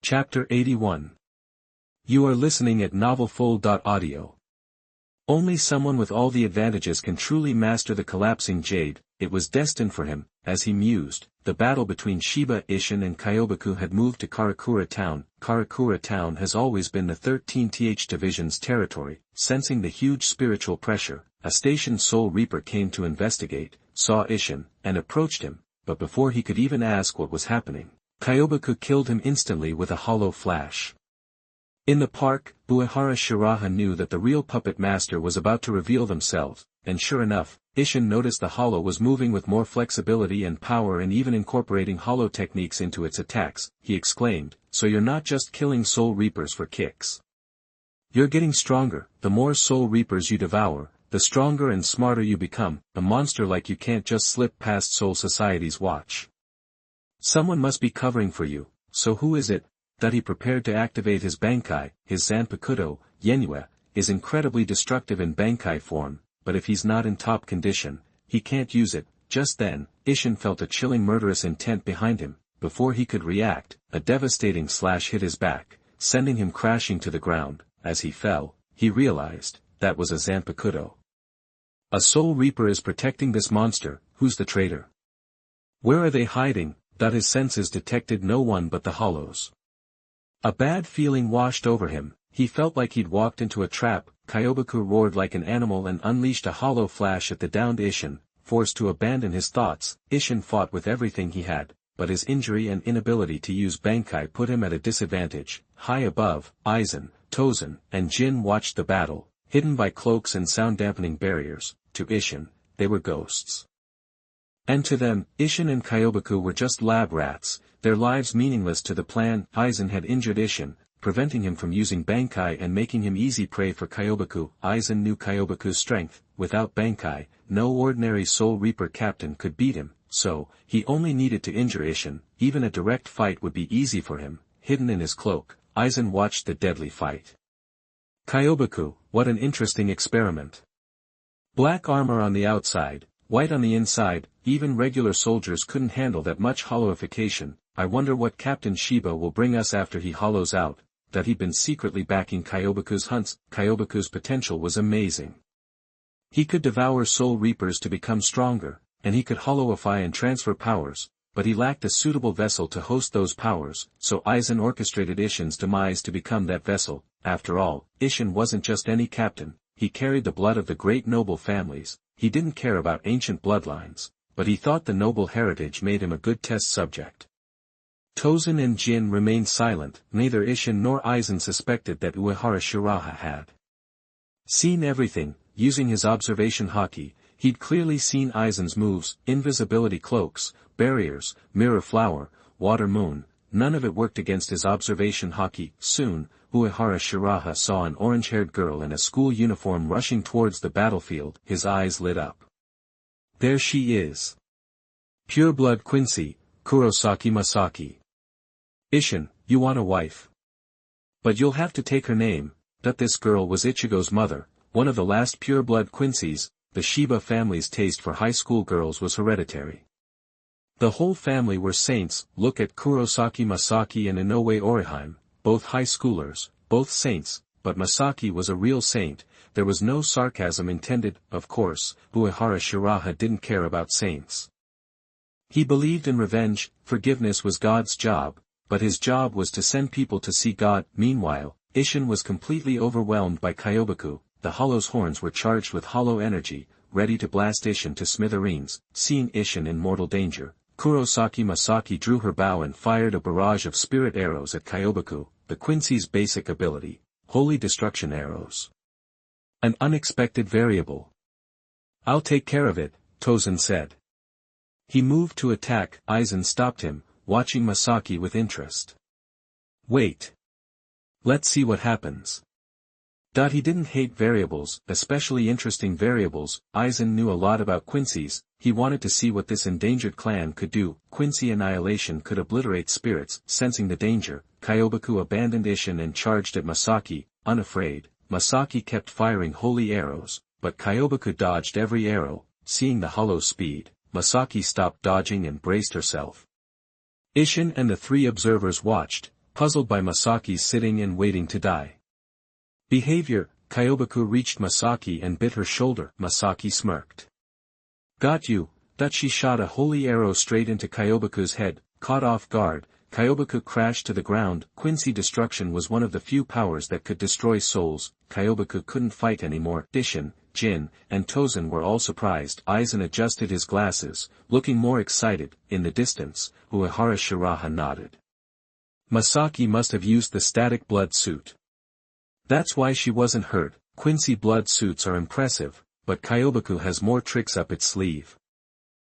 Chapter 81. You are listening at novelfull.audio. Only someone with all the advantages can truly master the collapsing jade. It was destined for him, as he mused. The battle between Shiba Ishin and Kyoboku had moved to Karakura Town. Karakura Town has always been the 13th Division's territory. Sensing the huge spiritual pressure, a stationed Soul Reaper came to investigate, saw Ishin, and approached him, but before he could even ask what was happening, Kyoboku killed him instantly with a hollow flash. In the park, Uehara Shiraha knew that the real puppet master was about to reveal themselves, and sure enough, Ishin noticed the hollow was moving with more flexibility and power and even incorporating hollow techniques into its attacks. He exclaimed, "So you're not just killing Soul Reapers for kicks. You're getting stronger. The more Soul Reapers you devour, the stronger and smarter you become. A monster like you can't just slip past Soul Society's watch. Someone must be covering for you, so who is it?" That he prepared to activate his Bankai. His Zanpakuto, Yenue, is incredibly destructive in Bankai form, but if he's not in top condition, he can't use it. Just then, Ishin felt a chilling murderous intent behind him. Before he could react, a devastating slash hit his back, sending him crashing to the ground. As he fell, he realized, that was a Zanpakuto. A Soul Reaper is protecting this monster. Who's the traitor? Where are they hiding? His senses detected no one but the hollows. A bad feeling washed over him. He felt like he'd walked into a trap. Kyoboku roared like an animal and unleashed a hollow flash at the downed Ishin. Forced to abandon his thoughts, Ishin fought with everything he had, but his injury and inability to use Bankai put him at a disadvantage. High above, Aizen, Tozen, and Jin watched the battle, hidden by cloaks and sound-dampening barriers. To Ishin, they were ghosts. And to them, Ishin and Kyoboku were just lab rats, their lives meaningless to the plan. Aizen had injured Ishin, preventing him from using Bankai and making him easy prey for Kyoboku. Aizen knew Kyoboku's strength. Without Bankai, no ordinary Soul Reaper captain could beat him, so, he only needed to injure Ishin. Even a direct fight would be easy for him. Hidden in his cloak, Aizen watched the deadly fight. Kyoboku, what an interesting experiment. Black armor on the outside, white on the inside, even regular soldiers couldn't handle that much hollowification. I wonder what Captain Shiba will bring us after he hollows out. That he'd been secretly backing Kyoboku's hunts. Kyoboku's potential was amazing. He could devour Soul Reapers to become stronger, and he could hollowify and transfer powers, but he lacked a suitable vessel to host those powers, so Aizen orchestrated Ishin's demise to become that vessel. After all, Ishin wasn't just any captain, he carried the blood of the great noble families. He didn't care about ancient bloodlines, but he thought the noble heritage made him a good test subject. Tozen and Jin remained silent. Neither Ishin nor Aizen suspected that Uehara Shiraha had seen everything. Using his observation haki, he'd clearly seen Aizen's moves, invisibility cloaks, barriers, mirror flower, water moon. None of it worked against his observation haki. Soon, Uehara Shiraha saw an orange-haired girl in a school uniform rushing towards the battlefield. His eyes lit up. There she is. Pure-blood Quincy, Kurosaki Masaki. Ishin, you want a wife. But you'll have to take her name. This girl was Ichigo's mother, one of the last pure-blood Quincy's. The Shiba family's taste for high school girls was hereditary. The whole family were saints. Look at Kurosaki Masaki and Inoue Orihime, both high schoolers, both saints, but Masaki was a real saint. There was no sarcasm intended. Of course, Uehara Shiraha didn't care about saints. He believed in revenge. Forgiveness was God's job, but his job was to send people to see God. Meanwhile, Ishin was completely overwhelmed by Kyoboku. The hollow's horns were charged with hollow energy, ready to blast Ishin to smithereens. Seeing Ishin in mortal danger, Kurosaki Masaki drew her bow and fired a barrage of spirit arrows at Kyoboku, the Quincy's basic ability, holy destruction arrows. An unexpected variable. I'll take care of it, Tozen said. He moved to attack. Aizen stopped him, watching Masaki with interest. Wait. Let's see what happens. He didn't hate variables, especially interesting variables. Aizen knew a lot about Quincy's. He wanted to see what this endangered clan could do. Quincy annihilation could obliterate spirits. Sensing the danger, Kyoboku abandoned Ishin and charged at Masaki. Unafraid, Masaki kept firing holy arrows, but Kyoboku dodged every arrow. Seeing the hollow speed, Masaki stopped dodging and braced herself. Ishin and the three observers watched. puzzled by Masaki's sitting and waiting to die behavior. Kyobaku reached Masaki and bit her shoulder. Masaki smirked. Got you. She shot a holy arrow straight into Kyobaku's head. Caught off guard, Kyobaku crashed to the ground. Quincy destruction was one of the few powers that could destroy souls. Kyobaku couldn't fight anymore. Isshin, Jin, and Tozen were all surprised. Aizen adjusted his glasses, looking more excited. In the distance, Uehara Shiraha nodded. Masaki must have used the static blood suit. That's why she wasn't hurt. Quincy blood suits are impressive, but Kyobaku has more tricks up its sleeve.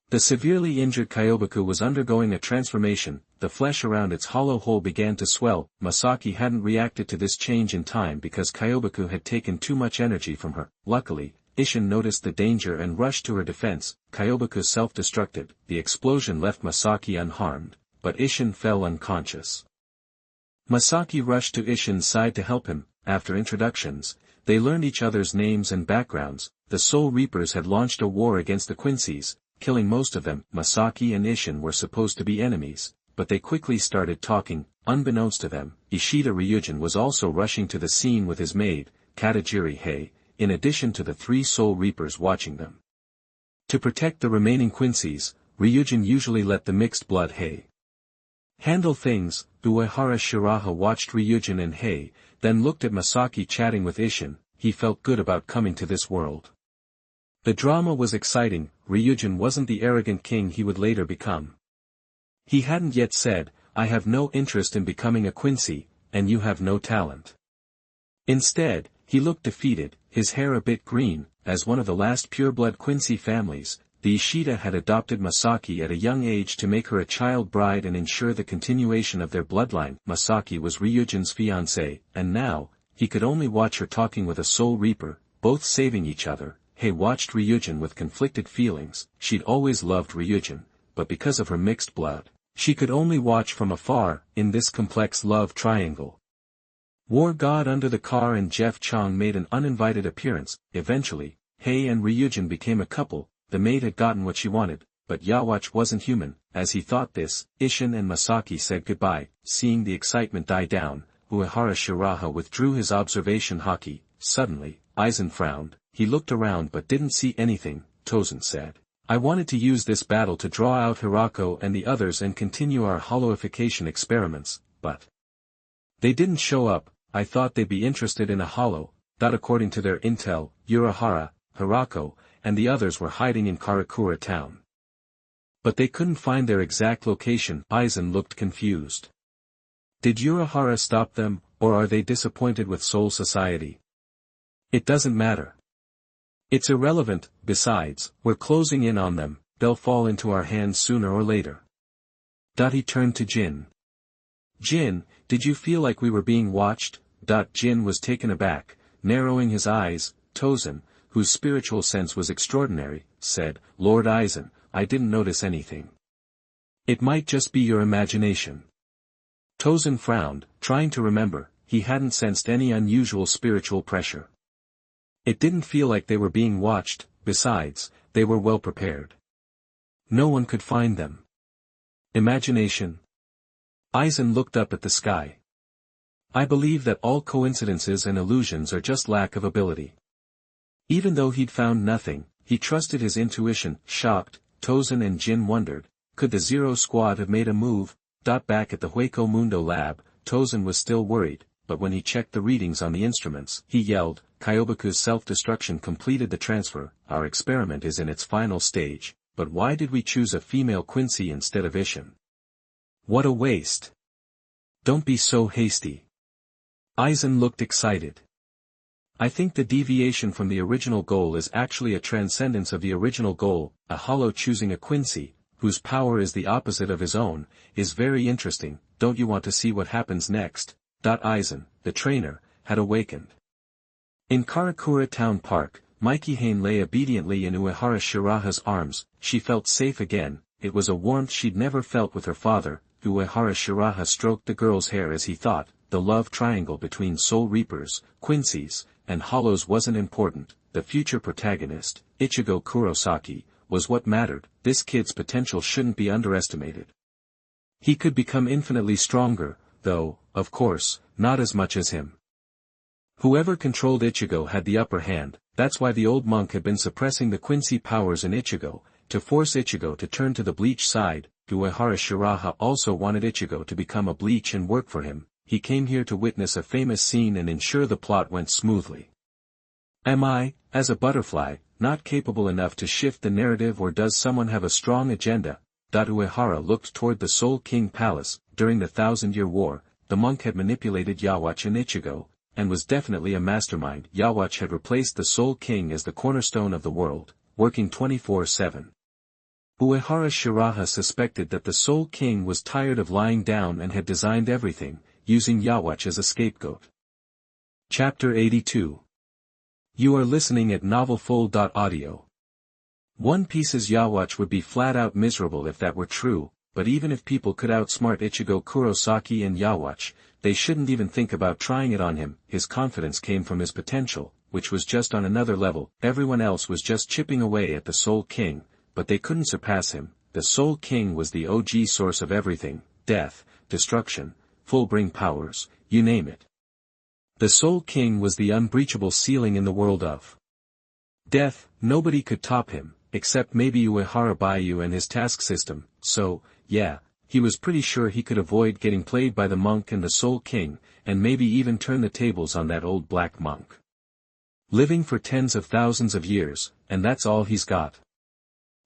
The severely injured Kyobaku was undergoing a transformation. The flesh around its hollow hole began to swell. Masaki hadn't reacted to this change in time because Kyobaku had taken too much energy from her. Luckily, Isshin noticed the danger and rushed to her defense. Kyobaku self-destructed. The explosion left Masaki unharmed, but Isshin fell unconscious. Masaki rushed to Isshin's side to help him. After introductions, they learned each other's names and backgrounds. The Soul Reapers had launched a war against the Quincy's, killing most of them. Masaki and Isshin were supposed to be enemies, but they quickly started talking. Unbeknownst to them, Ishida Ryujin was also rushing to the scene with his maid, Katajiri Hei, in addition to the 3 Soul Reapers watching them. To protect the remaining Quincy's, Ryujin usually let the mixed blood Hei handle things. Uehara Shiraha watched Ryujin and Hei, then looked at Masaki chatting with Isshin. He felt good about coming to this world. The drama was exciting. Ryujin wasn't the arrogant king he would later become. He hadn't yet said, I have no interest in becoming a Quincy, and you have no talent. Instead, he looked defeated, his hair a bit green. As one of the last pureblood Quincy families, the Ishida had adopted Masaki at a young age to make her a child bride and ensure the continuation of their bloodline. Masaki was Ryujin's fiancée, and now, he could only watch her talking with a Soul Reaper, both saving each other. Hei watched Ryujin with conflicted feelings. She'd always loved Ryujin, but because of her mixed blood, she could only watch from afar. In this complex love triangle, War God under the car and Jeff Chong made an uninvited appearance. Eventually, Hei and Ryujin became a couple. The maid had gotten what she wanted, but Yawatch wasn't human. As he thought this, Isshin and Masaki said goodbye. Seeing the excitement die down, Uehara Shiraha withdrew his observation haki. Suddenly, Aizen frowned. He looked around but didn't see anything. Tozen said, I wanted to use this battle to draw out Hirako and the others and continue our hollowification experiments, but they didn't show up. I thought they'd be interested in a hollow. According to their intel, Uehara, Hirako, and the others were hiding in Karakura town. But they couldn't find their exact location. Aizen looked confused. Did Uehara stop them, or are they disappointed with Soul Society? It doesn't matter. It's irrelevant. Besides, we're closing in on them. They'll fall into our hands sooner or later. He turned to Jin. Jin, did you feel like we were being watched? Jin was taken aback, narrowing his eyes. Tozen, whose spiritual sense was extraordinary, said, Lord Aizen, I didn't notice anything. It might just be your imagination. Tozen frowned, trying to remember. He hadn't sensed any unusual spiritual pressure. It didn't feel like they were being watched. Besides, they were well prepared. No one could find them. Imagination. Aizen looked up at the sky. I believe that all coincidences and illusions are just lack of ability. Even though he'd found nothing, he trusted his intuition. Shocked, Tozen and Jin wondered, could the Zero Squad have made a move? Back at the Hueco Mundo lab, Tozen was still worried, but when he checked the readings on the instruments, he yelled, Kyobaku's self-destruction completed the transfer. Our experiment is in its final stage, but why did we choose a female Quincy instead of Isshin? What a waste. Don't be so hasty. Aizen looked excited. I think the deviation from the original goal is actually a transcendence of the original goal. A hollow choosing a Quincy, whose power is the opposite of his own, is very interesting. Don't you want to see what happens next? Aizen, the trainer, had awakened. In Karakura Town Park, Mikey Hane lay obediently in Uehara Shiraha's arms. She felt safe again. It was a warmth she'd never felt with her father. Uehara Shiraha stroked the girl's hair as he thought, the love triangle between Soul Reapers, Quincy's, and Hollows wasn't important. The future protagonist, Ichigo Kurosaki, was what mattered. This kid's potential shouldn't be underestimated. He could become infinitely stronger. though, of course, not as much as him. Whoever controlled Ichigo had the upper hand. That's why the old monk had been suppressing the Quincy powers in Ichigo, to force Ichigo to turn to the Bleach side. Uehara Shiraha also wanted Ichigo to become a Bleach and work for him. He came here to witness a famous scene and ensure the plot went smoothly. Am I, as a butterfly, not capable enough to shift the narrative, or does someone have a strong agenda? Uehara looked toward the Soul King Palace. During the Thousand-Year War, the monk had manipulated Yhwach and Ichigo, and was definitely a mastermind. Yhwach had replaced the Soul King as the cornerstone of the world, working 24/7. Uehara Shiraha suspected that the Soul King was tired of lying down and had designed everything, using Yhwach as a scapegoat. Chapter 82. You are listening at novelfull.audio. One Piece's Yhwach would be flat-out miserable if that were true, but even if people could outsmart Ichigo, Kurosaki and Yhwach, they shouldn't even think about trying it on him. His confidence came from his potential, which was just on another level. Everyone else was just chipping away at the Soul King, but they couldn't surpass him. The Soul King was the OG source of everything: death, destruction, full-bring powers, you name it. The Soul King was the unbreachable ceiling in the world of death. Nobody could top him, except maybe Uehara Baiyu and his task system. So, yeah, he was pretty sure he could avoid getting played by the monk and the Soul King, and maybe even turn the tables on that old black monk. Living for tens of thousands of years, and that's all he's got.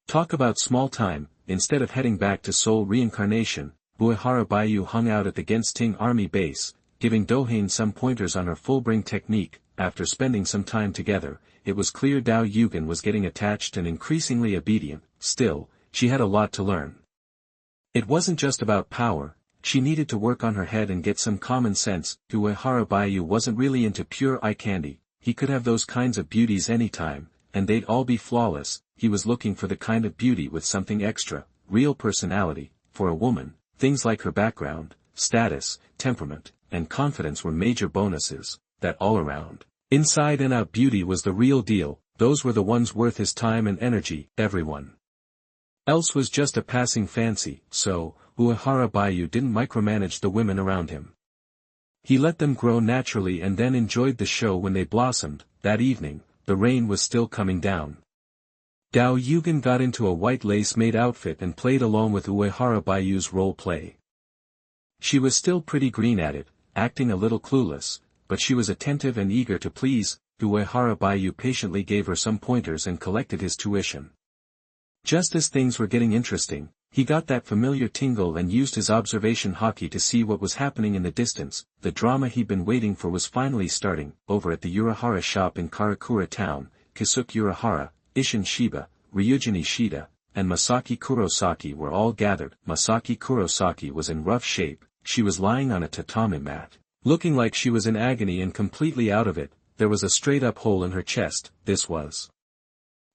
Talk about small time. Instead of heading back to Soul Reincarnation, Uehara Baiyu hung out at the Gensting army base, giving Dohain some pointers on her full-bring technique. After spending some time together, it was clear Dao Yugen was getting attached and increasingly obedient. Still, she had a lot to learn. It wasn't just about power, she needed to work on her head and get some common sense. Uehara Baiyu wasn't really into pure eye candy. He could have those kinds of beauties anytime, and they'd all be flawless. He was looking for the kind of beauty with something extra, real personality. For a woman, things like her background, status, temperament, and confidence were major bonuses. That all-around, inside and out beauty was the real deal. Those were the ones worth his time and energy. Everyone else was just a passing fancy. So, Uehara Baiyu didn't micromanage the women around him. He let them grow naturally and then enjoyed the show when they blossomed. That evening, the rain was still coming down. Dao Yugen got into a white lace-made outfit and played along with Uehara Baiyu's role play. She was still pretty green at it, acting a little clueless, but she was attentive and eager to please. Uehara Baiyu patiently gave her some pointers and collected his tuition. Just as things were getting interesting, he got that familiar tingle and used his observation haki to see what was happening in the distance. The drama he'd been waiting for was finally starting. Over at the Uehara shop in Karakura town, Kisuke Uehara, Isshin Shiba, Ryujin Ishida, and Masaki Kurosaki were all gathered. Masaki Kurosaki was in rough shape. She was lying on a tatami mat, looking like she was in agony and completely out of it. There was a straight-up hole in her chest. This was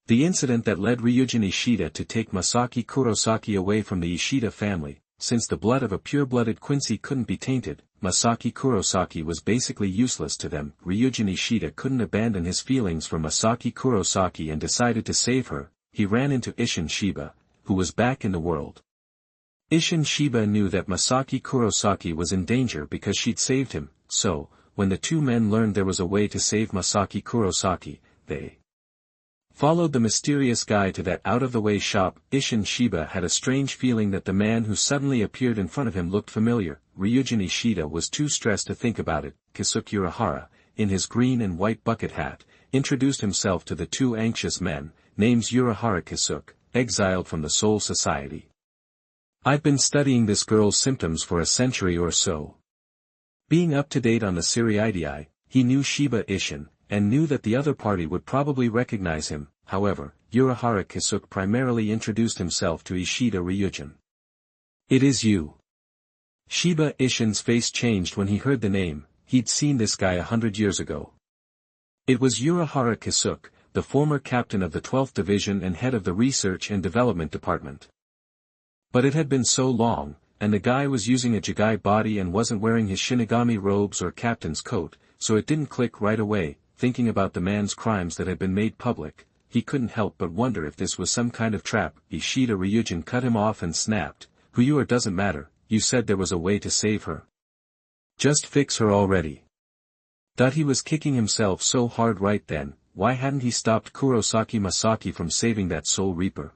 the incident that led Ryujin Ishida to take Masaki Kurosaki away from the Ishida family. Since the blood of a pure-blooded Quincy couldn't be tainted, Masaki Kurosaki was basically useless to them. Ryujin Ishida couldn't abandon his feelings for Masaki Kurosaki and decided to save her. He ran into Isshin Shiba, who was back in the world. Isshin Shiba knew that Masaki Kurosaki was in danger because she'd saved him, so, when the two men learned there was a way to save Masaki Kurosaki, they followed the mysterious guy to that out-of-the-way shop. Isshin Shiba had a strange feeling that the man who suddenly appeared in front of him looked familiar. Ryujin Ishida was too stressed to think about it. Kisuke Uehara, in his green and white bucket hat, introduced himself to the two anxious men. Name's Uehara Kisuke, exiled from the Soul Society. I've been studying this girl's symptoms for a century or so. Being up to date on the Seriidii, he knew Shiba Isshin, and knew that the other party would probably recognize him. However, Uehara Kisuke primarily introduced himself to Ishida Ryujin. It is you. Shiba Isshin's face changed when he heard the name. He'd seen this guy 100 years ago. It was Uehara Kisuke, the former captain of the 12th Division and head of the Research and Development Department. But it had been so long, and the guy was using a Jigai body and wasn't wearing his Shinigami robes or captain's coat, so it didn't click right away. Thinking about the man's crimes that had been made public, he couldn't help but wonder if this was some kind of trap. Ishida Ryujin cut him off and snapped, "Who you are doesn't matter, you said there was a way to save her." Just fix her already. He was kicking himself so hard right then. Why hadn't he stopped Kurosaki Masaki from saving that Soul Reaper?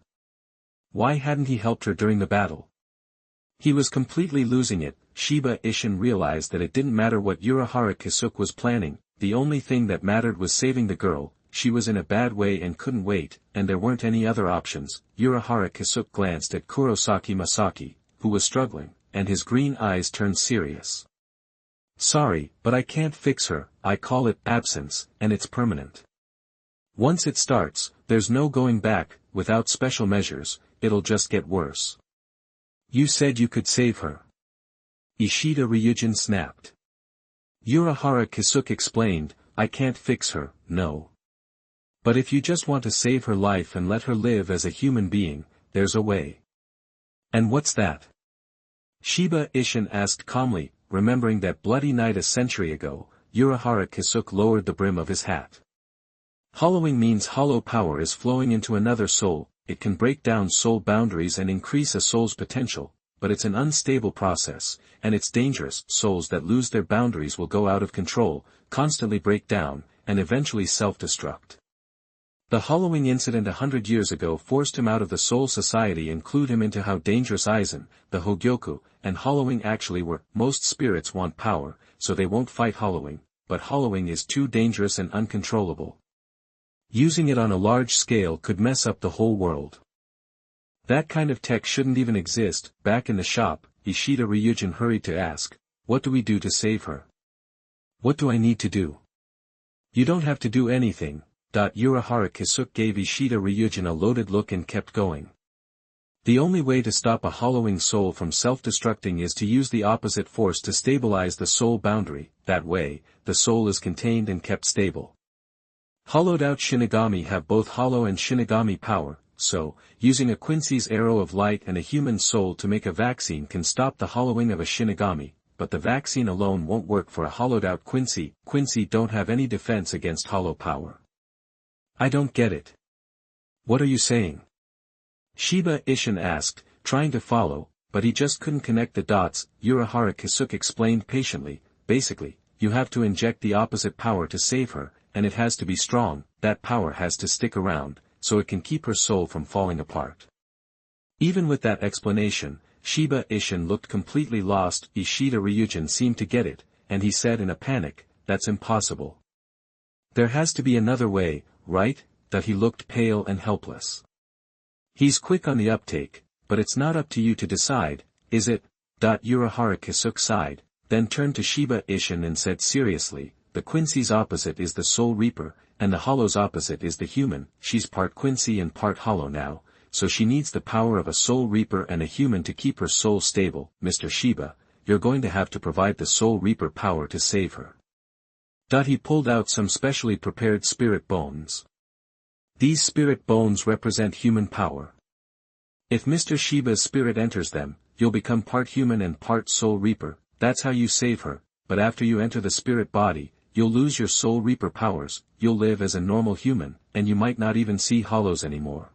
Why hadn't he helped her during the battle? He was completely losing it. Shiba Ishin realized that it didn't matter what Uehara Kisuke was planning, the only thing that mattered was saving the girl. She was in a bad way and couldn't wait, and there weren't any other options. Uehara Kisuke glanced at Kurosaki Masaki, who was struggling, and his green eyes turned serious. Sorry, but I can't fix her. I call it absence, and it's permanent. Once it starts, there's no going back. Without special measures, it'll just get worse. You said you could save her. Ishida Ryujin snapped. Uehara Kisuke explained, I can't fix her, no. But if you just want to save her life and let her live as a human being, there's a way. And what's that? Shiba Ishin asked calmly, remembering that bloody night a century ago. Uehara Kisuke lowered the brim of his hat. Hollowing means hollow power is flowing into another soul. It can break down soul boundaries and increase a soul's potential, but it's an unstable process, and it's dangerous. Souls that lose their boundaries will go out of control, constantly break down, and eventually self-destruct. The hollowing incident 100 years ago forced him out of the Soul Society and clued him into how dangerous Aizen, the Hogyoku, and hollowing actually were. Most spirits want power, so they won't fight hollowing, but hollowing is too dangerous and uncontrollable. Using it on a large scale could mess up the whole world. That kind of tech shouldn't even exist. Back in the shop, Ishida Ryujin hurried to ask, what do we do to save her? What do I need to do? You don't have to do anything. Uehara Kisuke gave Ishida Ryujin a loaded look and kept going. The only way to stop a hollowing soul from self-destructing is to use the opposite force to stabilize the soul boundary. That way, the soul is contained and kept stable. Hollowed-out Shinigami have both hollow and Shinigami power, so, using a Quincy's arrow of light and a human soul to make a vaccine can stop the hollowing of a Shinigami, but the vaccine alone won't work for a hollowed-out Quincy. Quincy don't have any defense against hollow power. I don't get it. What are you saying? Shiba Ishin asked, trying to follow, but he just couldn't connect the dots. Uehara Kisuke explained patiently, basically, you have to inject the opposite power to save her, and it has to be strong. That power has to stick around, so it can keep her soul from falling apart. Even with that explanation, Shiba Ishin looked completely lost. Ishida Ryujin seemed to get it, and he said in a panic, that's impossible. There has to be another way, right? He looked pale and helpless. He's quick on the uptake, but it's not up to you to decide, is it? Uehara Kisuke sighed, then turned to Shiba Ishin and said seriously, the Quincy's opposite is the Soul Reaper, and the Hollow's opposite is the human. She's part Quincy and part Hollow now, so she needs the power of a Soul Reaper and a human to keep her soul stable. Mr. Shiba, you're going to have to provide the Soul Reaper power to save her. He pulled out some specially prepared spirit bones. These spirit bones represent human power. If Mr. Shiba's spirit enters them, you'll become part human and part Soul Reaper. That's how you save her, but after you enter the spirit body, you'll lose your Soul Reaper powers, you'll live as a normal human, and you might not even see hollows anymore.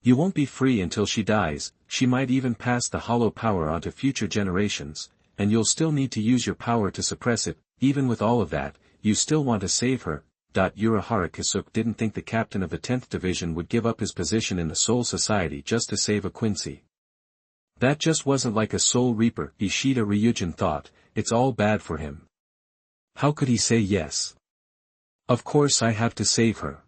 You won't be free until she dies. She might even pass the hollow power onto future generations, and you'll still need to use your power to suppress it. Even with all of that, you still want to save her. Uehara Kisuke didn't think the captain of the 10th Division would give up his position in the Soul Society just to save a Quincy. That just wasn't like a Soul Reaper. Ishida Ryujin thought, it's all bad for him. How could he say yes? Of course I have to save her.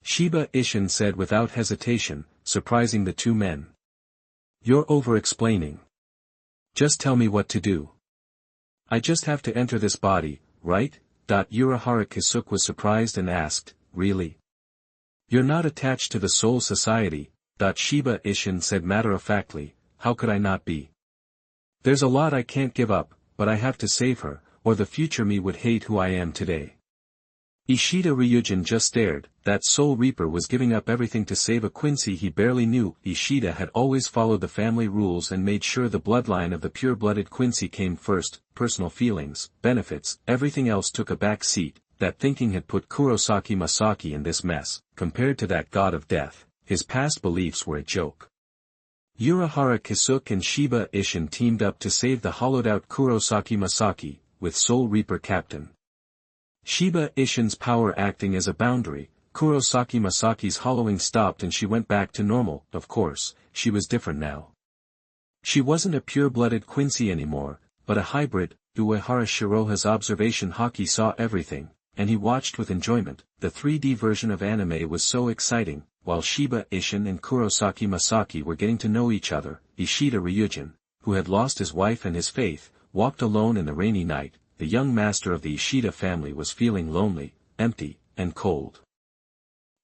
Shiba Ishin said without hesitation, surprising the two men. You're over-explaining. Just tell me what to do. I just have to enter this body, right? Uehara Kisuke was surprised and asked, really? You're not attached to the Soul Society? Shiba Ishin said matter-of-factly, how could I not be? There's a lot I can't give up, but I have to save her, or the future me would hate who I am today. Ishida Ryujin just stared. That Soul Reaper was giving up everything to save a Quincy he barely knew. Ishida had always followed the family rules and made sure the bloodline of the pure-blooded Quincy came first. Personal feelings, benefits, everything else took a back seat. That thinking had put Kurosaki Masaki in this mess. Compared to that god of death, his past beliefs were a joke. Uehara Kisuke and Shiba Ishin teamed up to save the hollowed-out Kurosaki Masaki, with Soul Reaper Captain. Shiba Ishin's power acting as a boundary, Kurosaki Masaki's hollowing stopped and she went back to normal. Of course, she was different now. She wasn't a pure-blooded Quincy anymore, but a hybrid. Uehara Shiraha's observation haki saw everything, and he watched with enjoyment. The 3D version of anime was so exciting. While Shiba Ishin and Kurosaki Masaki were getting to know each other, Ishida Ryujin, who had lost his wife and his faith, walked alone in the rainy night. The young master of the Ishida family was feeling lonely, empty, and cold.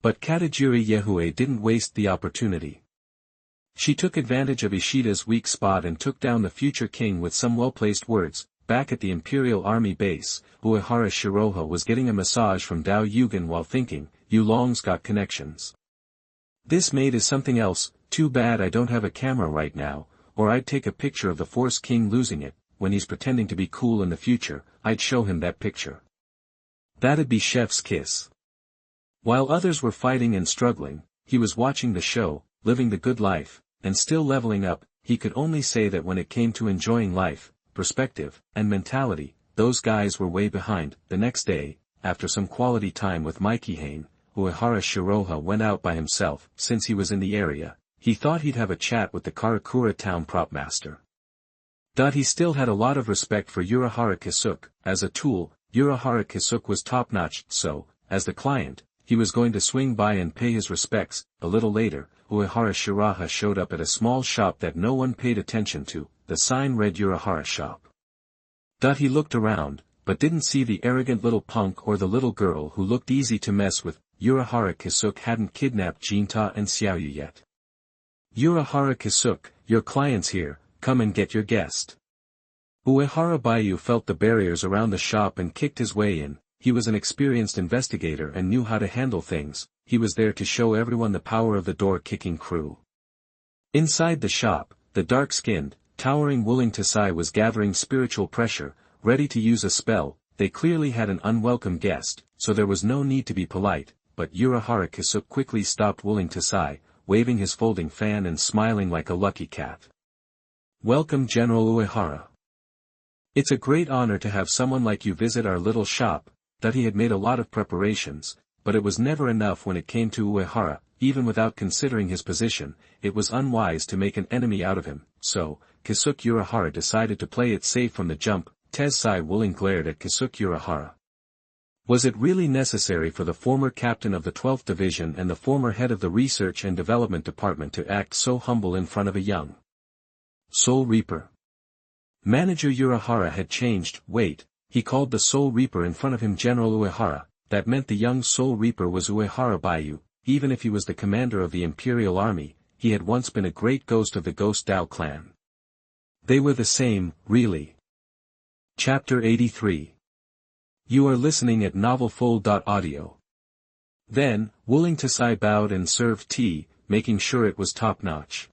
But Katajiri Yehue didn't waste the opportunity. She took advantage of Ishida's weak spot and took down the future king with some well-placed words. Back at the Imperial Army base, Uehara Shiraha was getting a massage from Dao Yugen while thinking, "You Long's got connections. This maid is something else. Too bad I don't have a camera right now, or I'd take a picture of the Force King losing it. When he's pretending to be cool in the future, I'd show him that picture. That'd be chef's kiss." While others were fighting and struggling, he was watching the show, living the good life, and still leveling up. He could only say that when it came to enjoying life, perspective, and mentality, those guys were way behind. The next day, after some quality time with Mikey Hane, Uehara Shiraha went out by himself. Since he was in the area, he thought he'd have a chat with the Karakura town prop master. He still had a lot of respect for Uehara Kisuke. As a tool, Uehara Kisuke was top-notch, so, as the client, he was going to swing by and pay his respects. A little later, Uehara Shiraha showed up at a small shop that no one paid attention to. The sign read Uehara Shop. He looked around, but didn't see the arrogant little punk or the little girl who looked easy to mess with. Uehara Kisuke hadn't kidnapped Jinta and Xiaoyu yet. "Uehara Kisuke, your client's here, come and get your guest." Uehara Baiyu felt the barriers around the shop and kicked his way in. He was an experienced investigator and knew how to handle things. He was there to show everyone the power of the door-kicking crew. Inside the shop, the dark-skinned, towering Willing Tasai was gathering spiritual pressure, ready to use a spell. They clearly had an unwelcome guest, so there was no need to be polite, but Uehara Kisuke quickly stopped Willing Tasai, waving his folding fan and smiling like a lucky cat. "Welcome, General Uehara. It's a great honor to have someone like you visit our little shop." He had made a lot of preparations, but it was never enough when it came to Uehara. Even without considering his position, it was unwise to make an enemy out of him, so, Kisuke Uehara decided to play it safe from the jump. Tensai Wooling glared at Kisuke Uehara. Was it really necessary for the former captain of the 12th Division and the former head of the Research and Development Department to act so humble in front of a young Soul Reaper? Manager Uehara had changed. "Wait," he called the Soul Reaper in front of him, "General Uehara." That meant the young Soul Reaper was Uehara Baiyu. Even if he was the commander of the Imperial Army, he had once been a great ghost of the Ghost Dao clan. They were the same, really. Chapter 83. You are listening at novelfull.audio. Then, Willing Tasai bowed and served tea, making sure it was top-notch.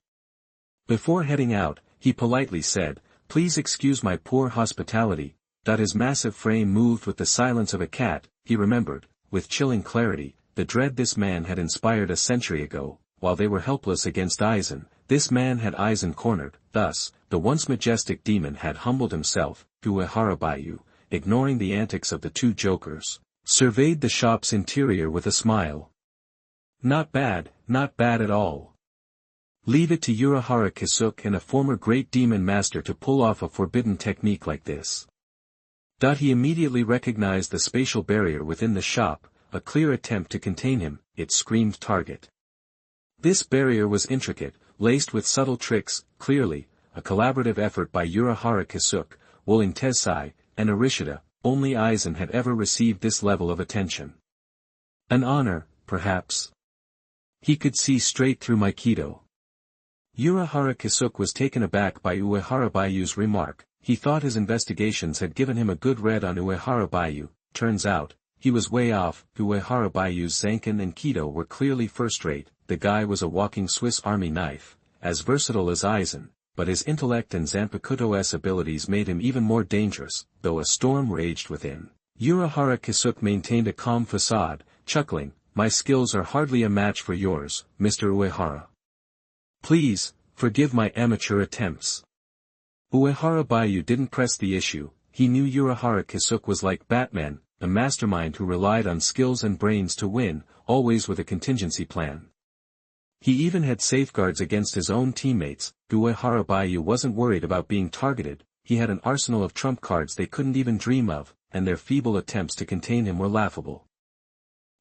Before heading out, he politely said, "Please excuse my poor hospitality." His massive frame moved with the silence of a cat. He remembered, with chilling clarity, the dread this man had inspired a century ago. While they were helpless against Aizen, this man had Aizen cornered. Thus, the once majestic demon had humbled himself. Uehara Baiyu, ignoring the antics of the two jokers, surveyed the shop's interior with a smile. Not bad at all. Leave it to Uehara Kisuke and a former great demon master to pull off a forbidden technique like this. He immediately recognized the spatial barrier within the shop, a clear attempt to contain him. It screamed target. This barrier was intricate, laced with subtle tricks, clearly, a collaborative effort by Uehara Kisuke, Willing Tasai, and Arishida. Only Aizen had ever received this level of attention. An honor, perhaps. He could see straight through Aikido. Uehara Kisuke was taken aback by Uehara Baiyu's remark. He thought his investigations had given him a good read on Uehara Baiyu. Turns out, he was way off. Uehara Baiyu's Zanken and Kido were clearly first-rate. The guy was a walking Swiss Army knife, as versatile as Aizen, but his intellect and Zanpakuto's abilities made him even more dangerous. Though a storm raged within, Uehara Kisuke maintained a calm facade, chuckling, "My skills are hardly a match for yours, Mr. Uehara. Please forgive my amateur attempts. Uehara Baiyu didn't press the issue. He knew Uehara Kisuke was like Batman, a mastermind who relied on skills and brains to win, always with a contingency plan. He even had safeguards against his own teammates. Uehara Baiyu wasn't worried about being targeted. He had an arsenal of trump cards they couldn't even dream of, and their feeble attempts to contain him were laughable.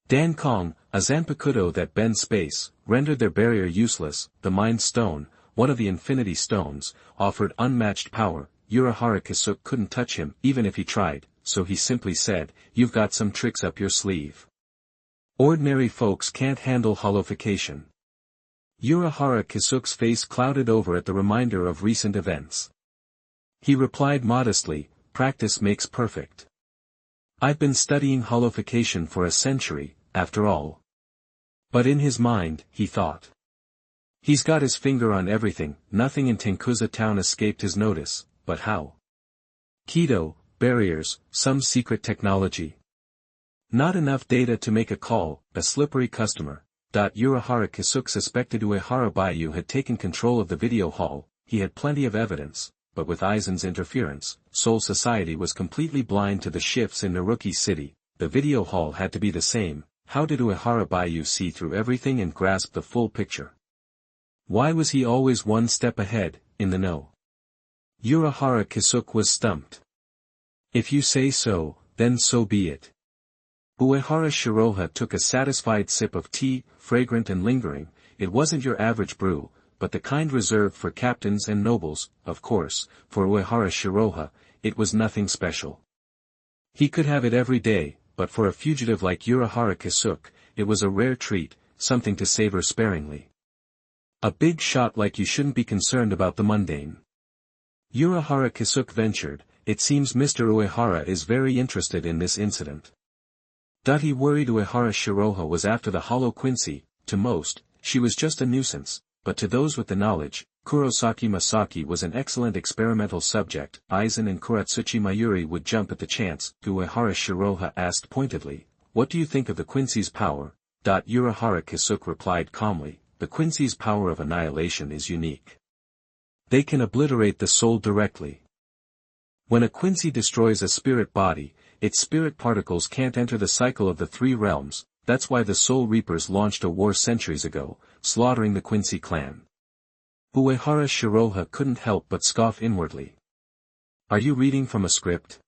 Dan Kong, a Zanpakuto that bends space, rendered their barrier useless. The Mind Stone, one of the Infinity Stones, offered unmatched power. Uehara Kisuke couldn't touch him even if he tried, so he simply said, "You've got some tricks up your sleeve. Ordinary folks can't handle holification." Uehara Kisuke's face clouded over at the reminder of recent events. He replied modestly, "Practice makes perfect. I've been studying holification for a century, after all." But in his mind, he thought, he's got his finger on everything. Nothing in Tenkuza town escaped his notice, but how? Keto, barriers, some secret technology. Not enough data to make a call, a slippery customer. Uehara Kisuke suspected Uehara Baiyu had taken control of the video hall. He had plenty of evidence, but with Aizen's interference, Seoul society was completely blind to the shifts in Naruki City. The video hall had to be the same. How did Uehara Baiyu see through everything and grasp the full picture? Why was he always one step ahead, in the know? Uehara Kisuke was stumped. "If you say so, then so be it." Uehara Shiraha took a satisfied sip of tea, fragrant and lingering. It wasn't your average brew, but the kind reserved for captains and nobles. Of course, for Uehara Shiraha, it was nothing special. He could have it every day, but for a fugitive like Uehara Kisuke, it was a rare treat, something to savor sparingly. A big shot like you shouldn't be concerned about the mundane. Uehara Kisuke ventured, "It seems Mr. Uehara is very interested in this incident." He worried Uehara Shiraha was after the hollow Quincy. To most, she was just a nuisance, but to those with the knowledge, Kurosaki Masaki was an excellent experimental subject. Aizen and Kuratsuchi Mayuri would jump at the chance. Uehara Shiraha asked pointedly, "What do you think of the Quincy's power?" Uehara Kisuke replied calmly, "The Quincy's power of annihilation is unique. They can obliterate the soul directly. When a Quincy destroys a spirit body, its spirit particles can't enter the cycle of the three realms. That's why the Soul Reapers launched a war centuries ago, slaughtering the Quincy clan." Uehara Shiraha couldn't help but scoff inwardly. "Are you reading from a script?"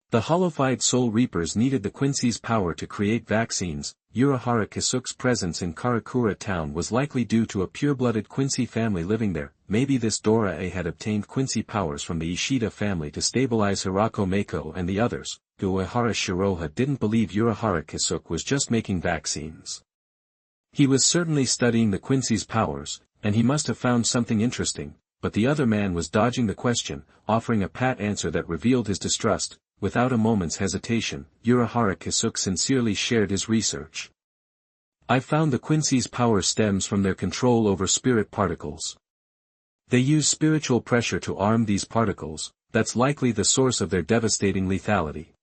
The hollowified Soul Reapers needed the Quincy's power to create vaccines. Uehara Kisuke's presence in Karakura town was likely due to a pure-blooded Quincy family living there. Maybe this Dora-A had obtained Quincy powers from the Ishida family to stabilize Hirako Mako and the others. Uehara Shiraha didn't believe Uehara Kisuke was just making vaccines. He was certainly studying the Quincy's powers, and he must have found something interesting, but the other man was dodging the question, offering a pat answer that revealed his distrust. Without a moment's hesitation, Uehara Kisuke sincerely shared his research. "I found the Quincy's power stems from their control over spirit particles. They use spiritual pressure to arm these particles. That's likely the source of their devastating lethality."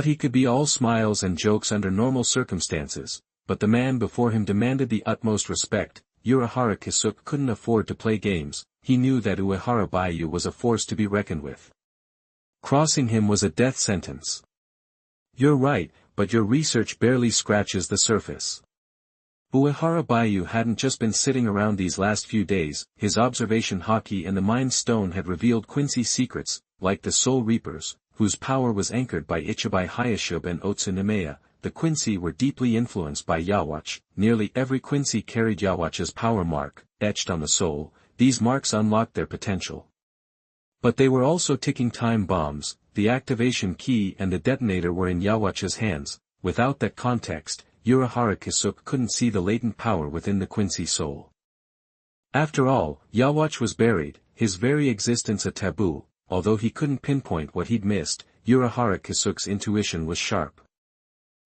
He could be all smiles and jokes under normal circumstances, but the man before him demanded the utmost respect. Uehara Kisuke couldn't afford to play games. He knew that Uehara Baiyu was a force to be reckoned with. Crossing him was a death sentence. "You're right, but your research barely scratches the surface." Uehara Baiyu hadn't just been sitting around these last few days. His observation hockey and the Mind Stone had revealed Quincy's secrets, like the Soul Reapers, whose power was anchored by Ichibai Hayashub and Otsunemeya. The Quincy were deeply influenced by Yawatch. Nearly every Quincy carried Yawatch's power mark, etched on the soul. These marks unlocked their potential. But they were also ticking time bombs. The activation key and the detonator were in Yawatch's hands. Without that context, Uehara Kisuke couldn't see the latent power within the Quincy soul. After all, Yawatch was buried, his very existence a taboo. Although he couldn't pinpoint what he'd missed, Uehara Kisuke's intuition was sharp.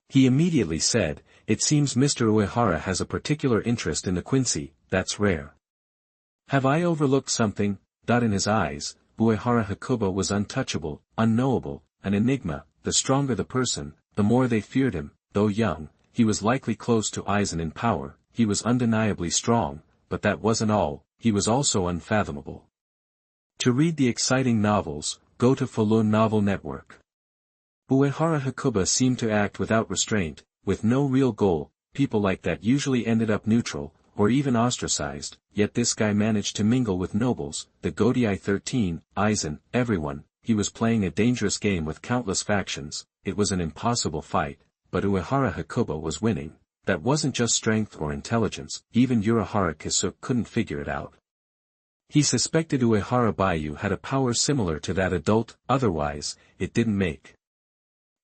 He immediately said, "It seems Mr. Uehara has a particular interest in the Quincy. That's rare. Have I overlooked something?" In his eyes, Uehara Hakuba was untouchable, unknowable, an enigma. The stronger the person, the more they feared him. Though young, he was likely close to Aizen in power. He was undeniably strong, but that wasn't all. he was also unfathomable. To read the exciting novels, go to Falun Novel Network. Uehara Hakuba seemed to act without restraint, with no real goal. People like that usually ended up neutral, or even ostracized, yet this guy managed to mingle with nobles, the Godai 13, Aizen, everyone. He was playing a dangerous game with countless factions. It was an impossible fight, but Uehara Hakuba was winning. That wasn't just strength or intelligence, even Uehara Kisuk couldn't figure it out. He suspected Uehara Baiyu had a power similar to that adult, otherwise, it didn't make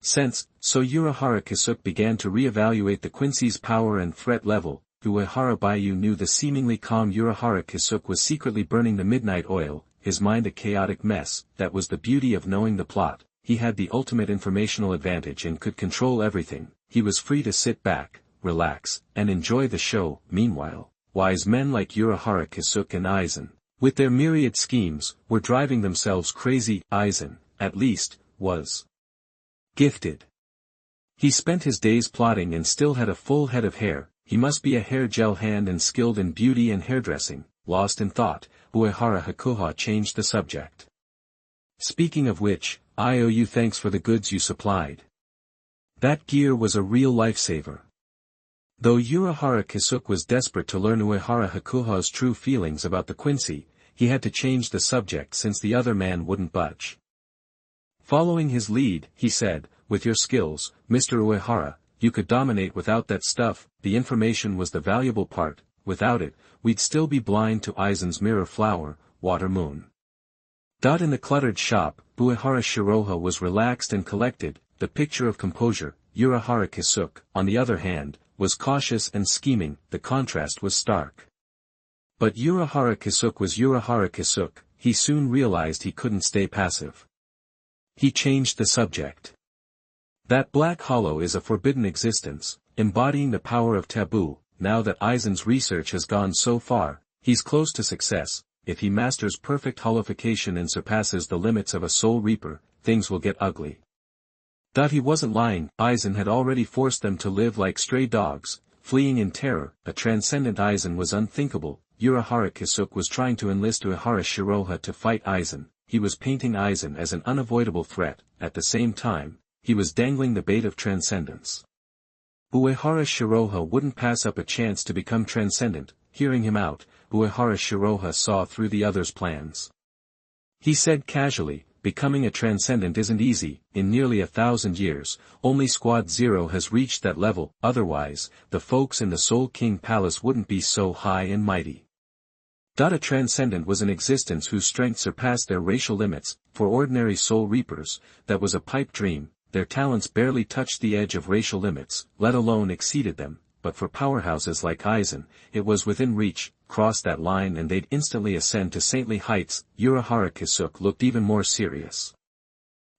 sense, so Uehara Kisuk began to re-evaluate the Quincy's power and threat level. Uehara Baiyu knew the seemingly calm Uehara Kisuk was secretly burning the midnight oil, his mind a chaotic mess. That was the beauty of knowing the plot. He had the ultimate informational advantage and could control everything. He was free to sit back, relax, and enjoy the show. Meanwhile, wise men like Uehara Kisuk and Aizen, with their myriad schemes, were driving themselves crazy. Aizen, at least, was gifted. He spent his days plotting and still had a full head of hair. He must be a hair gel hand and skilled in beauty and hairdressing. Lost in thought, Uehara Hakuha changed the subject. Speaking of which, I owe you thanks for the goods you supplied. That gear was a real lifesaver. Though Uehara Kisuk was desperate to learn Uehara Hakuha's true feelings about the Quincy, he had to change the subject since the other man wouldn't budge. Following his lead, he said, with your skills, Mr. Uehara, you could dominate without that stuff. The information was the valuable part. Without it, we'd still be blind to Aizen's mirror flower, water moon. In the cluttered shop, Uehara Shiraha was relaxed and collected, the picture of composure. Uehara Kisuk, on the other hand, was cautious and scheming. The contrast was stark. But Uehara Kisuk was Uehara Kisuk. He soon realized he couldn't stay passive. He changed the subject. That black hollow is a forbidden existence, embodying the power of taboo. Now that Aizen's research has gone so far, he's close to success. If he masters perfect hollowification and surpasses the limits of a soul reaper, things will get ugly. He wasn't lying. Aizen had already forced them to live like stray dogs, fleeing in terror. A transcendent Aizen was unthinkable. Uehara Kisuk was trying to enlist Uehara Shiraha to fight Aizen. He was painting Aizen as an unavoidable threat. At the same time, he was dangling the bait of transcendence. Uehara Shiraha wouldn't pass up a chance to become transcendent. Hearing him out, Uehara Shiraha saw through the other's plans. He said casually, becoming a transcendent isn't easy. In nearly 1,000 years, only Squad Zero has reached that level. Otherwise, the folks in the Soul King Palace wouldn't be so high and mighty. A transcendent was an existence whose strength surpassed their racial limits. For ordinary soul reapers, that was a pipe dream. Their talents barely touched the edge of racial limits, let alone exceeded them. But for powerhouses like Aizen, it was within reach. Cross that line and they'd instantly ascend to saintly heights. Uehara Kisuk looked even more serious.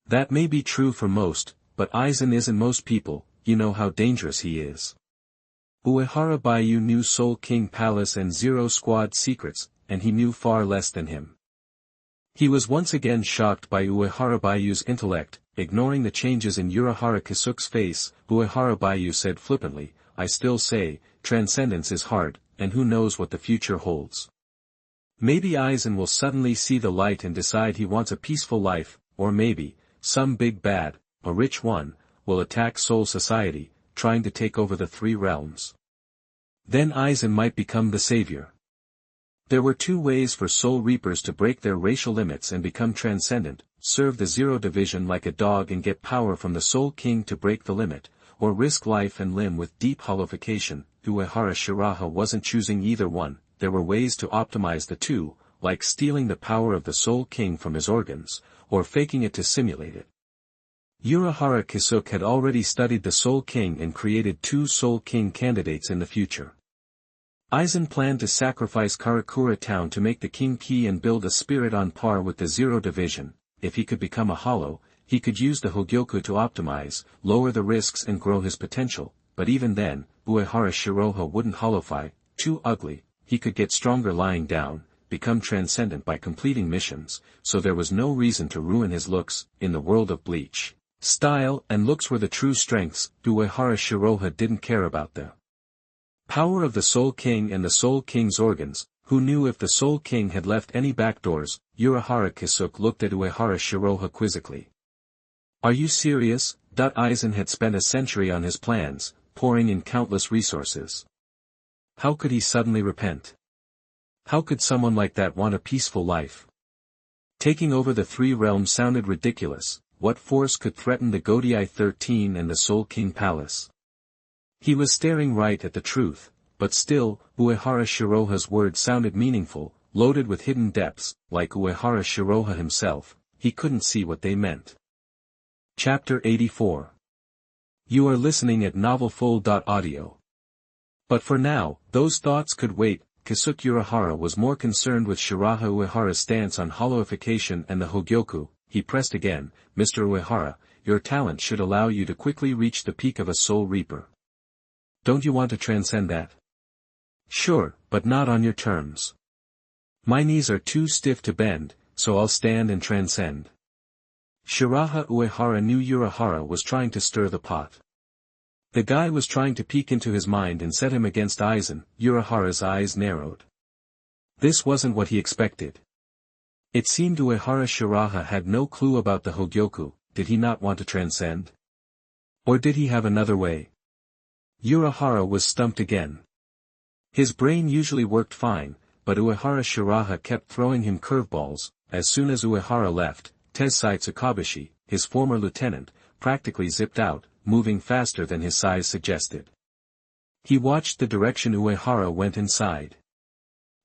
That may be true for most, but Aizen isn't most people. You know how dangerous he is. Uehara Baiyu knew Soul King Palace and Zero Squad secrets, and he knew far less than him. He was once again shocked by Uehara Baiyu's intellect. Ignoring the changes in Uehara Kisuk's face, Uehara Baiyu said flippantly, I still say, transcendence is hard, and who knows what the future holds. Maybe Aizen will suddenly see the light and decide he wants a peaceful life, or maybe, some big bad, a rich one, will attack Soul Society, trying to take over the 3 realms. Then Aizen might become the savior. There were 2 ways for Soul Reapers to break their racial limits and become transcendent: serve the Zero Division like a dog and get power from the Soul King to break the limit, or risk life and limb with deep hollowification. Uehara Shiraha wasn't choosing either one. There were ways to optimize the 2, like stealing the power of the Soul King from his organs, or faking it to simulate it. Uehara Kisuk had already studied the Soul King and created 2 Soul King candidates in the future. Aizen planned to sacrifice Karakura Town to make the King Key and build a spirit on par with the Zero Division. If he could become a hollow, he could use the Hogyoku to optimize, lower the risks and grow his potential. But even then, Uehara Shiraha wouldn't hollowify. Too ugly. He could get stronger lying down, become transcendent by completing missions, so there was no reason to ruin his looks. In the world of Bleach, style and looks were the true strengths. Uehara Shiraha didn't care about the power of the Soul King and the Soul King's organs. Who knew if the Soul King had left any backdoors? Uehara Kisuk looked at Uehara Shiraha quizzically. Are you serious? Aizen had spent a century on his plans, pouring in countless resources. How could he suddenly repent? How could someone like that want a peaceful life? Taking over the three realms sounded ridiculous. What force could threaten the Godai 13 and the Soul King Palace? He was staring right at the truth, but still, Uehara Shiraha's words sounded meaningful, loaded with hidden depths. Like Uehara Shiraha himself, he couldn't see what they meant. Chapter 84. You are listening at novelfull.audio. But for now, those thoughts could wait. Kisuk Uehara was more concerned with Shiraha Uehara's stance on hollowification and the Hogyoku. He pressed again, Mr. Uehara, your talent should allow you to quickly reach the peak of a Soul Reaper. Don't you want to transcend that? Sure, but not on your terms. My knees are too stiff to bend, so I'll stand and transcend. Shiraha Uehara knew Uehara was trying to stir the pot. The guy was trying to peek into his mind and set him against Aizen. Uehara's eyes narrowed. This wasn't what he expected. It seemed Uehara Shiraha had no clue about the Hogyoku. Did he not want to transcend? Or did he have another way? Uehara was stumped again. His brain usually worked fine, but Uehara Shiraha kept throwing him curveballs. As soon as Uehara left, Tensai Tsukabashi, his former lieutenant, practically zipped out, moving faster than his size suggested. He watched the direction Uehara went inside.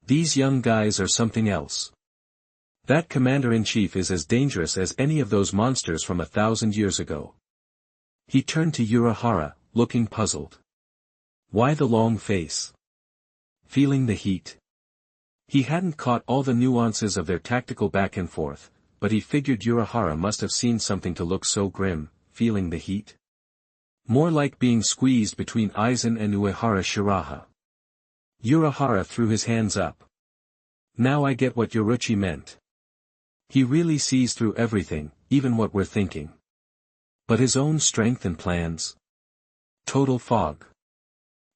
These young guys are something else. That commander-in-chief is as dangerous as any of those monsters from 1,000 years ago. He turned to Uehara, looking puzzled. Why the long face? Feeling the heat. He hadn't caught all the nuances of their tactical back and forth, but he figured Uehara must have seen something to look so grim. Feeling the heat? More like being squeezed between Aizen and Uehara Shiraha. Uehara threw his hands up. Now I get what Yoruchi meant. He really sees through everything, even what we're thinking. But his own strength and plans? Total fog.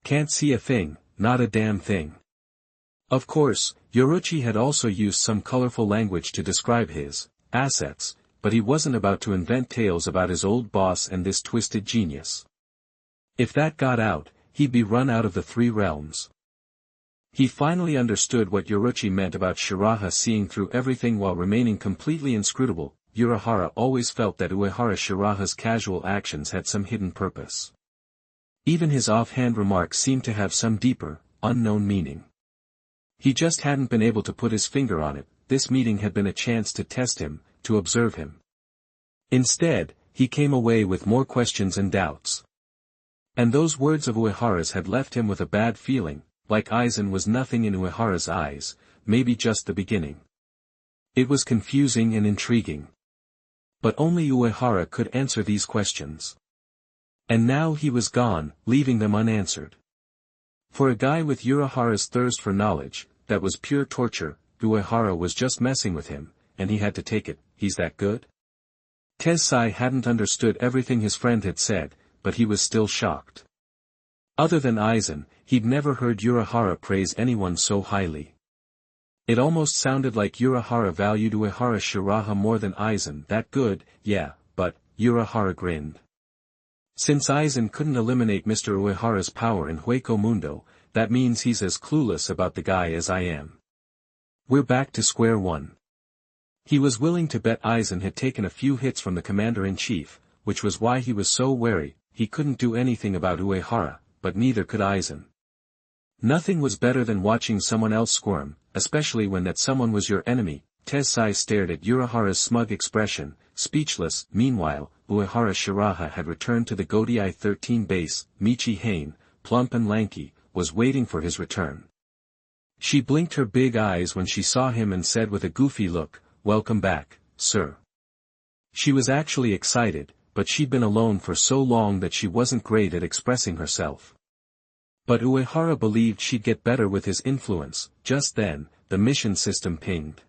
Can't see a thing, not a damn thing. Of course, Yoruchi had also used some colorful language to describe his assets, but he wasn't about to invent tales about his old boss and this twisted genius. If that got out, he'd be run out of the three realms. He finally understood what Yoruchi meant about Shiraha seeing through everything while remaining completely inscrutable. Uehara always felt that Uehara Shiraha's casual actions had some hidden purpose. Even his offhand remarks seemed to have some deeper, unknown meaning. He just hadn't been able to put his finger on it. This meeting had been a chance to test him, to observe him. Instead, he came away with more questions and doubts. And those words of Uehara's had left him with a bad feeling, like Aizen was nothing in Uehara's eyes, maybe just the beginning. It was confusing and intriguing. But only Uehara could answer these questions. And now he was gone, leaving them unanswered. For a guy with Uehara's thirst for knowledge, that was pure torture. Uehara was just messing with him, and he had to take it. He's that good? Tensai hadn't understood everything his friend had said, but he was still shocked. Other than Aizen, he'd never heard Uehara praise anyone so highly. It almost sounded like Uehara valued Uehara Shiraha more than Aizen. That good, yeah, but, Uehara grinned. Since Aizen couldn't eliminate Mr. Uehara's power in Hueco Mundo, that means he's as clueless about the guy as I am. We're back to square one. He was willing to bet Aizen had taken a few hits from the commander-in-chief, which was why he was so wary. He couldn't do anything about Uehara, but neither could Aizen. Nothing was better than watching someone else squirm, especially when that someone was your enemy. Tensai stared at Uehara's smug expression, speechless. Meanwhile, Uehara Shiraha had returned to the Godai 13 base. Michi Hain, plump and lanky, was waiting for his return. She blinked her big eyes when she saw him and said with a goofy look, "Welcome back, sir." She was actually excited, but she'd been alone for so long that she wasn't great at expressing herself. But Uehara believed she'd get better with his influence. Just then, the mission system pinged.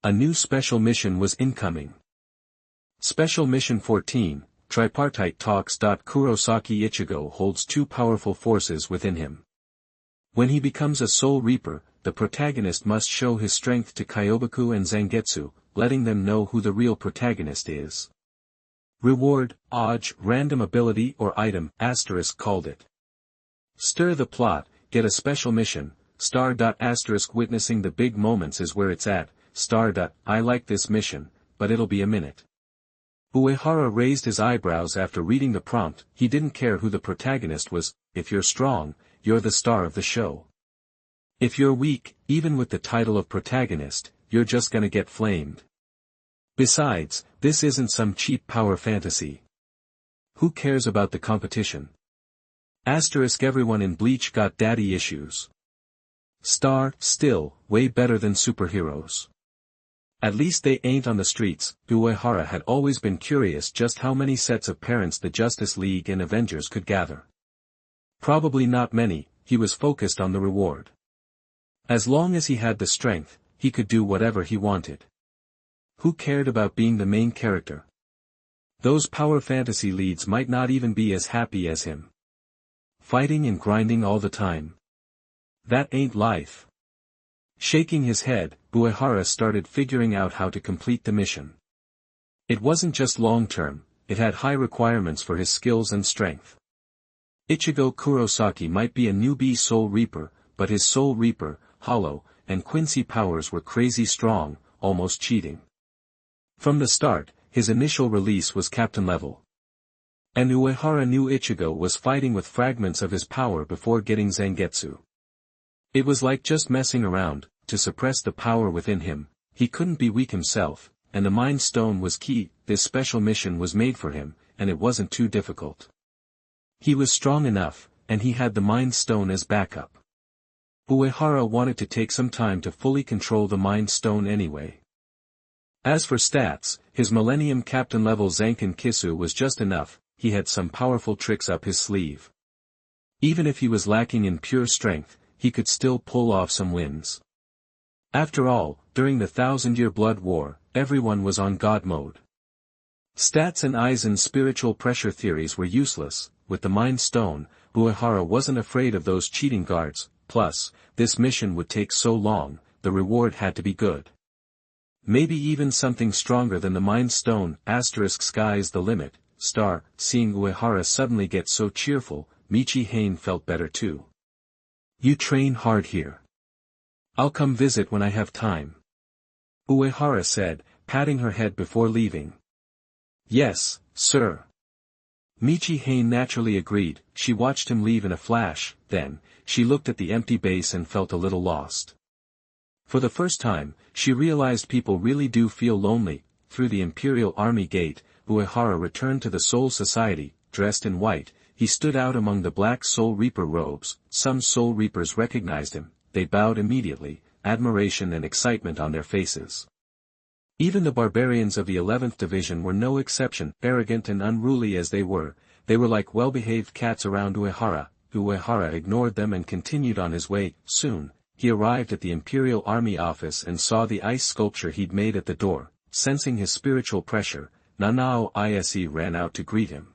A new special mission was incoming. Special Mission 14, Tripartite Talks. Kurosaki Ichigo holds two powerful forces within him. When he becomes a Soul Reaper, the protagonist must show his strength to Kyoboku and Zangetsu, letting them know who the real protagonist is. Reward, Oj, random ability or item, * called it. Stir the plot, get a special mission, **** witnessing the big moments is where it's at, ***, I like this mission, but it'll be a minute. Uehara raised his eyebrows after reading the prompt. He didn't care who the protagonist was. If you're strong, you're the star of the show. If you're weak, even with the title of protagonist, you're just gonna get flamed. Besides, this isn't some cheap power fantasy. Who cares about the competition? Everyone in Bleach got daddy issues. Still, way better than superheroes. At least they ain't on the streets. Uehara had always been curious just how many sets of parents the Justice League and Avengers could gather. Probably not many. He was focused on the reward. As long as he had the strength, he could do whatever he wanted. Who cared about being the main character? Those power fantasy leads might not even be as happy as him. Fighting and grinding all the time. That ain't life. Shaking his head, Uehara started figuring out how to complete the mission. It wasn't just long-term, it had high requirements for his skills and strength. Ichigo Kurosaki might be a newbie Soul Reaper, but his Soul Reaper, Hollow, and Quincy powers were crazy strong, almost cheating. From the start, his initial release was captain level. And Uehara knew Ichigo was fighting with fragments of his power before getting Zangetsu. It was like just messing around. To suppress the power within him, he couldn't be weak himself, and the Mind Stone was key. This special mission was made for him, and it wasn't too difficult. He was strong enough, and he had the Mind Stone as backup. Uehara wanted to take some time to fully control the Mind Stone anyway. As for stats, his Millennium Captain level Zanken Kisu was just enough. He had some powerful tricks up his sleeve. Even if he was lacking in pure strength, he could still pull off some wins. After all, during the 1,000-year Blood War, everyone was on God mode. Stats and Aizen's spiritual pressure theories were useless. With the Mind Stone, Uehara wasn't afraid of those cheating guards. Plus, this mission would take so long, the reward had to be good. Maybe even something stronger than the Mind Stone. Sky's the limit. Seeing Uehara suddenly get so cheerful, Michi-Hane felt better too. You train hard here. I'll come visit when I have time. Uehara said, patting her head before leaving. Yes, sir. Michi-Hane naturally agreed. She watched him leave in a flash. Then, she looked at the empty base and felt a little lost. For the first time, she realized people really do feel lonely. Through the Imperial Army gate, Uehara returned to the Soul Society. Dressed in white, he stood out among the black Soul Reaper robes. Some Soul Reapers recognized him. They bowed immediately, admiration and excitement on their faces. Even the barbarians of the 11th Division were no exception. Arrogant and unruly as they were like well-behaved cats around Uehara. Uehara ignored them and continued on his way. Soon, he arrived at the Imperial Army office and saw the ice sculpture he'd made at the door. Sensing his spiritual pressure, Nanao Ise ran out to greet him.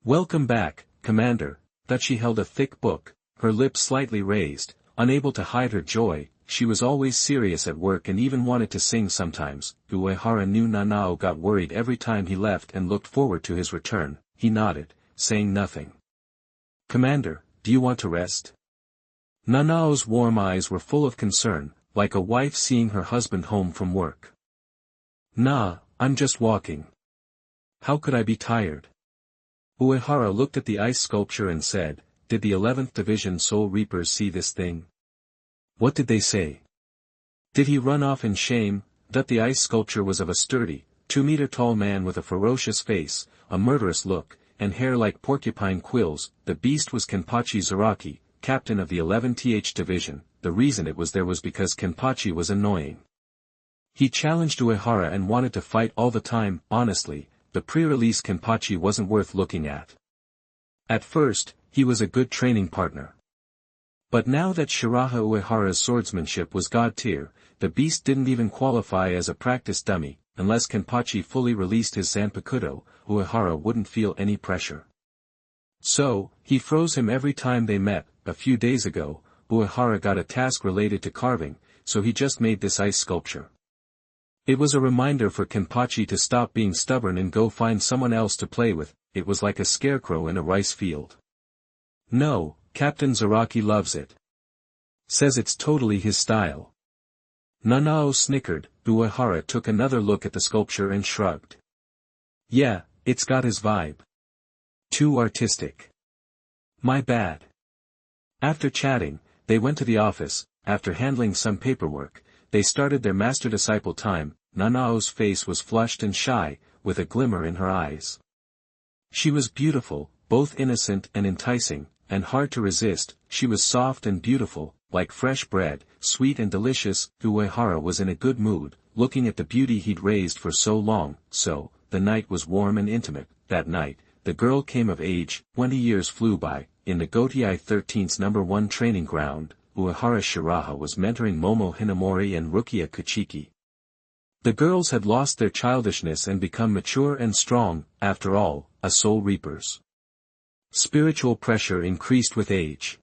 Welcome back, Commander. That she held a thick book, her lips slightly raised, unable to hide her joy. She was always serious at work and even wanted to sing sometimes. Uehara knew Nanao got worried every time he left and looked forward to his return. He nodded, saying nothing. Commander, do you want to rest? Nanao's warm eyes were full of concern, like a wife seeing her husband home from work. Nah, I'm just walking. How could I be tired? Uehara looked at the ice sculpture and said, did the 11th Division Soul Reapers see this thing? What did they say? Did he run off in shame? That the ice sculpture was of a sturdy, 2-meter-tall man with a ferocious face, a murderous look, and hair like porcupine quills. The beast was Kenpachi Zaraki, captain of the 11th Division. The reason it was there was because Kenpachi was annoying. He challenged Uehara and wanted to fight all the time. Honestly, the pre-release Kenpachi wasn't worth looking at. At first, he was a good training partner. But now that Shiraha Uehara's swordsmanship was god tier, the beast didn't even qualify as a practice dummy. Unless Kenpachi fully released his Zanpakuto, Uehara wouldn't feel any pressure. So, he froze him every time they met. A few days ago, Uehara got a task related to carving, so he just made this ice sculpture. It was a reminder for Kenpachi to stop being stubborn and go find someone else to play with. It was like a scarecrow in a rice field. No, Captain Zaraki loves it. Says it's totally his style. Nanao snickered. Uehara took another look at the sculpture and shrugged. Yeah, it's got his vibe. Too artistic. My bad. After chatting, they went to the office. After handling some paperwork, they started their master-disciple time. Nanao's face was flushed and shy, with a glimmer in her eyes. She was beautiful, both innocent and enticing, and hard to resist. She was soft and beautiful, like fresh bread, sweet and delicious. Uehara was in a good mood, looking at the beauty he'd raised for so long. So, the night was warm and intimate. That night, the girl came of age. 20 years flew by. In the Gotei 13's #1 training ground, Uehara Shiraha was mentoring Momo Hinamori and Rukia Kuchiki. The girls had lost their childishness and become mature and strong. After all, a soul reapers. Spiritual pressure increased with age.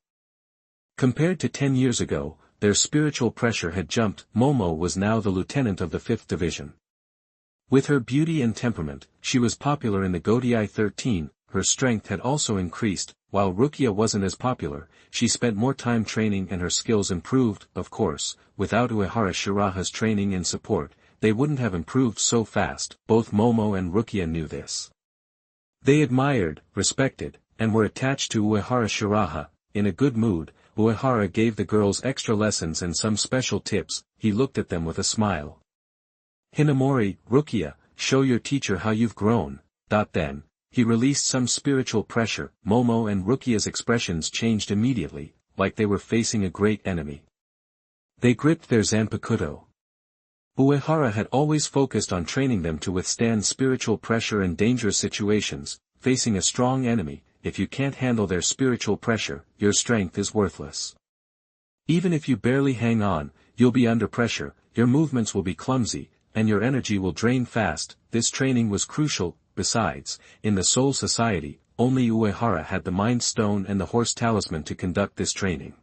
Compared to 10 years ago, their spiritual pressure had jumped. Momo was now the lieutenant of the 5th Division. With her beauty and temperament, she was popular in the Gotei 13. Her strength had also increased. While Rukia wasn't as popular, she spent more time training and her skills improved. Of course, without Uehara Shiraha's training and support, they wouldn't have improved so fast. Both Momo and Rukia knew this. They admired, respected, and were attached to Uehara Shiraha. In a good mood, Uehara gave the girls extra lessons and some special tips. He looked at them with a smile. Hinamori, Rukia, show your teacher how you've grown. Then, he released some spiritual pressure. Momo and Rukia's expressions changed immediately, like they were facing a great enemy. They gripped their Zanpakuto. Uehara had always focused on training them to withstand spiritual pressure and dangerous situations. Facing a strong enemy, if you can't handle their spiritual pressure, your strength is worthless. Even if you barely hang on, you'll be under pressure, your movements will be clumsy, and your energy will drain fast. This training was crucial. Besides, in the Soul Society, only Uehara had the Mind Stone and the Horse Talisman to conduct this training.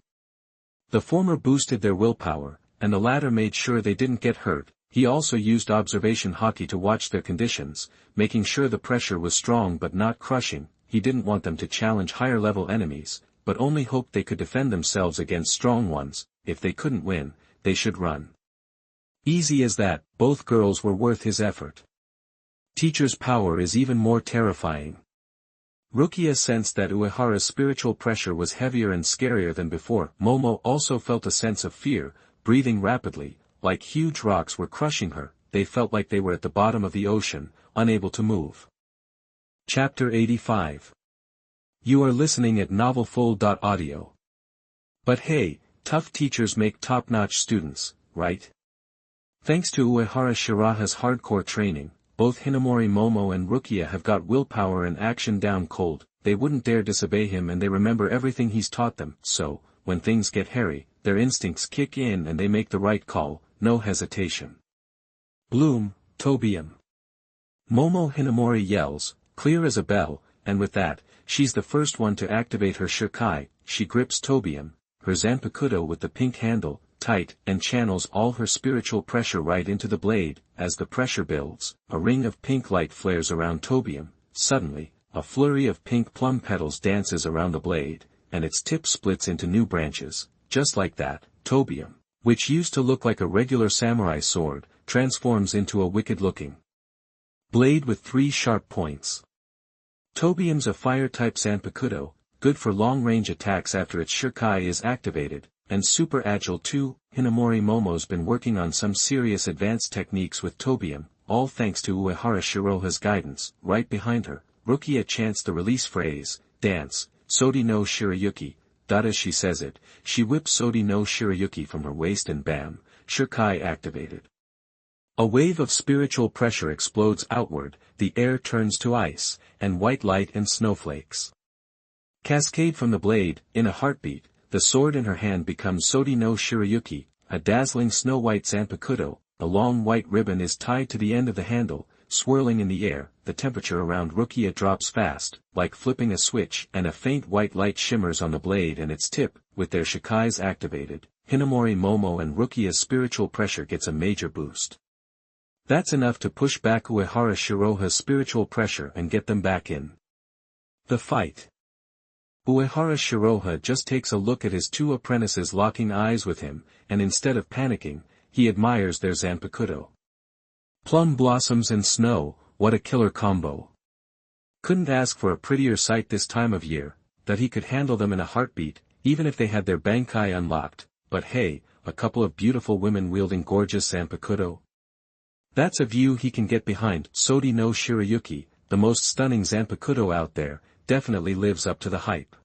The former boosted their willpower, and the latter made sure they didn't get hurt. He also used observation haki to watch their conditions, making sure the pressure was strong but not crushing. He didn't want them to challenge higher-level enemies, but only hoped they could defend themselves against strong ones. If they couldn't win, they should run. Easy as that. Both girls were worth his effort. Teacher's power is even more terrifying. Rukia sensed that Uehara's spiritual pressure was heavier and scarier than before. Momo also felt a sense of fear, breathing rapidly, like huge rocks were crushing her. They felt like they were at the bottom of the ocean, unable to move. Chapter 85. You are listening at novelfull.audio. But hey, tough teachers make top-notch students, right? Thanks to Uehara Shiraha's hardcore training, both Hinamori Momo and Rukia have got willpower and action down cold. They wouldn't dare disobey him and they remember everything he's taught them. So, when things get hairy, their instincts kick in and they make the right call, no hesitation. Bloom, Tobium. Momo Hinamori yells, clear as a bell, and with that, she's the first one to activate her Shirkai. She grips Tobium, her Zanpakuto with the pink handle, tight, and channels all her spiritual pressure right into the blade. As the pressure builds, a ring of pink light flares around Tobium. Suddenly, a flurry of pink plum petals dances around the blade, and its tip splits into new branches. Just like that, Tobium, which used to look like a regular samurai sword, transforms into a wicked-looking blade with 3 sharp points. Tobium's a fire-type Zanpakuto, good for long-range attacks after its Shirkai is activated, and super agile too. Hinamori Momo's been working on some serious advanced techniques with Tobium, all thanks to Uehara Shiraha's guidance. Right behind her, Rukia chants the release phrase, dance, Sodi no Shirayuki. As she says it, she whips Sodi no Shirayuki from her waist and bam, Shirkai activated. A wave of spiritual pressure explodes outward, the air turns to ice, and white light and snowflakes cascade from the blade. In a heartbeat, the sword in her hand becomes Sodi no Shirayuki, a dazzling snow-white Zanpakuto. A long white ribbon is tied to the end of the handle, swirling in the air. The temperature around Rukia drops fast, like flipping a switch, and a faint white light shimmers on the blade and its tip, with their Shikais activated, Hinamori Momo and Rukia's spiritual pressure gets a major boost. That's enough to push back Uehara Shiraha's spiritual pressure and get them back in the fight. Uehara Shiraha just takes a look at his two apprentices locking eyes with him, and instead of panicking, he admires their Zanpakuto. Plum blossoms and snow, what a killer combo. Couldn't ask for a prettier sight this time of year, that he could handle them in a heartbeat, even if they had their Bankai unlocked, but hey, a couple of beautiful women wielding gorgeous Zanpakuto. That's a view he can get behind. Sodi no Shirayuki, the most stunning Zanpakuto out there, definitely lives up to the hype.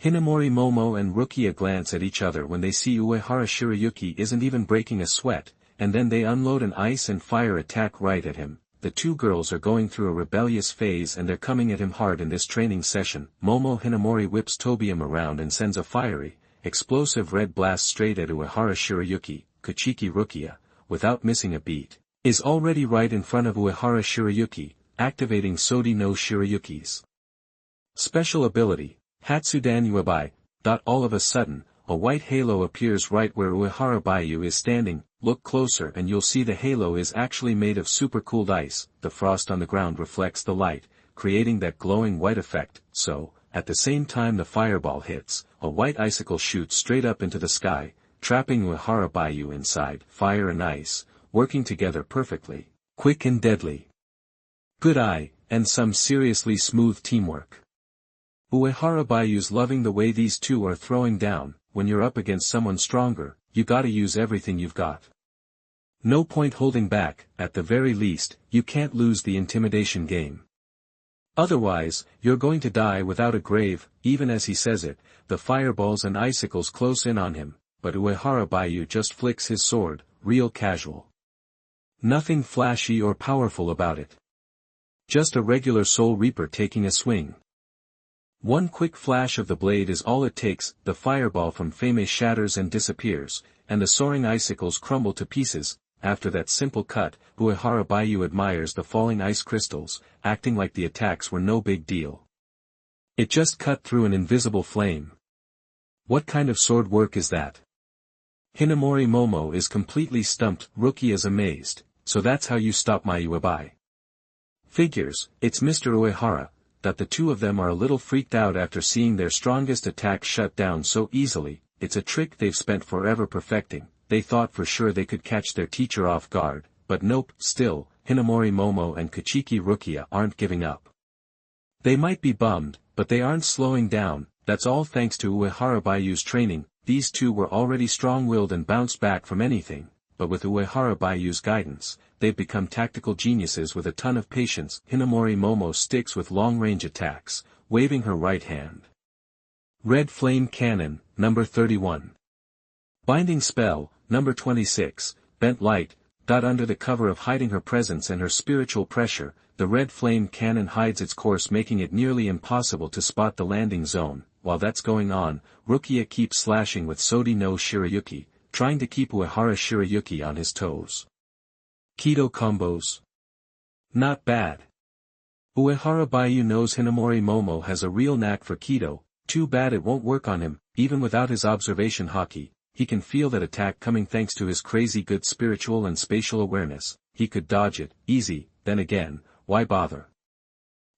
Hinamori Momo and Rukia glance at each other when they see Uehara Shirayuki isn't even breaking a sweat, and then they unload an ice and fire attack right at him. The two girls are going through a rebellious phase and they're coming at him hard in this training session. Momo Hinamori whips Tobium around and sends a fiery, explosive red blast straight at Uehara Shirayuki. Kuchiki Rukia, without missing a beat, is already right in front of Uehara Shirayuki, activating Sodi no Shirayuki's special ability, Hatsudan Uebai. All of a sudden, a white halo appears right where Uehara Bayu is standing. Look closer and you'll see the halo is actually made of supercooled ice. The frost on the ground reflects the light, creating that glowing white effect. So, at the same time the fireball hits, a white icicle shoots straight up into the sky, trapping Uehara Bayu inside. Fire and ice, working together perfectly, quick and deadly. Good eye, and some seriously smooth teamwork. Uehara Bayu's loving the way these two are throwing down. When you're up against someone stronger, you gotta use everything you've got. No point holding back. At the very least, you can't lose the intimidation game. Otherwise, you're going to die without a grave. Even as he says it, the fireballs and icicles close in on him, but Uehara Bayu just flicks his sword, real casual. Nothing flashy or powerful about it. Just a regular Soul Reaper taking a swing. One quick flash of the blade is all it takes. The fireball from Fame shatters and disappears, and the soaring icicles crumble to pieces. After that simple cut, Uehara Bayu admires the falling ice crystals, acting like the attacks were no big deal. It just cut through an invisible flame. What kind of sword work is that? Hinamori Momo is completely stumped. Rukia is amazed. So that's how you stop my Uebai. Figures, it's Mr. Uehara. That the two of them are a little freaked out after seeing their strongest attack shut down so easily. It's a trick they've spent forever perfecting. They thought for sure they could catch their teacher off guard, but nope. Still, Hinamori Momo and Kuchiki Rukia aren't giving up. They might be bummed, but they aren't slowing down. That's all thanks to Uehara Bayu's training. These two were already strong-willed and bounced back from anything, but with Uehara Bayu's guidance, they've become tactical geniuses with a ton of patience. Hinamori Momo sticks with long-range attacks, waving her right hand. Red Flame Cannon, number 31. Binding Spell, number 26, Bent Light. Under the cover of hiding her presence and her spiritual pressure, the Red Flame Cannon hides its course, making it nearly impossible to spot the landing zone. While that's going on, Rukia keeps slashing with Sodi no Shirayuki, trying to keep Uehara Shirayuki on his toes. Kido combos. Not bad. Uehara Bayu knows Hinamori Momo has a real knack for Kido. Too bad it won't work on him. Even without his observation haki, he can feel that attack coming thanks to his crazy good spiritual and spatial awareness. He could dodge it, easy. Then again, why bother?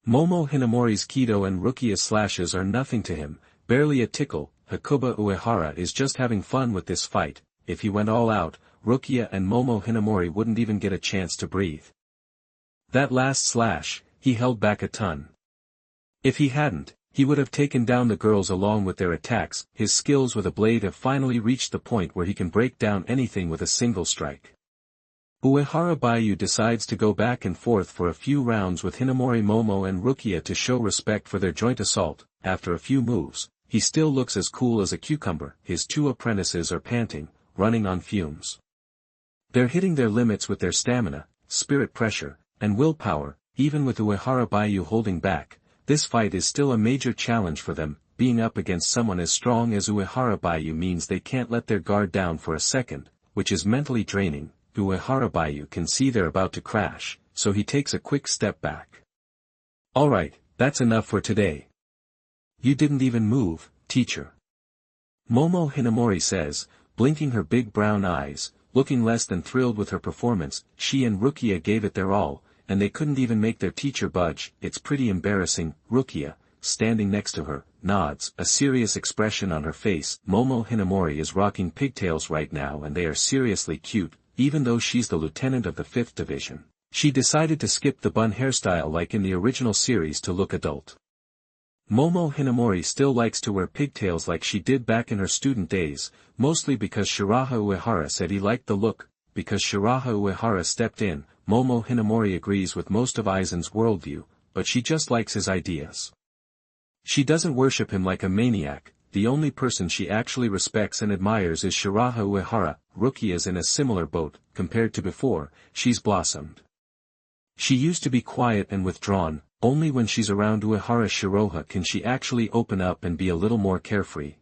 Momo Hinamori's Kido and Rukia's slashes are nothing to him, barely a tickle. Hakuba Uehara is just having fun with this fight. If he went all out, Rukia and Momo Hinamori wouldn't even get a chance to breathe. That last slash, he held back a ton. If he hadn't, he would have taken down the girls along with their attacks. His skills with a blade have finally reached the point where he can break down anything with a single strike. Uehara Bayu decides to go back and forth for a few rounds with Hinamori Momo and Rukia to show respect for their joint assault. After a few moves, he still looks as cool as a cucumber. His two apprentices are panting, running on fumes. They're hitting their limits with their stamina, spirit pressure, and willpower. Even with Uehara Bayu holding back, this fight is still a major challenge for them. Being up against someone as strong as Uehara Bayu means they can't let their guard down for a second, which is mentally draining. Uehara Bayu can see they're about to crash, so he takes a quick step back. Alright, that's enough for today. You didn't even move, teacher. Momo Hinamori says, blinking her big brown eyes, looking less than thrilled with her performance. She and Rukia gave it their all, and they couldn't even make their teacher budge. It's pretty embarrassing. Rukia, standing next to her, nods, a serious expression on her face. Momo Hinamori is rocking pigtails right now and they are seriously cute, even though she's the lieutenant of the 5th division. She decided to skip the bun hairstyle like in the original series to look adult. Momo Hinamori still likes to wear pigtails like she did back in her student days, mostly because Shiraha Uehara said he liked the look. Because Shiraha Uehara stepped in, Momo Hinamori agrees with most of Aizen's worldview, but she just likes his ideas. She doesn't worship him like a maniac. The only person she actually respects and admires is Shiraha Uehara. Rukia's in a similar boat. Compared to before, she's blossomed. She used to be quiet and withdrawn. Only when she's around Uehara Shiraha can she actually open up and be a little more carefree.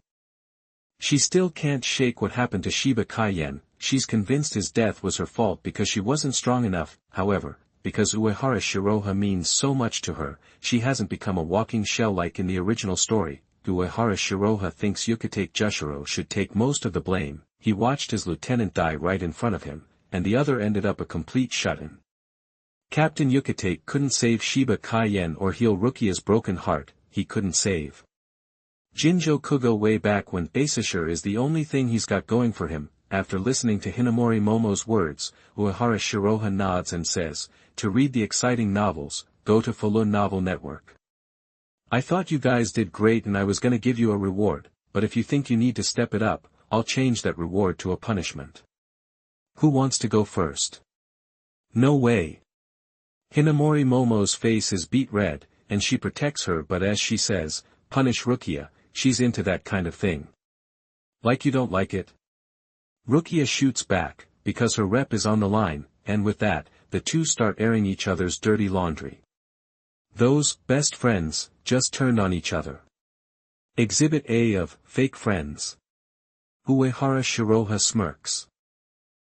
She still can't shake what happened to Shiba Kaien. She's convinced his death was her fault because she wasn't strong enough. However, because Uehara Shiraha means so much to her, she hasn't become a walking shell like in the original story. Uehara Shiraha thinks Yukitake Jushiro should take most of the blame. He watched his lieutenant die right in front of him, and the other ended up a complete shut-in. Captain Yukitake couldn't save Shiba Kaien or heal Rukia's broken heart. He couldn't save Jinjo Kugo way back when. Aisashir is the only thing he's got going for him. After listening to Hinamori Momo's words, Uehara Shiraha nods and says, to read the exciting novels, go to Falun Novel Network. I thought you guys did great and I was gonna give you a reward, but if you think you need to step it up, I'll change that reward to a punishment. Who wants to go first? No way. Hinamori Momo's face is beet red, and she protects her, but as she says, punish Rukia, she's into that kind of thing. Like you don't like it? Rukia shoots back, because her rep is on the line, and with that, the two start airing each other's dirty laundry. Those best friends just turned on each other. Exhibit A of Fake Friends. Uehara Shiraha smirks.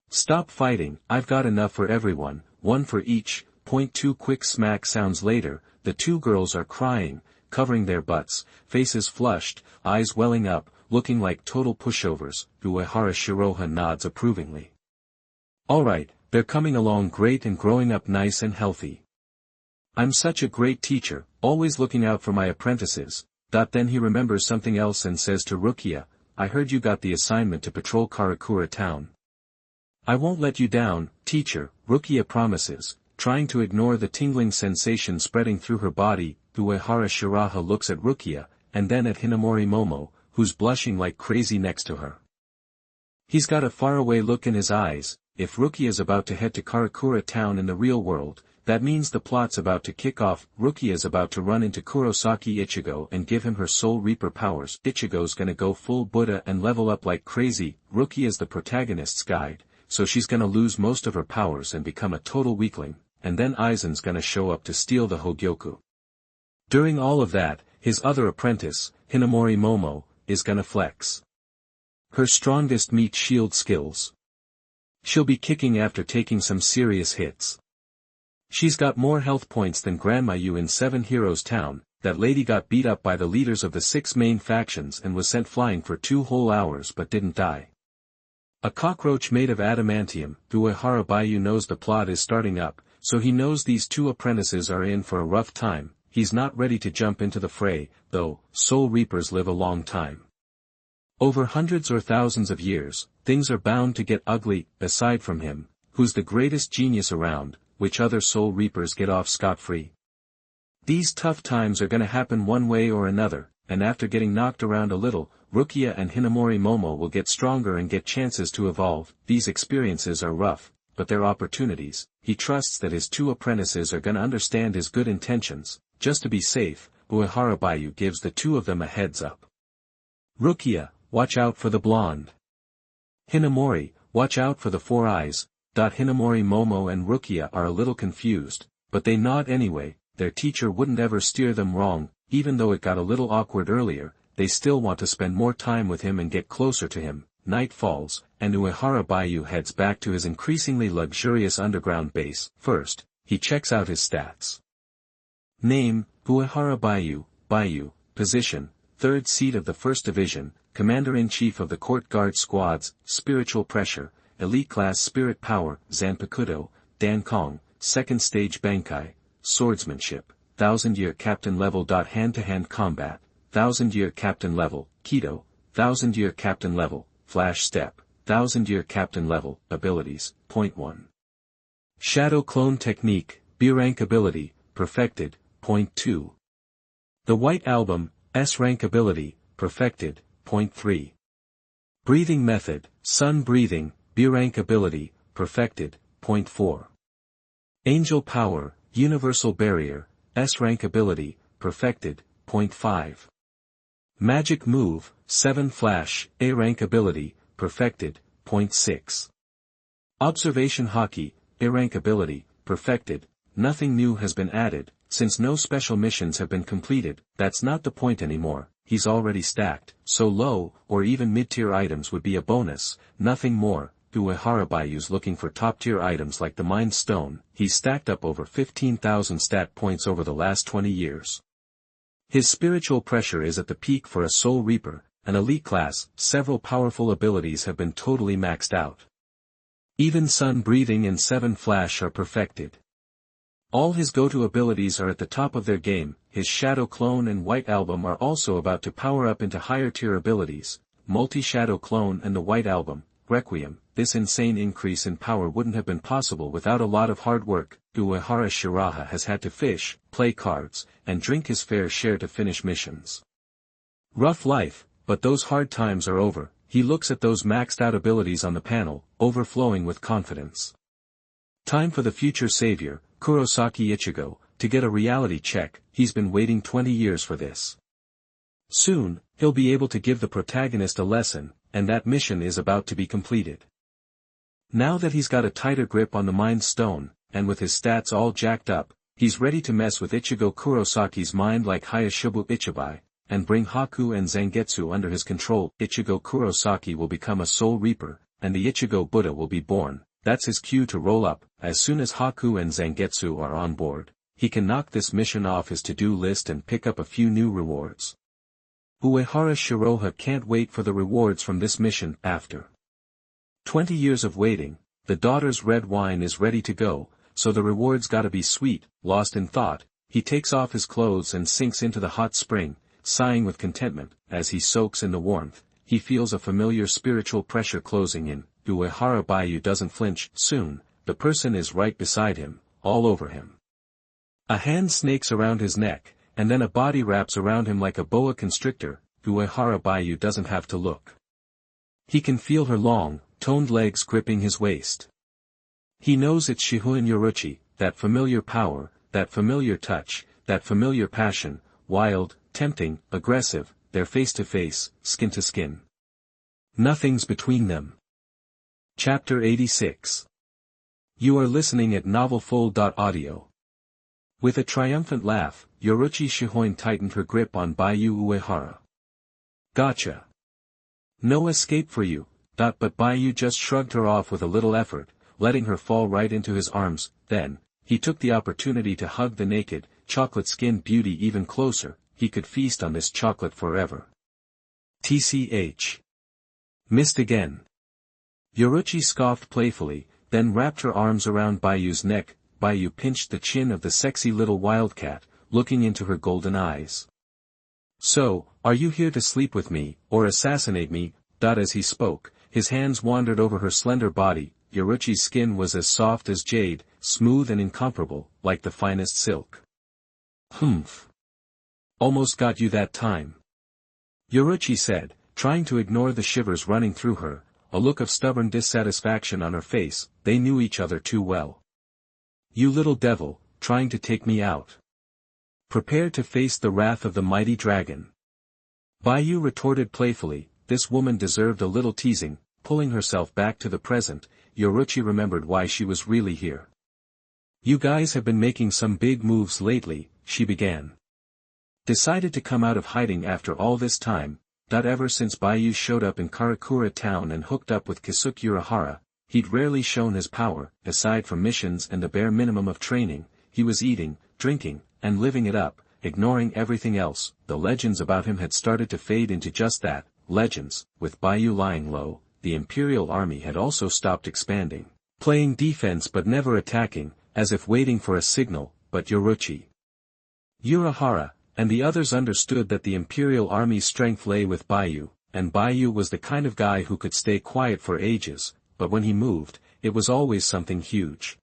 Stop fighting, I've got enough for everyone, one for each. Point 2 quick smack sounds later, the two girls are crying, covering their butts, faces flushed, eyes welling up, looking like total pushovers. Uehara Shiraha nods approvingly. Alright, they're coming along great and growing up nice and healthy. I'm such a great teacher, always looking out for my apprentices. Then he remembers something else and says to Rukia, I heard you got the assignment to patrol Karakura town. I won't let you down, teacher, Rukia promises, trying to ignore the tingling sensation spreading through her body. Uehara Shiraha looks at Rukia, and then at Hinamori Momo, who's blushing like crazy next to her. He's got a faraway look in his eyes. If Rukia's about to head to Karakura town in the real world, that means the plot's about to kick off. Rukia's about to run into Kurosaki Ichigo and give him her Soul Reaper powers. Ichigo's gonna go full Buddha and level up like crazy. Rukia's the protagonist's guide, so she's gonna lose most of her powers and become a total weakling, and then Aizen's gonna show up to steal the Hogyoku. During all of that, his other apprentice, Hinamori Momo, is gonna flex her strongest meat shield skills. She'll be kicking after taking some serious hits. She's got more health points than Grandma Yu in Seven Heroes Town. That lady got beat up by the leaders of the 6 main factions and was sent flying for 2 whole hours but didn't die. A cockroach made of adamantium. Uehara Bayu knows the plot is starting up, so he knows these 2 apprentices are in for a rough time. He's not ready to jump into the fray, though. Soul Reapers live a long time. Over hundreds or thousands of years, things are bound to get ugly. Aside from him, who's the greatest genius around, which other Soul Reapers get off scot-free? These tough times are gonna happen one way or another, and after getting knocked around a little, Rukia and Hinamori Momo will get stronger and get chances to evolve. These experiences are rough, but they're opportunities. He trusts that his 2 apprentices are gonna understand his good intentions. Just to be safe, Uehara Bayu gives the 2 of them a heads up. Rukia, watch out for the blonde. Hinamori, watch out for the 4 eyes. Hinamori Momo and Rukia are a little confused, but they nod anyway. Their teacher wouldn't ever steer them wrong. Even though it got a little awkward earlier, they still want to spend more time with him and get closer to him. Night falls, and Uehara Bayu heads back to his increasingly luxurious underground base. First, he checks out his stats. Name, Uehara Bayu. Position, 3rd seat of the 1st division. Commander-in-Chief of the Court Guard Squads, Spiritual Pressure, Elite Class Spirit Power, Zanpakuto, Dan Kong, Second Stage Bankai, Swordsmanship, 1000-Year Captain Level. Hand-to-hand Combat, 1000-Year Captain Level, Kido, 1000-Year Captain Level, Flash Step, 1000-Year Captain Level, Abilities, Point 1. Shadow Clone Technique, B-Rank Ability, Perfected, Point 2. The White Album, S-Rank Ability, Perfected, Point 3. Breathing Method, Sun Breathing, B-Rank Ability, Perfected, Point 4. Angel Power, Universal Barrier, S-Rank Ability, Perfected, Point 5. Magic Move, 7 Flash, A-Rank Ability, Perfected, Point 6. Observation Hockey, A-Rank Ability, Perfected. Nothing new has been added, since no special missions have been completed. That's not the point anymore, he's already stacked, so low, or even mid-tier items would be a bonus, nothing more. Uehara Bayu's looking for top-tier items like the Mind Stone. He's stacked up over 15,000 stat points over the last 20 years. His spiritual pressure is at the peak for a Soul Reaper, an elite class. Several powerful abilities have been totally maxed out. Even Sun Breathing and 7 Flash are perfected. All his go-to abilities are at the top of their game. His Shadow Clone and White Album are also about to power up into higher-tier abilities. Multi-Shadow Clone and the White Album, Requiem. This insane increase in power wouldn't have been possible without a lot of hard work. Uehara Shiraha has had to fish, play cards, and drink his fair share to finish missions. Rough life, but those hard times are over. He looks at those maxed out abilities on the panel, overflowing with confidence. Time for the future savior, Kurosaki Ichigo, to get a reality check. He's been waiting 20 years for this. Soon, he'll be able to give the protagonist a lesson, and that mission is about to be completed. Now that he's got a tighter grip on the Mind Stone, and with his stats all jacked up, he's ready to mess with Ichigo Kurosaki's mind like Hayashibu Ichibai, and bring Haku and Zangetsu under his control. Ichigo Kurosaki will become a Soul Reaper, and the Ichigo Buddha will be born. That's his cue to roll up. As soon as Haku and Zangetsu are on board, he can knock this mission off his to-do list and pick up a few new rewards. Uehara Shiraha can't wait for the rewards from this mission. After 20 years of waiting, the daughter's red wine is ready to go, so the rewards gotta be sweet. Lost in thought, he takes off his clothes and sinks into the hot spring, sighing with contentment. As he soaks in the warmth, he feels a familiar spiritual pressure closing in. Uehara Bayu doesn't flinch. Soon, the person is right beside him, all over him. A hand snakes around his neck, and then a body wraps around him like a boa constrictor. Uehara Bayu doesn't have to look. He can feel her long, toned legs gripping his waist. He knows it's Shihoin Yoruchi, that familiar power, that familiar touch, that familiar passion, wild, tempting, aggressive. They're face to face, skin to skin. Nothing's between them. Chapter 86. You are listening at novelfull.audio. With a triumphant laugh, Yoruchi Shihoin tightened her grip on Bayu Uehara. Gotcha. No escape for you. But Bayu just shrugged her off with a little effort, letting her fall right into his arms. Then, he took the opportunity to hug the naked, chocolate-skinned beauty even closer. He could feast on this chocolate forever. TCH. Missed again. Yoruchi scoffed playfully, then wrapped her arms around Bayu's neck. Bayu pinched the chin of the sexy little wildcat, looking into her golden eyes. So, are you here to sleep with me, or assassinate me? As he spoke, his hands wandered over her slender body. Yoruchi's skin was as soft as jade, smooth and incomparable, like the finest silk. Humph. Almost got you that time. Yoruchi said, trying to ignore the shivers running through her, a look of stubborn dissatisfaction on her face. They knew each other too well. You little devil, trying to take me out. Prepare to face the wrath of the mighty dragon. Bayu retorted playfully. This woman deserved a little teasing. Pulling herself back to the present, Yoruchi remembered why she was really here. You guys have been making some big moves lately, she began. Decided to come out of hiding after all this time. Ever since Bayu showed up in Karakura town and hooked up with Kisuke Urahara, he'd rarely shown his power. Aside from missions and the bare minimum of training, he was eating, drinking, and living it up, ignoring everything else. The legends about him had started to fade into just that, legends, with Baiyu lying low, the Imperial army had also stopped expanding, playing defense but never attacking, as if waiting for a signal, but Yoruchi, Uehara, and the others understood that the Imperial army's strength lay with Baiyu, and Baiyu was the kind of guy who could stay quiet for ages, but when he moved, it was always something huge.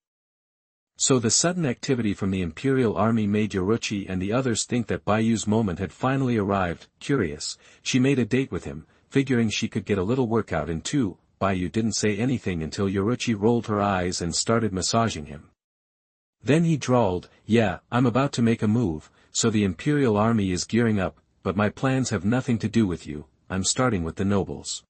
So the sudden activity from the Imperial army made Yoruchi and the others think that Baiyu's moment had finally arrived. Curious, she made a date with him, figuring she could get a little workout in too. Baiyu didn't say anything until Yoruchi rolled her eyes and started massaging him. Then he drawled, "Yeah, I'm about to make a move, so the Imperial army is gearing up, but my plans have nothing to do with you, I'm starting with the nobles."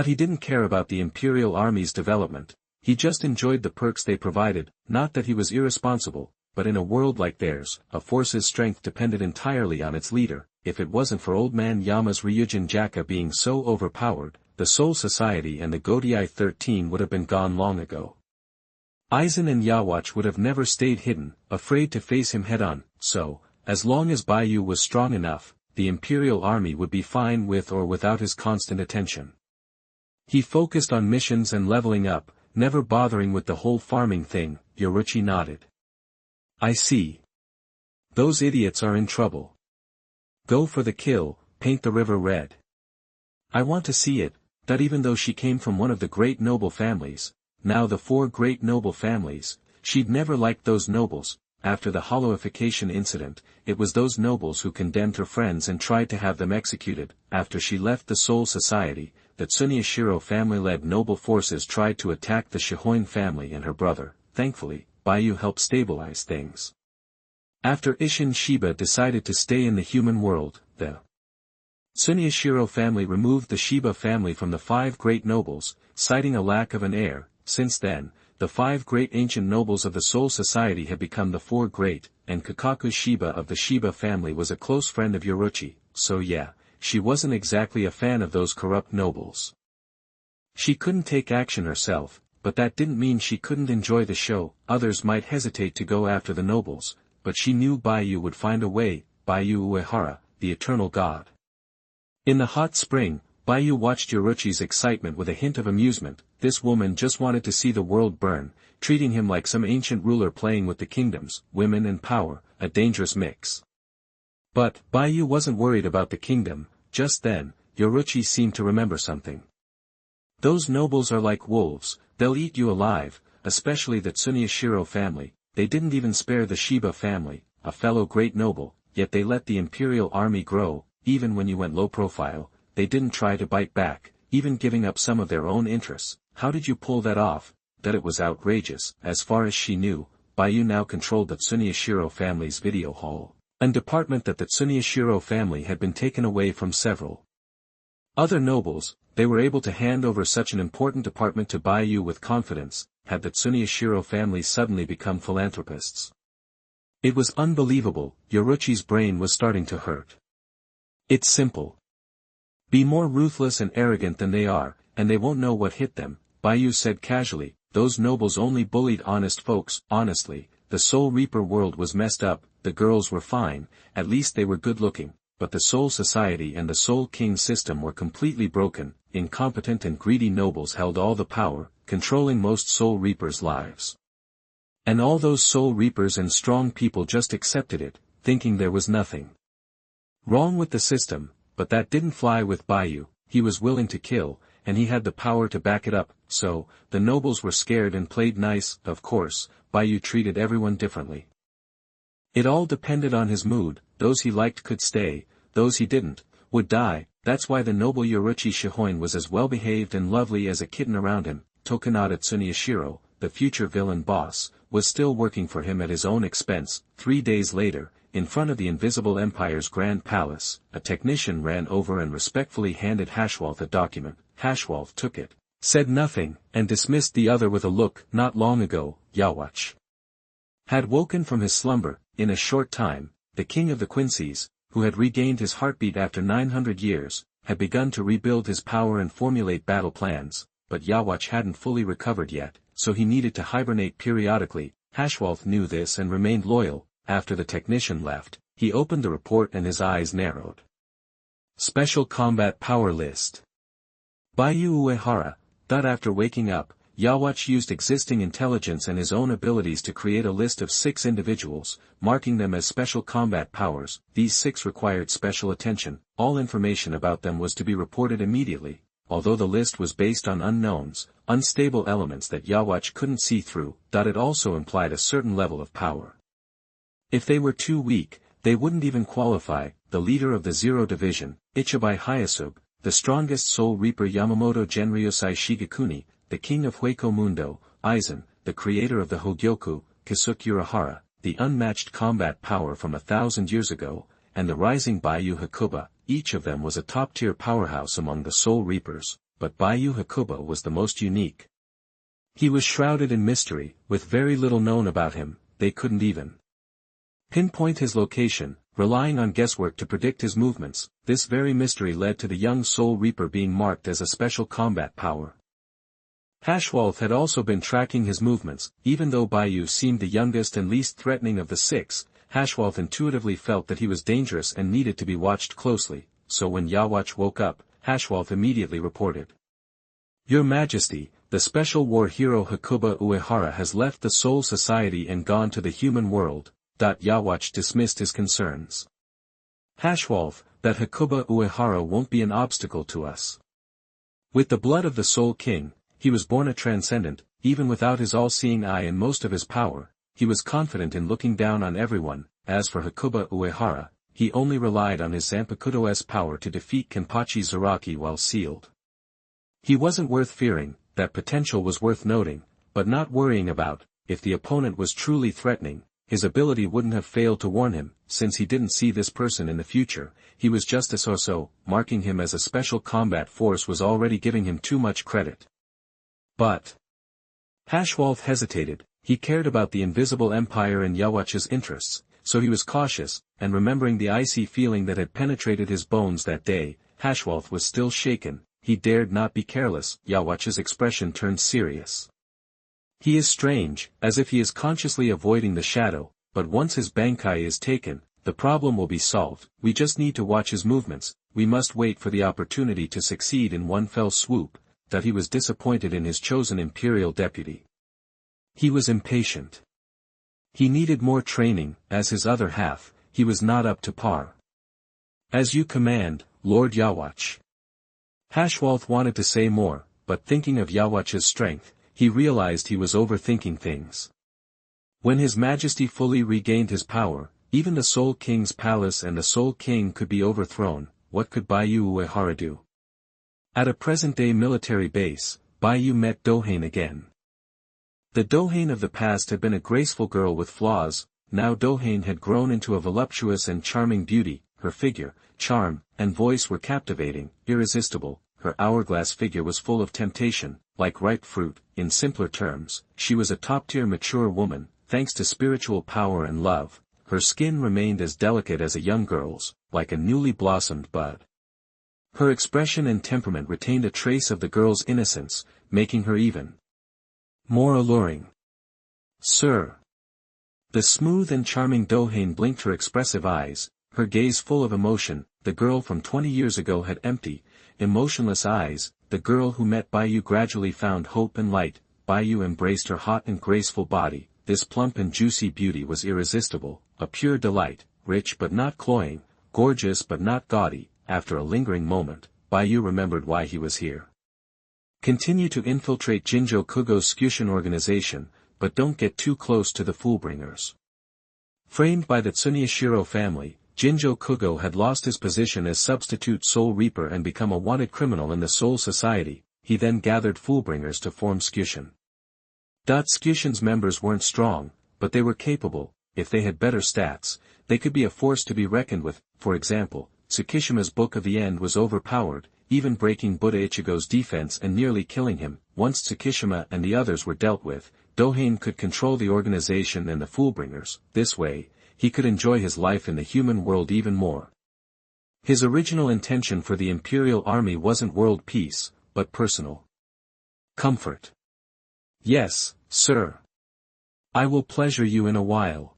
He didn't care about the Imperial army's development. He just enjoyed the perks they provided, not that he was irresponsible, but in a world like theirs, a force's strength depended entirely on its leader. If it wasn't for old man Yama's Ryujin Jaka being so overpowered, the Soul Society and the Godiai 13 would have been gone long ago. Aizen and Yawatch would have never stayed hidden, afraid to face him head-on, so, as long as Baiyu was strong enough, the Imperial army would be fine with or without his constant attention. He focused on missions and leveling up, never bothering with the whole farming thing. Yoruchi nodded. "I see. Those idiots are in trouble. Go for the kill, paint the river red." I want to see it, that even though she came from one of the great noble families, now the 4 great noble families, she'd never liked those nobles. After the hollowification incident, it was those nobles who condemned her friends and tried to have them executed. After she left the Soul Society, the Tsunyashiro family-led noble forces tried to attack the Shihoin family and her brother. Thankfully, Baiyu helped stabilize things. After Isshin Shiba decided to stay in the human world, the Tsunyashiro family removed the Shiba family from the 5 great nobles, citing a lack of an heir. Since then, the 5 great ancient nobles of the Soul Society had become the 4 great, and Kakaku Shiba of the Shiba family was a close friend of Yoruchi, so yeah, she wasn't exactly a fan of those corrupt nobles. She couldn't take action herself, but that didn't mean she couldn't enjoy the show. Others might hesitate to go after the nobles, but she knew Baiyu would find a way. Baiyu Uehara, the eternal god. In the hot spring, Baiyu watched Yoruchi's excitement with a hint of amusement. This woman just wanted to see the world burn, treating him like some ancient ruler playing with the kingdoms, women and power, a dangerous mix. But Baiyu wasn't worried about the kingdom. Just then, Yoruchi seemed to remember something. "Those nobles are like wolves, they'll eat you alive, especially the Tsunyashiro family. They didn't even spare the Shiba family, a fellow great noble, yet they let the Imperial army grow. Even when you went low profile, they didn't try to bite back, even giving up some of their own interests. How did you pull that off?" That it was outrageous. As far as she knew, Baiyu now controlled the Tsunyashiro family's video hall, a department that the Tsunyashiro family had been taken away from several other nobles. They were able to hand over such an important department to Baiyu with confidence. Had the Tsunyashiro family suddenly become philanthropists? It was unbelievable. Yoruchi's brain was starting to hurt. It's simple. Be more ruthless and arrogant than they are, and they won't know what hit them, Baiyu said casually. Those nobles only bullied honest folks. Honestly, the Soul Reaper world was messed up. The girls were fine, at least they were good-looking, but the Soul Society and the Soul King system were completely broken. Incompetent and greedy nobles held all the power, controlling most Soul Reapers' lives. And all those Soul Reapers and strong people just accepted it, thinking there was nothing wrong with the system. But that didn't fly with Baiyu. He was willing to kill, and he had the power to back it up. So, the nobles were scared and played nice. Of course, Baiyu treated everyone differently. It all depended on his mood. Those he liked could stay, those he didn't would die. That's why the noble Yoruchi Shihoin was as well-behaved and lovely as a kitten around him. Tokunada Tsunyashiro, the future villain boss, was still working for him at his own expense. 3 days later, in front of the Invisible Empire's Grand Palace, a technician ran over and respectfully handed Hashwalth a document. Hashwalth took it, said nothing, and dismissed the other with a look. Not long ago, Yawatch had woken from his slumber. In a short time, the king of the Quincy's, who had regained his heartbeat after 900 years, had begun to rebuild his power and formulate battle plans, but Yawatch hadn't fully recovered yet, so he needed to hibernate periodically. Hashwalth knew this and remained loyal. After the technician left, he opened the report and his eyes narrowed. Special Combat Power List. Baiyu Uehara. After waking up, Yawatch used existing intelligence and his own abilities to create a list of 6 individuals, marking them as special combat powers. These 6 required special attention. All information about them was to be reported immediately, although the list was based on unknowns, unstable elements that Yawatch couldn't see through. It also implied a certain level of power. If they were too weak, they wouldn't even qualify. The leader of the Zero Division, Ichibai Hyasube, the strongest Soul Reaper Yamamoto Genryosai Shigekuni, the king of Hueco Mundo, Aizen, the creator of the Hogyoku, Kisuke Urahara, the unmatched combat power from 1,000 years ago, and the rising Baiyu Hakuba. Each of them was a top-tier powerhouse among the Soul Reapers, but Baiyu Hakuba was the most unique. He was shrouded in mystery, with very little known about him. They couldn't even pinpoint his location, relying on guesswork to predict his movements. This very mystery led to the young Soul Reaper being marked as a special combat power. Hashwolf had also been tracking his movements. Even though Baiyu seemed the youngest and least threatening of the 6, Hashwolf intuitively felt that he was dangerous and needed to be watched closely, so when Yawatch woke up, Hashwolf immediately reported. Your Majesty, the special war hero Hakuba Uehara has left the Soul Society and gone to the human world. Yawatch dismissed his concerns. Hashwolf, that Hakuba Uehara won't be an obstacle to us. With the blood of the Soul King, he was born a transcendent. Even without his all-seeing eye and most of his power, he was confident in looking down on everyone. As for Hakuba Uehara, he only relied on his Zanpakuto's power to defeat Kenpachi Zaraki while sealed. He wasn't worth fearing. That potential was worth noting, but not worrying about. If the opponent was truly threatening, his ability wouldn't have failed to warn him. Since he didn't see this person in the future, he was just a so-so. Marking him as a special combat force was already giving him too much credit. But Hashwolf hesitated. He cared about the Invisible Empire and Yawatch's interests, so he was cautious, and remembering the icy feeling that had penetrated his bones that day, Hashwolf was still shaken. He dared not be careless. Yawatch's expression turned serious. He is strange, as if he is consciously avoiding the shadow, but once his Bankai is taken, the problem will be solved. We just need to watch his movements. We must wait for the opportunity to succeed in one fell swoop. That he was disappointed in his chosen imperial deputy. He was impatient. He needed more training. As his other half, he was not up to par. As you command, Lord Yawatch. Hashwolf wanted to say more, but thinking of Yawatch's strength, he realized he was overthinking things. When His Majesty fully regained his power, even the Soul King's palace and the Soul King could be overthrown. What could Baiyu Uehara do? At a present-day military base, Baiyu met Dohane again. The Dohane of the past had been a graceful girl with flaws. Now Dohane had grown into a voluptuous and charming beauty. Her figure, charm, and voice were captivating, irresistible. Her hourglass figure was full of temptation, like ripe fruit. In simpler terms, she was a top-tier mature woman. Thanks to spiritual power and love, her skin remained as delicate as a young girl's, like a newly blossomed bud. Her expression and temperament retained a trace of the girl's innocence, making her even more alluring. Sir. The smooth and charming Dohane blinked her expressive eyes, her gaze full of emotion. The girl from 20 years ago had empty, emotionless eyes. The girl who met Baiyu gradually found hope and light. Baiyu embraced her hot and graceful body. This plump and juicy beauty was irresistible, a pure delight, rich but not cloying, gorgeous but not gaudy. After a lingering moment, Baiyu remembered why he was here. Continue to infiltrate Jinjo Kugo's Skyushin organization, but don't get too close to the Foolbringers. Framed by the Tsunyashiro family, Jinjo Kugo had lost his position as substitute Soul Reaper and become a wanted criminal in the Soul Society. He then gathered Foolbringers to form Skyushin. Skyushin's members weren't strong, but they were capable. If they had better stats, they could be a force to be reckoned with. For example, Tsukishima's Book of the End was overpowered, even breaking Buddha Ichigo's defense and nearly killing him. Once Tsukishima and the others were dealt with, Dohane could control the organization and the Foolbringers. This way, he could enjoy his life in the human world even more. His original intention for the Imperial Army wasn't world peace, but personal comfort. Yes, sir. I will pleasure you in a while.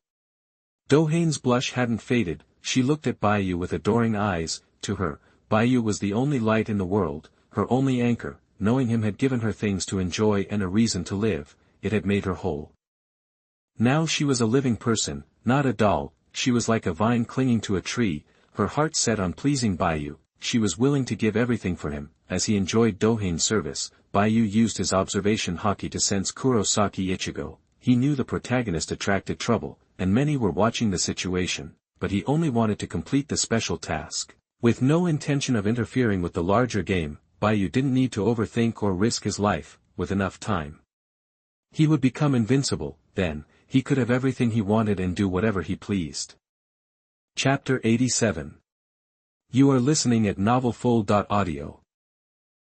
Dohane's blush hadn't faded. She looked at Baiyu with adoring eyes. To her, Baiyu was the only light in the world, her only anchor. Knowing him had given her things to enjoy and a reason to live. It had made her whole. Now she was a living person, not a doll. She was like a vine clinging to a tree, her heart set on pleasing Baiyu. She was willing to give everything for him. As he enjoyed Dohein's service, Baiyu used his observation haki to sense Kurosaki Ichigo. He knew the protagonist attracted trouble, and many were watching the situation, but he only wanted to complete the special task. With no intention of interfering with the larger game, Baiyu didn't need to overthink or risk his life. With enough time, he would become invincible. Then, he could have everything he wanted and do whatever he pleased. Chapter 87. You are listening at novelfull.audio.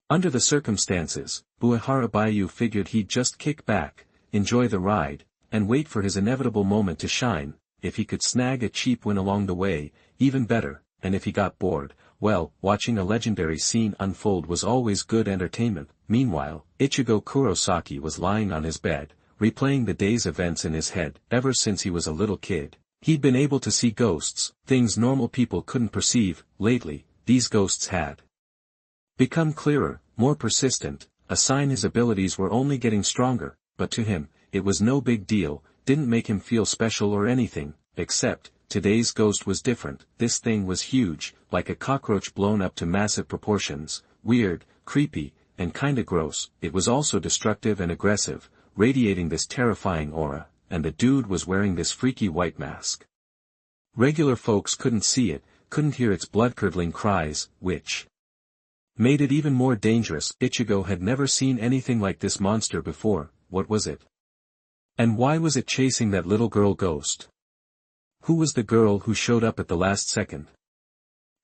Under the circumstances, Uehara Baiyu figured he'd just kick back, enjoy the ride, and wait for his inevitable moment to shine. If he could snag a cheap win along the way, even better, and if he got bored, well, watching a legendary scene unfold was always good entertainment. Meanwhile, Ichigo Kurosaki was lying on his bed, replaying the day's events in his head. Ever since he was a little kid, he'd been able to see ghosts, things normal people couldn't perceive. Lately, these ghosts had become clearer, more persistent, a sign his abilities were only getting stronger, but to him, it was no big deal, didn't make him feel special or anything, except, today's ghost was different. This thing was huge, like a cockroach blown up to massive proportions, weird, creepy, and kinda gross. It was also destructive and aggressive, radiating this terrifying aura, and the dude was wearing this freaky white mask. Regular folks couldn't see it, couldn't hear its blood-curdling cries, which made it even more dangerous. Ichigo had never seen anything like this monster before. What was it? And why was it chasing that little girl ghost? Who was the girl who showed up at the last second?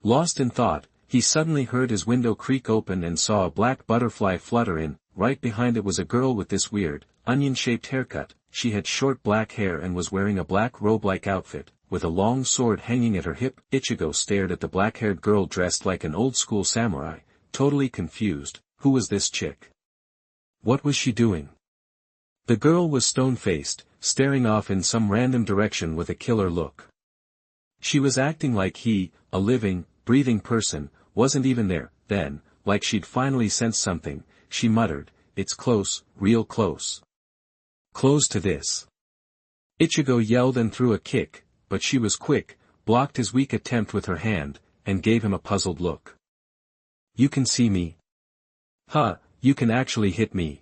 Lost in thought, he suddenly heard his window creak open and saw a black butterfly flutter in. Right behind it was a girl with this weird, onion-shaped haircut. She had short black hair and was wearing a black robe-like outfit, with a long sword hanging at her hip. Ichigo stared at the black-haired girl dressed like an old-school samurai, totally confused. Who was this chick? What was she doing? The girl was stone-faced, staring off in some random direction with a killer look. She was acting like he, a living, breathing person, wasn't even there. Then, like she'd finally sensed something, she muttered, "It's close, real close. Close to this." Ichigo yelled and threw a kick, but she was quick, blocked his weak attempt with her hand, and gave him a puzzled look. "You can see me? Huh, you can actually hit me.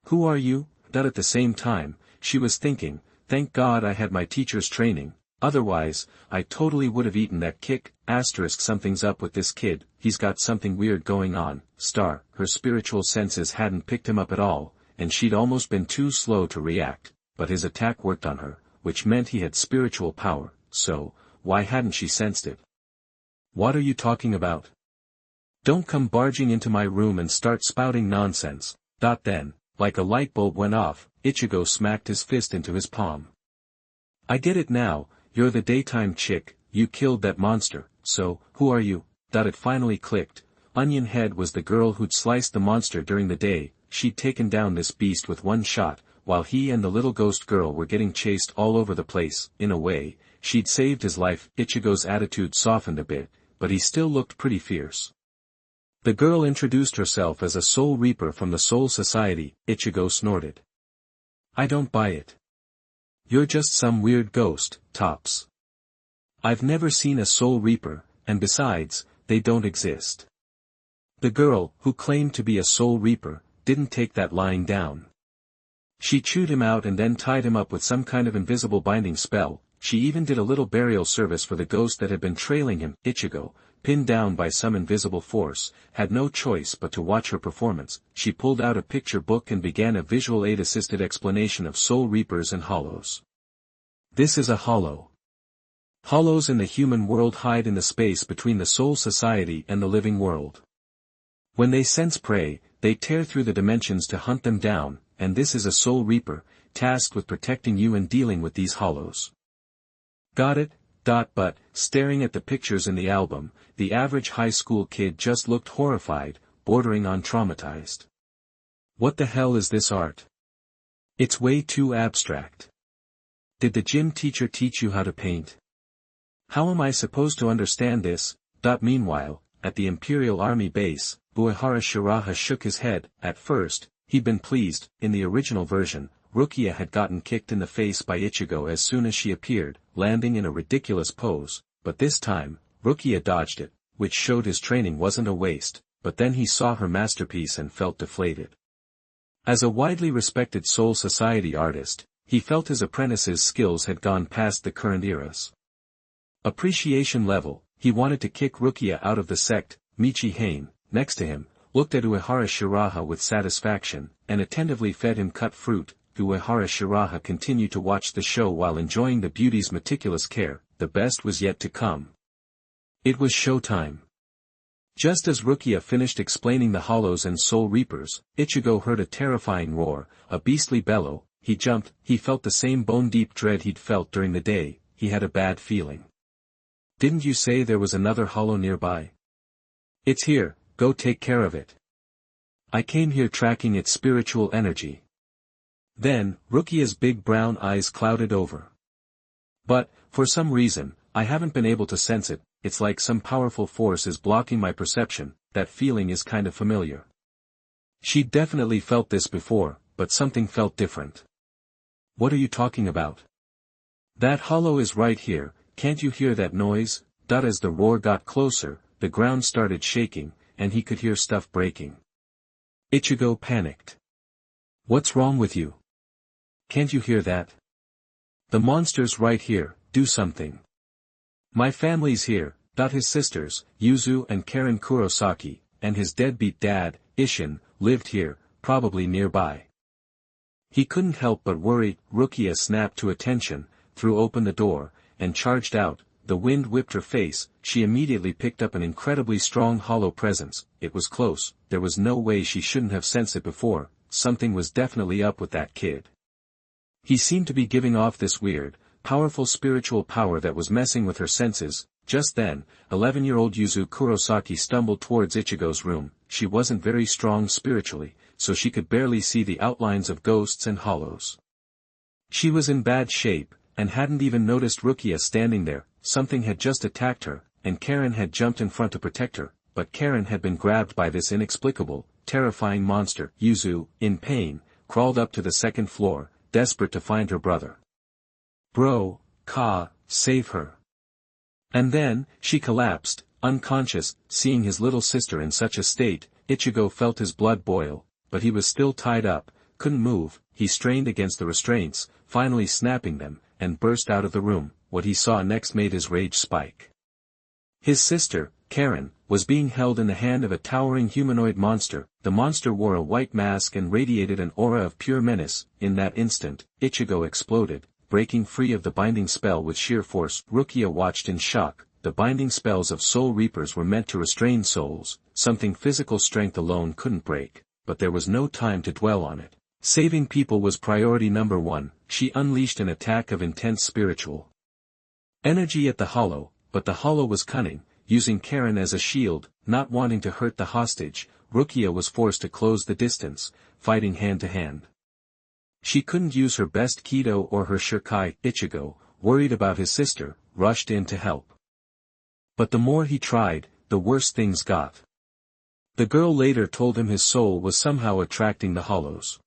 Who are you?" That at the same time, she was thinking, "Thank God I had my teacher's training, otherwise, I totally would have eaten that kick." Something's up with this kid, he's got something weird going on. Her spiritual senses hadn't picked him up at all, and she'd almost been too slow to react, but his attack worked on her, which meant he had spiritual power, so, why hadn't she sensed it? "What are you talking about? Don't come barging into my room and start spouting nonsense." Then, like a light bulb went off, Ichigo smacked his fist into his palm. "I get it now, you're the daytime chick, you killed that monster, so, who are you?" It finally clicked. Onion Head was the girl who'd sliced the monster during the day. She'd taken down this beast with one shot, while he and the little ghost girl were getting chased all over the place. In a way, she'd saved his life. Ichigo's attitude softened a bit, but he still looked pretty fierce. The girl introduced herself as a Soul Reaper from the Soul Society. Ichigo snorted. "I don't buy it. You're just some weird ghost, tops. I've never seen a Soul Reaper, and besides, they don't exist." The girl, who claimed to be a Soul Reaper, didn't take that lying down. She chewed him out and then tied him up with some kind of invisible binding spell. She even did a little burial service for the ghost that had been trailing him. Ichigo, pinned down by some invisible force, had no choice but to watch her performance. She pulled out a picture book and began a visual aid-assisted explanation of Soul Reapers and Hollows. "This is a hollow. Hollows in the human world hide in the space between the Soul Society and the living world. When they sense prey, they tear through the dimensions to hunt them down, and this is a Soul Reaper, tasked with protecting you and dealing with these hollows." "Got it." But, staring at the pictures in the album, the average high school kid just looked horrified, bordering on traumatized. "What the hell is this art? It's way too abstract. Did the gym teacher teach you how to paint? How am I supposed to understand this?" Meanwhile, at the Imperial Army base, Uehara Shiraha shook his head. At first, he'd been pleased. In the original version, Rukia had gotten kicked in the face by Ichigo as soon as she appeared, landing in a ridiculous pose, but this time, Rukia dodged it, which showed his training wasn't a waste, but then he saw her masterpiece and felt deflated. As a widely respected Soul Society artist, he felt his apprentice's skills had gone past the current era's appreciation level. He wanted to kick Rukia out of the sect. Michi Hain, next to him, looked at Uehara Shiraha with satisfaction, and attentively fed him cut fruit. Uehara Shiraha continued to watch the show while enjoying the beauty's meticulous care. The best was yet to come. It was showtime. Just as Rukia finished explaining the hollows and soul reapers, Ichigo heard a terrifying roar, a beastly bellow. He jumped. He felt the same bone-deep dread he'd felt during the day. He had a bad feeling. "Didn't you say there was another hollow nearby?" "It's here, go take care of it. I came here tracking its spiritual energy." Then, Rukia's big brown eyes clouded over. "But, for some reason, I haven't been able to sense it. It's like some powerful force is blocking my perception. That feeling is kind of familiar." She'd definitely felt this before, but something felt different. "What are you talking about?" "That hollow is right here, can't you hear that noise?" As the roar got closer, the ground started shaking, and he could hear stuff breaking. Ichigo panicked. "What's wrong with you? Can't you hear that? The monster's right here, do something." "My family's here." His sisters, Yuzu and Karen Kurosaki, and his deadbeat dad, Ishin, lived here, probably nearby. He couldn't help but worry. Rukia snapped to attention, threw open the door, and charged out. The wind whipped her face. She immediately picked up an incredibly strong hollow presence. It was close. There was no way she shouldn't have sensed it before. Something was definitely up with that kid. He seemed to be giving off this weird, powerful spiritual power that was messing with her senses. Just then, 11-year-old Yuzu Kurosaki stumbled towards Ichigo's room. She wasn't very strong spiritually, so she could barely see the outlines of ghosts and hollows. She was in bad shape, and hadn't even noticed Rukia standing there. Something had just attacked her, and Karen had jumped in front to protect her, but Karen had been grabbed by this inexplicable, terrifying monster. Yuzu, in pain, crawled up to the second floor, desperate to find her brother. "Bro, save her." And then, she collapsed, unconscious. Seeing his little sister in such a state, Ichigo felt his blood boil, but he was still tied up, couldn't move. He strained against the restraints, finally snapping them, and burst out of the room. What he saw next made his rage spike. His sister, Karen, was being held in the hand of a towering humanoid monster. The monster wore a white mask and radiated an aura of pure menace. In that instant, Ichigo exploded, breaking free of the binding spell with sheer force. Rukia watched in shock. The binding spells of Soul Reapers were meant to restrain souls, something physical strength alone couldn't break, but there was no time to dwell on it. Saving people was priority number one. She unleashed an attack of intense spiritual energy at the hollow, but the hollow was cunning, using Karen as a shield. Not wanting to hurt the hostage, Rukia was forced to close the distance, fighting hand to hand. She couldn't use her best Kido or her Shirkai. Ichigo, worried about his sister, rushed in to help. But the more he tried, the worse things got. The girl later told him his soul was somehow attracting the hollows.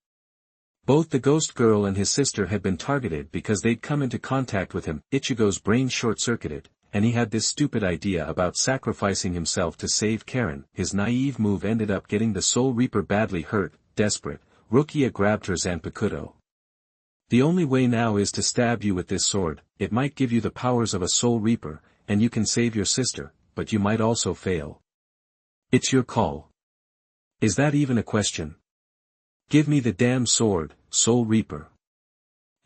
Both the ghost girl and his sister had been targeted because they'd come into contact with him. Ichigo's brain short-circuited, and he had this stupid idea about sacrificing himself to save Karen. His naive move ended up getting the Soul Reaper badly hurt. Desperate, Rukia grabbed her Zanpakuto. "The only way now is to stab you with this sword. It might give you the powers of a Soul Reaper, and you can save your sister, but you might also fail. It's your call." "Is that even a question?" "Give me the damn sword, Soul Reaper,"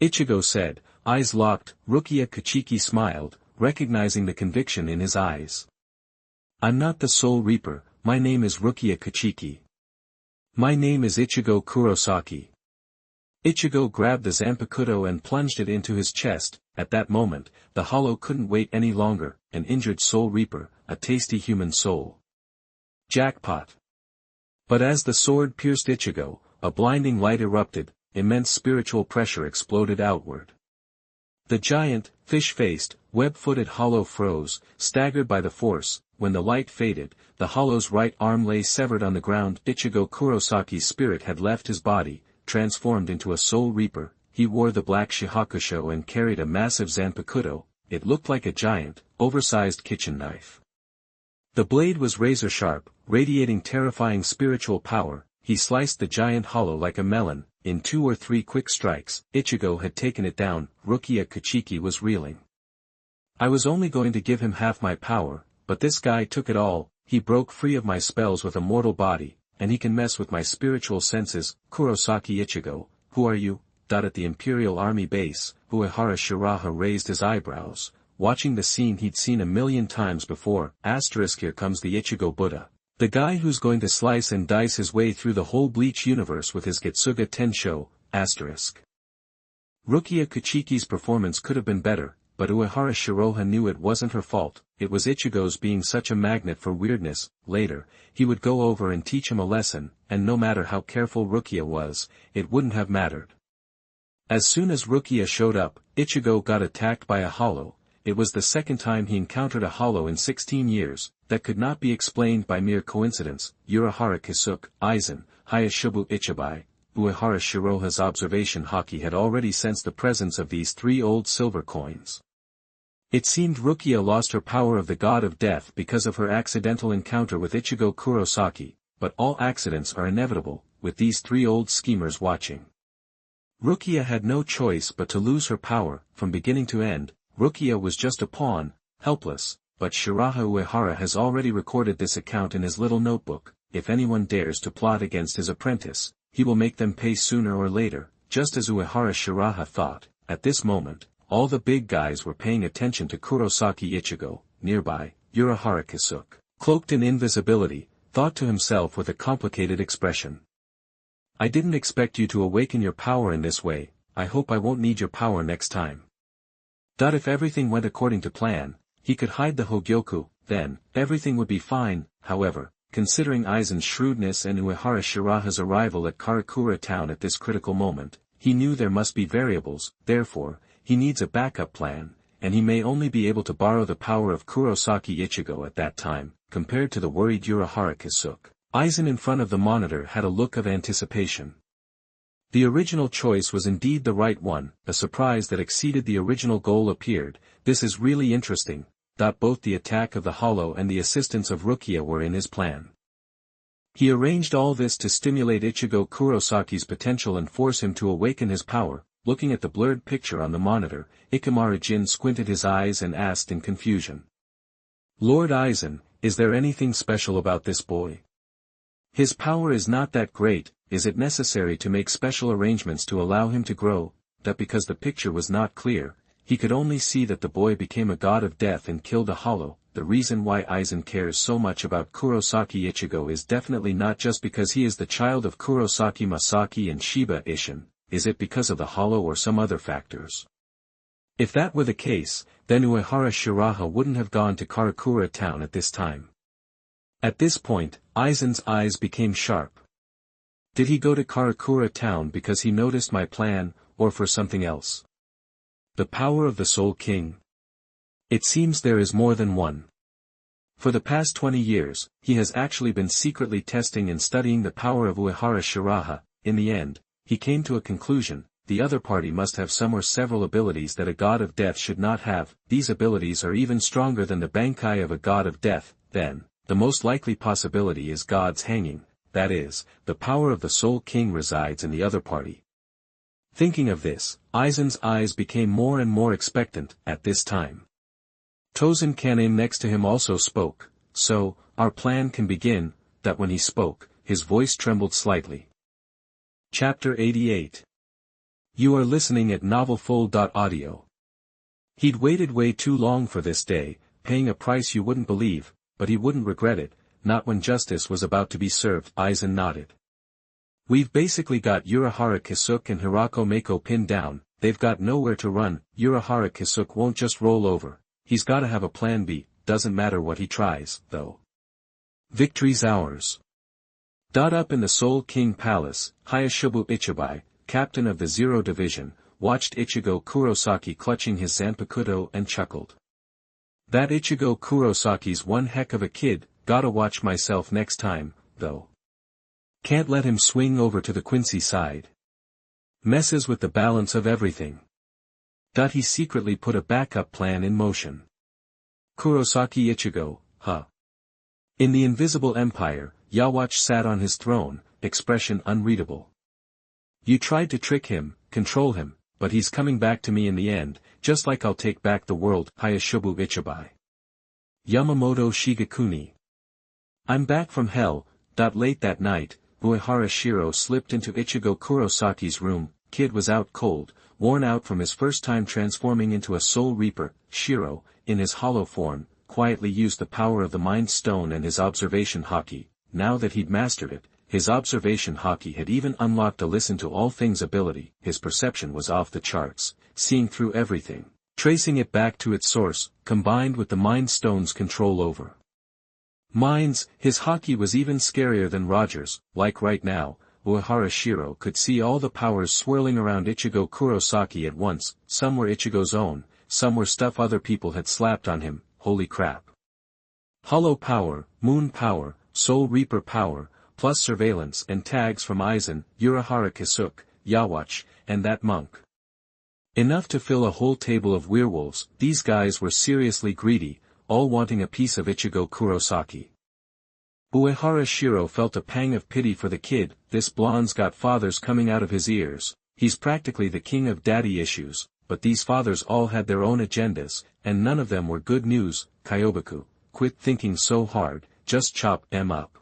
Ichigo said, eyes locked. Rukia Kachiki smiled, recognizing the conviction in his eyes. "I'm not the Soul Reaper, my name is Rukia Kachiki. My name is Ichigo Kurosaki." Ichigo grabbed the Zanpakuto and plunged it into his chest. At that moment, the hollow couldn't wait any longer. An injured Soul Reaper, a tasty human soul. Jackpot. But as the sword pierced Ichigo, a blinding light erupted, immense spiritual pressure exploded outward. The giant, fish-faced, web-footed hollow froze, staggered by the force. When the light faded, the hollow's right arm lay severed on the ground. Ichigo Kurosaki's spirit had left his body, transformed into a soul reaper. He wore the black shihakusho and carried a massive zanpakuto. It looked like a giant, oversized kitchen knife. The blade was razor-sharp, radiating terrifying spiritual power. He sliced the giant hollow like a melon. In 2 or 3 quick strikes, Ichigo had taken it down. Rukia Kuchiki was reeling. I was only going to give him half my power, but this guy took it all. He broke free of my spells with a mortal body, and he can mess with my spiritual senses. Kurosaki Ichigo, who are you? At the Imperial Army base, Uehara Shiraha raised his eyebrows, watching the scene he'd seen a million times before. Here comes the Ichigo Buddha. The guy who's going to slice and dice his way through the whole Bleach universe with his Getsuga Tensho. Rukia Kuchiki's performance could have been better, but Uehara Shiraha knew it wasn't her fault. It was Ichigo's being such a magnet for weirdness. Later, he would go over and teach him a lesson, and no matter how careful Rukia was, it wouldn't have mattered. As soon as Rukia showed up, Ichigo got attacked by a hollow. It was the second time he encountered a hollow in 16 years, that could not be explained by mere coincidence. Uehara Kisuk, Aizen, Hayashibu Ichibai. Uehara Shiraha's observation haki had already sensed the presence of these 3 old silver coins. It seemed Rukia lost her power of the god of death because of her accidental encounter with Ichigo Kurosaki, but all accidents are inevitable, with these 3 old schemers watching. Rukia had no choice but to lose her power. From beginning to end, Rukia was just a pawn, helpless, but Shiraha Uehara has already recorded this account in his little notebook. If anyone dares to plot against his apprentice, he will make them pay sooner or later. Just as Uehara Shiraha thought, at this moment, all the big guys were paying attention to Kurosaki Ichigo. Nearby, Uehara Kisuk, cloaked in invisibility, thought to himself with a complicated expression. I didn't expect you to awaken your power in this way. I hope I won't need your power next time. If everything went according to plan, he could hide the Hogyoku, then, everything would be fine. However, considering Aizen's shrewdness and Uehara Shiraha's arrival at Karakura town at this critical moment, he knew there must be variables. Therefore, he needs a backup plan, and he may only be able to borrow the power of Kurosaki Ichigo at that time. Compared to the worried Uehara Kisuk, Aizen in front of the monitor had a look of anticipation. The original choice was indeed the right one. A surprise that exceeded the original goal appeared. This is really interesting. Both the attack of the hollow and the assistance of Rukia were in his plan. He arranged all this to stimulate Ichigo Kurosaki's potential and force him to awaken his power. Looking at the blurred picture on the monitor, Ikamaru Jin squinted his eyes and asked in confusion. Lord Aizen, is there anything special about this boy? His power is not that great. Is it necessary to make special arrangements to allow him to grow? Because the picture was not clear, he could only see that the boy became a god of death and killed a hollow. The reason why Aizen cares so much about Kurosaki Ichigo is definitely not just because he is the child of Kurosaki Masaki and Shiba Ishin. Is it because of the hollow or some other factors? If that were the case, then Uehara Shiraha wouldn't have gone to Karakura town at this time. At this point, Aizen's eyes became sharp. Did he go to Karakura town because he noticed my plan, or for something else? The power of the Soul King? It seems there is more than one. For the past 20 years, he has actually been secretly testing and studying the power of Uehara Shiraha. In the end, he came to a conclusion: the other party must have some or several abilities that a god of death should not have. These abilities are even stronger than the Bankai of a god of death. Then, the most likely possibility is God's hanging. That is, the power of the Soul King resides in the other party. Thinking of this, Aizen's eyes became more and more expectant. At this time, Tozen Kaname next to him also spoke. So, our plan can begin. When he spoke, his voice trembled slightly. Chapter 88. You are listening at novelfull.audio. He'd waited way too long for this day, paying a price you wouldn't believe, but he wouldn't regret it, not when justice was about to be served. Aizen nodded. We've basically got Uehara Kisuk and Hirako Mako pinned down. They've got nowhere to run. Uehara Kisuk won't just roll over. He's gotta have a plan B. Doesn't matter what he tries, though. Victory's ours. Up in the Soul King Palace, Hayashibu Ichibai, captain of the Zero Division, watched Ichigo Kurosaki clutching his Zanpakuto and chuckled. That Ichigo Kurosaki's one heck of a kid, gotta watch myself next time, though. Can't let him swing over to the Quincy side. Messes with the balance of everything. He secretly put a backup plan in motion. Kurosaki Ichigo, huh? In the Invisible Empire, Yhwach sat on his throne, expression unreadable. You tried to trick him, control him, but he's coming back to me in the end, just like I'll take back the world. Hayashibu Ichibai. Yamamoto Shigekuni. I'm back from hell. Late that night, Uehara Shiraha slipped into Ichigo Kurosaki's room. Kid was out cold, worn out from his first time transforming into a Soul Reaper. Shiraha, in his hollow form, quietly used the power of the Mind Stone and his observation haki. Now that he'd mastered it, his observation haki had even unlocked a listen to all things ability. His perception was off the charts, seeing through everything, tracing it back to its source, combined with the Mind Stone's control over minds. His haki was even scarier than Roger's. Like right now, Uehara Shiraha could see all the powers swirling around Ichigo Kurosaki at once. Some were Ichigo's own, some were stuff other people had slapped on him. Holy crap. Hollow power, moon power, Soul Reaper power, plus surveillance and tags from Aizen, Uehara Kisuke, Yhwach, and that monk. Enough to fill a whole table of werewolves. These guys were seriously greedy, all wanting a piece of Ichigo Kurosaki. Uehara Shiraha felt a pang of pity for the kid. This blonde's got fathers coming out of his ears. He's practically the king of daddy issues, but these fathers all had their own agendas, and none of them were good news. Kyobaku, quit thinking so hard, just chop them up.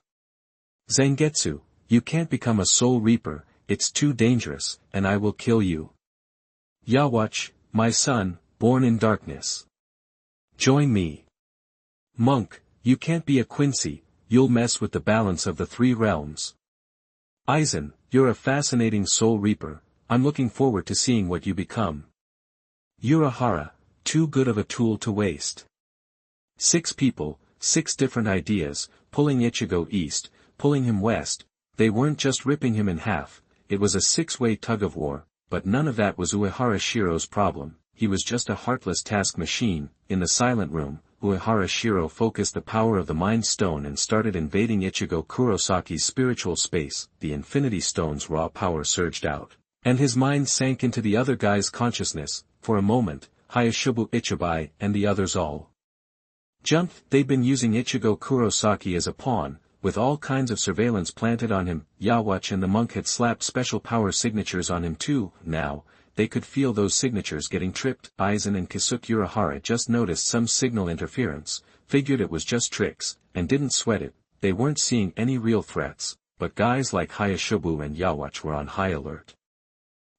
Zangetsu, you can't become a Soul Reaper, it's too dangerous, and I will kill you. Yhwach, my son, born in darkness. Join me. Monk, you can't be a Quincy, you'll mess with the balance of the three realms. Aizen, you're a fascinating Soul Reaper, I'm looking forward to seeing what you become. Uehara, too good of a tool to waste. 6 people, 6 different ideas, pulling Ichigo east, pulling him west. They weren't just ripping him in half, it was a 6-way tug-of-war, but none of that was Uehara Shiraha's problem. He was just a heartless task machine. In the silent room, Uehara Shiraha focused the power of the Mind Stone and started invading Ichigo Kurosaki's spiritual space. The Infinity Stone's raw power surged out, and his mind sank into the other guy's consciousness. For a moment, Hayashibu Ichibai and the others all jumped. They'd been using Ichigo Kurosaki as a pawn, with all kinds of surveillance planted on him. Yhwach and the monk had slapped special power signatures on him too. Now, they could feel those signatures getting tripped. Aizen and Kisuke Uehara just noticed some signal interference, figured it was just tricks, and didn't sweat it. They weren't seeing any real threats, but guys like Hayashibu and Yhwach were on high alert.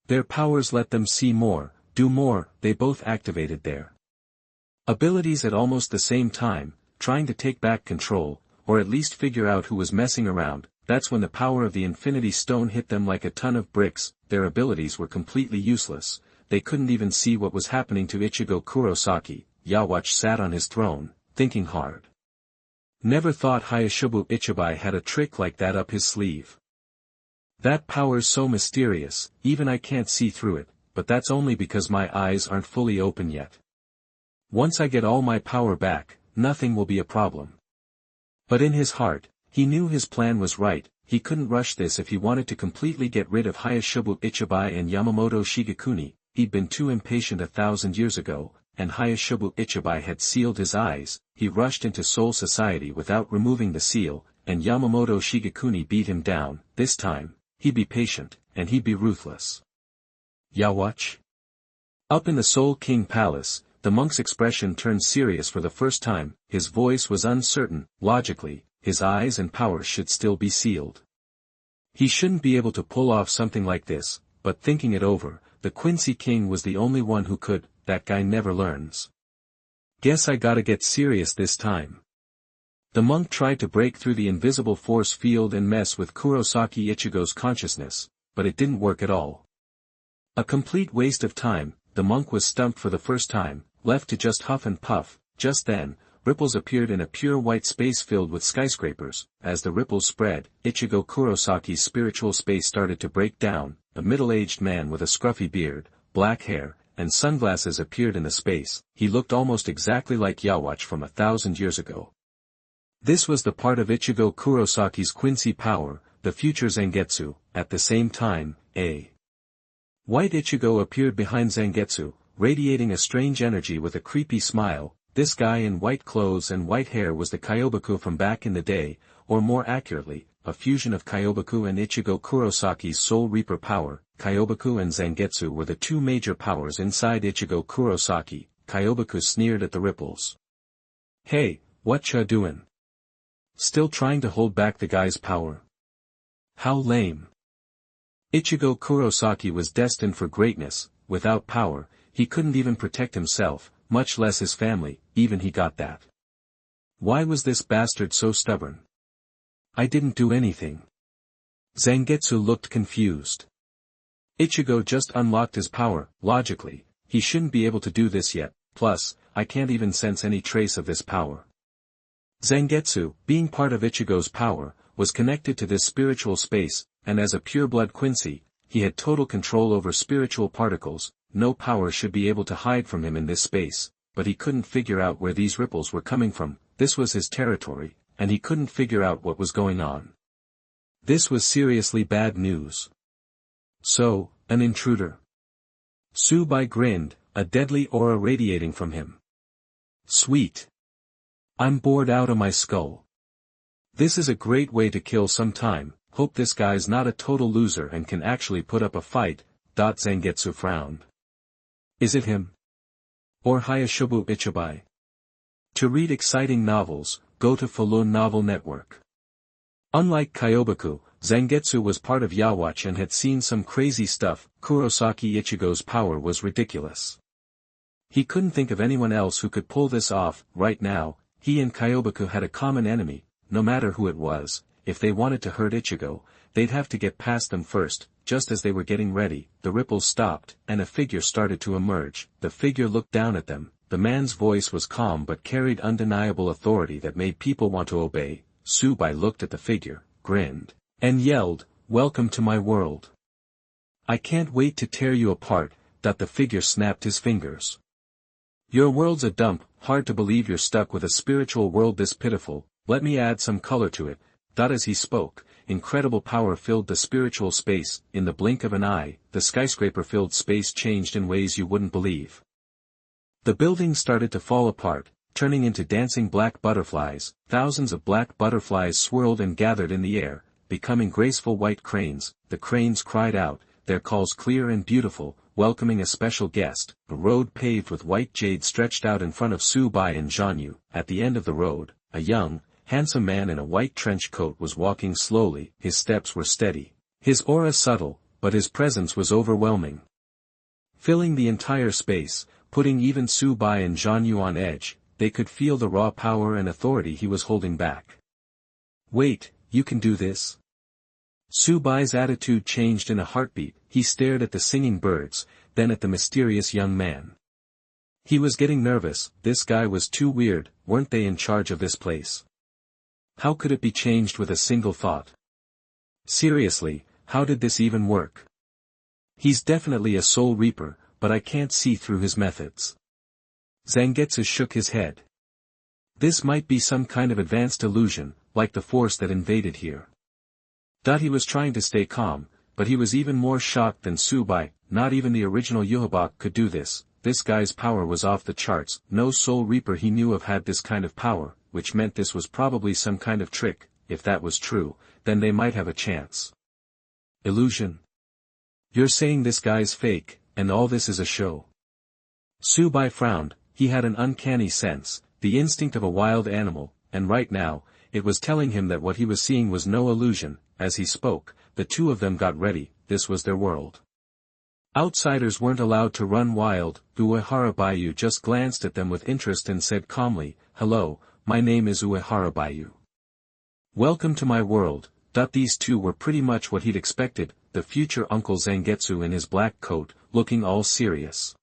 Their powers let them see more, do more. They both activated their abilities at almost the same time, trying to take back control, or at least figure out who was messing around. That's when the power of the Infinity Stone hit them like a ton of bricks. Their abilities were completely useless, they couldn't even see what was happening to Ichigo Kurosaki. Yhwach sat on his throne, thinking hard. Never thought Hayashibu Ichibai had a trick like that up his sleeve. That power's so mysterious, even I can't see through it, but that's only because my eyes aren't fully open yet. Once I get all my power back, nothing will be a problem. But in his heart, he knew his plan was right. He couldn't rush this if he wanted to completely get rid of Hayashibu Ichibai and Yamamoto Shigekuni. He'd been too impatient 1,000 years ago, and Hayashibu Ichibai had sealed his eyes. He rushed into Soul Society without removing the seal, and Yamamoto Shigekuni beat him down. This time, he'd be patient, and he'd be ruthless. Yhwach? Up in the Soul King Palace, the monk's expression turned serious for the first time. His voice was uncertain. Logically, his eyes and powers should still be sealed. He shouldn't be able to pull off something like this, but thinking it over, the Quincy King was the only one who could. That guy never learns. Guess I gotta get serious this time. The monk tried to break through the invisible force field and mess with Kurosaki Ichigo's consciousness, but it didn't work at all. A complete waste of time. The monk was stumped for the first time, left to just huff and puff. Just then, ripples appeared in a pure white space filled with skyscrapers. As the ripples spread, Ichigo Kurosaki's spiritual space started to break down. A middle-aged man with a scruffy beard, black hair, and sunglasses appeared in the space. He looked almost exactly like Yawatch from 1,000 years ago. This was the part of Ichigo Kurosaki's Quincy power, the future Zangetsu. At the same time, a white Ichigo appeared behind Zangetsu, radiating a strange energy with a creepy smile. This guy in white clothes and white hair was the Kyobaku from back in the day, or more accurately, a fusion of Kyobaku and Ichigo Kurosaki's Soul Reaper power. Kyobaku and Zangetsu were the two major powers inside Ichigo Kurosaki. Kyobaku sneered at the ripples. "Hey, what ya doin'? Still trying to hold back the guy's power? How lame." Ichigo Kurosaki was destined for greatness. Without power, he couldn't even protect himself, much less his family. Even he got that. Why was this bastard so stubborn? "I didn't do anything." Zangetsu looked confused. Ichigo just unlocked his power. Logically, he shouldn't be able to do this yet. Plus, I can't even sense any trace of this power. Zangetsu, being part of Ichigo's power, was connected to this spiritual space, and as a pure-blood Quincy, he had total control over spiritual particles. No power should be able to hide from him in this space, but he couldn't figure out where these ripples were coming from. This was his territory, and he couldn't figure out what was going on. This was seriously bad news. "So, an intruder?" Tsubai grinned, a deadly aura radiating from him. "Sweet. I'm bored out of my skull. This is a great way to kill some time. Hope this guy's not a total loser and can actually put up a fight." Zangetsu frowned. "Is it him? Or Hayashobu Ichibai?" To read exciting novels, go to Falun Novel Network. Unlike Kyobaku, Zangetsu was part of Yawatch and had seen some crazy stuff. Kurosaki Ichigo's power was ridiculous. He couldn't think of anyone else who could pull this off. Right now, he and Kyobaku had a common enemy. No matter who it was, if they wanted to hurt Ichigo, they'd have to get past them first. Just as they were getting ready, the ripples stopped, and a figure started to emerge. The figure looked down at them. The man's voice was calm but carried undeniable authority that made people want to obey. Tsubai looked at the figure, grinned, and yelled, "Welcome to my world. I can't wait to tear you apart." The figure snapped his fingers. "Your world's a dump. Hard to believe you're stuck with a spiritual world this pitiful. Let me add some color to it." As he spoke, incredible power filled the spiritual space. In the blink of an eye, the skyscraper-filled space changed in ways you wouldn't believe. The buildings started to fall apart, turning into dancing black butterflies. Thousands of black butterflies swirled and gathered in the air, becoming graceful white cranes. The cranes cried out, their calls clear and beautiful, welcoming a special guest. A road paved with white jade stretched out in front of Tsubai and Zhanyu. At the end of the road, a young, handsome man in a white trench coat was walking slowly. His steps were steady. His aura subtle, but his presence was overwhelming. Filling the entire space, putting even Tsubai and Zhanyu on edge. They could feel the raw power and authority he was holding back. "Wait, you can do this?" Tsubai's attitude changed in a heartbeat. He stared at the singing birds, then at the mysterious young man. He was getting nervous. This guy was too weird. Weren't they in charge of this place? How could it be changed with a single thought? Seriously, how did this even work? He's definitely a soul reaper, but I can't see through his methods. Zangetsu shook his head. This might be some kind of advanced illusion, like the force that invaded here. He was trying to stay calm, but he was even more shocked than Tsubai. Not even the original Yhwach could do this. This guy's power was off the charts. No soul reaper he knew of had this kind of power, which meant this was probably some kind of trick. If that was true, then they might have a chance. Illusion? You're saying this guy's fake, and all this is a show? Tsubai frowned. He had an uncanny sense, the instinct of a wild animal, and right now, it was telling him that what he was seeing was no illusion. As he spoke, the two of them got ready. This was their world. Outsiders weren't allowed to run wild. Uehara just glanced at them with interest and said calmly, "Hello, my name is Uehara. Welcome to my world." These two were pretty much what he'd expected, the future Uncle Zangetsu in his black coat, looking all serious.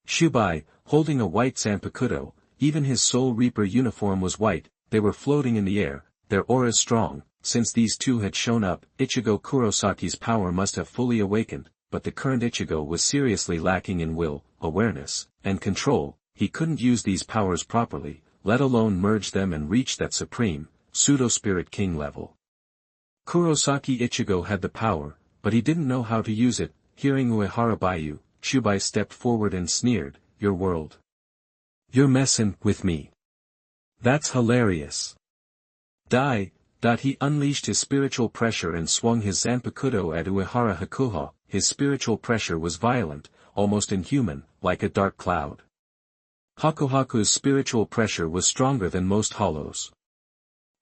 Tsubai, holding a white Zanpakuto, even his Soul Reaper uniform was white. They were floating in the air, their auras strong. Since these two had shown up, Ichigo Kurosaki's power must have fully awakened. but the current Ichigo was seriously lacking in will, awareness, and control. He couldn't use these powers properly, let alone merge them and reach that supreme, pseudo-spirit king level. Kurosaki Ichigo had the power, but he didn't know how to use it. Hearing Uehara Baiyu, Shubai stepped forward and sneered, "Your world. You're messin' with me. That's hilarious." Die. He unleashed his spiritual pressure and swung his Zanpakuto at Uehara Hakuha. His spiritual pressure was violent, almost inhuman, like a dark cloud. Hakuhaku's spiritual pressure was stronger than most hollows.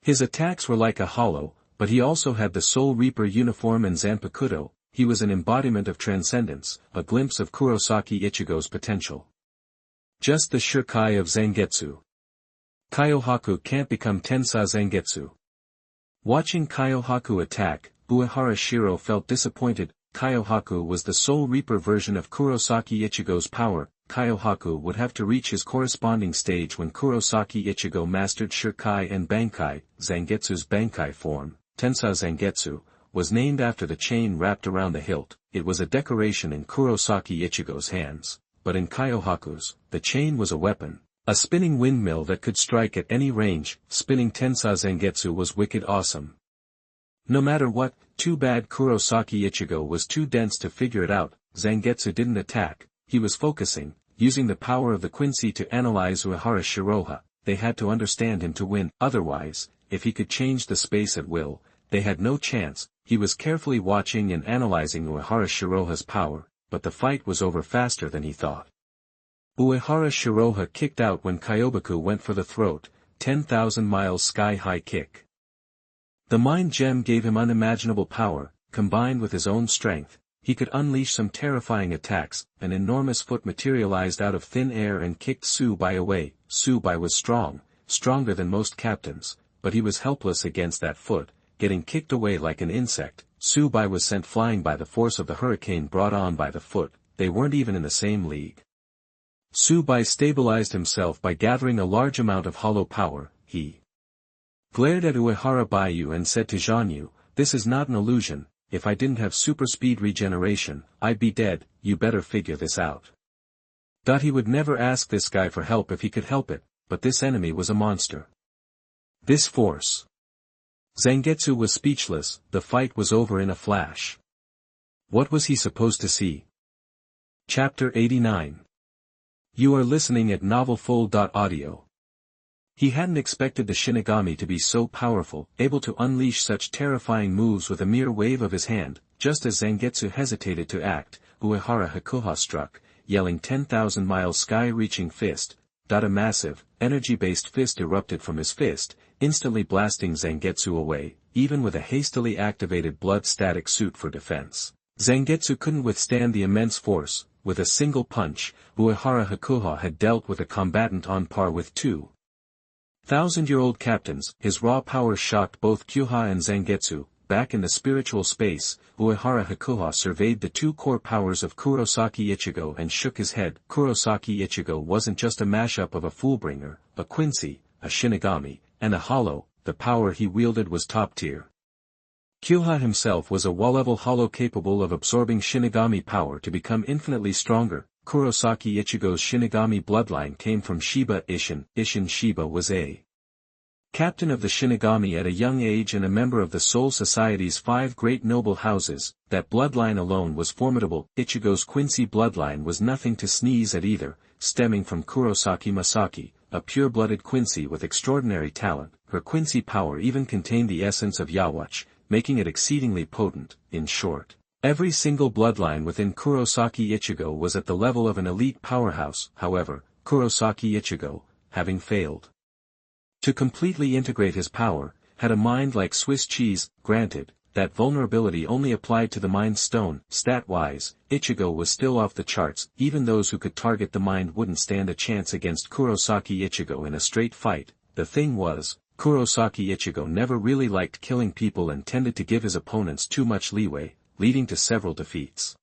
His attacks were like a hollow, but he also had the Soul Reaper uniform and Zanpakuto. He was an embodiment of transcendence, a glimpse of Kurosaki Ichigo's potential. Just the Shirkai of Zangetsu. Kyohaku can't become Tensa Zangetsu. Watching Kyohaku attack, Uehara Shiraha felt disappointed. Kyohaku was the Soul Reaper version of Kurosaki Ichigo's power. Kyohaku would have to reach his corresponding stage when Kurosaki Ichigo mastered Shirkai and Bankai. Zangetsu's Bankai form, Tensa Zangetsu, was named after the chain wrapped around the hilt. It was a decoration in Kurosaki Ichigo's hands, but in Kyohaku's, the chain was a weapon, a spinning windmill that could strike at any range. Spinning Tensa Zangetsu was wicked awesome. No matter what, too bad Kurosaki Ichigo was too dense to figure it out. Zangetsu didn't attack, he was focusing, using the power of the Quincy to analyze Uehara Shiraha. They had to understand him to win, otherwise, if he could change the space at will, they had no chance. He was carefully watching and analyzing Uehara Shiraha's power, but the fight was over faster than he thought. Uehara Shiraha kicked out when Kyobaku went for the throat, 10,000 miles sky-high kick. The mind gem gave him unimaginable power, combined with his own strength. He could unleash some terrifying attacks. An enormous foot materialized out of thin air and kicked Tsubai away. Tsubai was strong, stronger than most captains, but he was helpless against that foot, getting kicked away like an insect. Tsubai was sent flying by the force of the hurricane brought on by the foot. They weren't even in the same league. Tsubai stabilized himself by gathering a large amount of hollow power. He glared at Uehara Baiyu and said to Zhanyu, "This is not an illusion. If I didn't have super speed regeneration, I'd be dead. You better figure this out." He would never ask this guy for help if he could help it, but this enemy was a monster. This force. Zangetsu was speechless. The fight was over in a flash. What was he supposed to see? Chapter 89. You are listening at novelfull.audio. He hadn't expected the Shinigami to be so powerful, able to unleash such terrifying moves with a mere wave of his hand. Just as Zangetsu hesitated to act, Uehara Hakuha struck, yelling 10,000 miles sky-reaching fist. A massive, energy-based fist erupted from his fist, instantly blasting Zangetsu away, even with a hastily activated blood static suit for defense. Zangetsu couldn't withstand the immense force. With a single punch, Uehara Hakuha had dealt with a combatant on par with 2,000-year-old captains. His raw powers shocked both Kyuha and Zangetsu. Back in the spiritual space, Uehara Hakuha surveyed the two core powers of Kurosaki Ichigo and shook his head. Kurosaki Ichigo wasn't just a mashup of a Foolbringer, a Quincy, a Shinigami, and a Hollow. The power he wielded was top tier. Kyuha himself was a wall-level hollow capable of absorbing Shinigami power to become infinitely stronger. Kurosaki Ichigo's Shinigami bloodline came from Shiba Ishin. Ishin Shiba was a captain of the Shinigami at a young age and a member of the Soul Society's 5 great noble houses. That bloodline alone was formidable. Ichigo's Quincy bloodline was nothing to sneeze at either, stemming from Kurosaki Masaki, a pure-blooded Quincy with extraordinary talent. Her Quincy power even contained the essence of Yawatch, making it exceedingly potent. In short, every single bloodline within Kurosaki Ichigo was at the level of an elite powerhouse. However, Kurosaki Ichigo, having failed to completely integrate his power, had a mind like Swiss cheese. Granted, that vulnerability only applied to the Mind Stone. Stat-wise, Ichigo was still off the charts. Even those who could target the mind wouldn't stand a chance against Kurosaki Ichigo in a straight fight. The thing was, Kurosaki Ichigo never really liked killing people and tended to give his opponents too much leeway, leading to several defeats.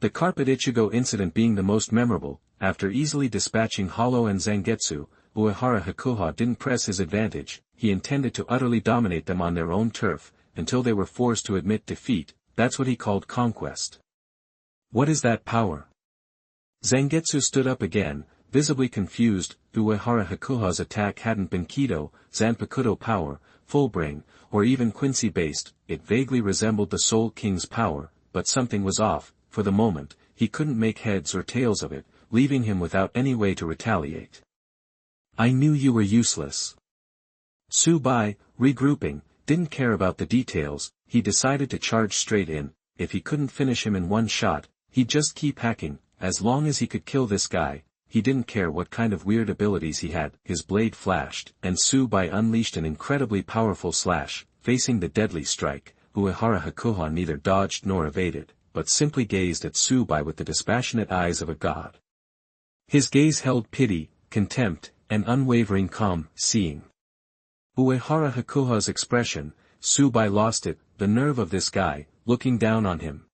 The Carpet Ichigo incident being the most memorable. After easily dispatching Hollow and Zangetsu, Uehara Hakuha didn't press his advantage. He intended to utterly dominate them on their own turf, until they were forced to admit defeat. That's what he called conquest. What is that power? Zangetsu stood up again, visibly confused. Uehara Hakuha's attack hadn't been Kido, Zanpakuto power, Fullbring, or even Quincy-based. It vaguely resembled the Soul King's power, but something was off. For the moment, he couldn't make heads or tails of it, leaving him without any way to retaliate. I knew you were useless. Tsubai, regrouping, didn't care about the details. He decided to charge straight in. If he couldn't finish him in one shot, he'd just keep hacking. As long as he could kill this guy, he didn't care what kind of weird abilities he had. His blade flashed, and Tsubai unleashed an incredibly powerful slash. Facing the deadly strike, Uehara Hakuha neither dodged nor evaded, but simply gazed at Tsubai with the dispassionate eyes of a god. His gaze held pity, contempt, and unwavering calm, seeing Uehara Hakuha's expression. Tsubai lost it. The nerve of this guy, looking down on him.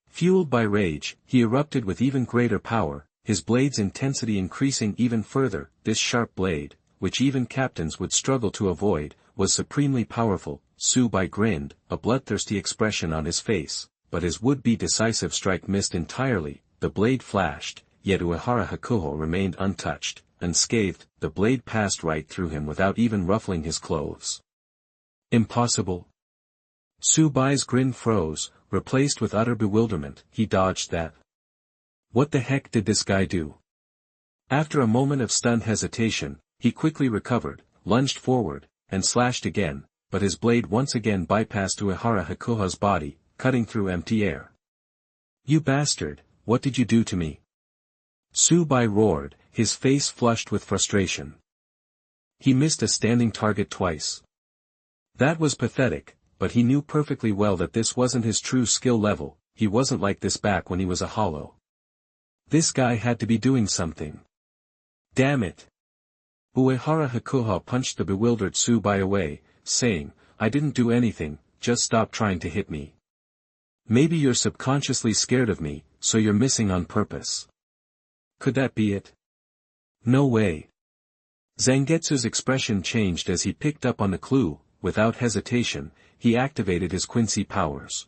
Fueled by rage, he erupted with even greater power, his blade's intensity increasing even further. This sharp blade, which even captains would struggle to avoid, was supremely powerful. Tsubai grinned, a bloodthirsty expression on his face, but his would-be decisive strike missed entirely. The blade flashed, yet Uehara Hakuho remained untouched, unscathed. The blade passed right through him without even ruffling his clothes. Impossible. Tsubai's grin froze, replaced with utter bewilderment. He dodged that. What the heck did this guy do? After a moment of stunned hesitation, he quickly recovered, lunged forward, and slashed again, but his blade once again bypassed Uehara Hakuha's body, cutting through empty air. You bastard, what did you do to me? Tsubai roared, his face flushed with frustration. He missed a standing target twice. That was pathetic, but he knew perfectly well that this wasn't his true skill level. He wasn't like this back when he was a hollow. This guy had to be doing something. Damn it. Uehara Hakuha punched the bewildered Tsubai away, saying, I didn't do anything, just stop trying to hit me. Maybe you're subconsciously scared of me, so you're missing on purpose. Could that be it? No way. Zangetsu's expression changed as he picked up on the clue. Without hesitation, he activated his Quincy powers.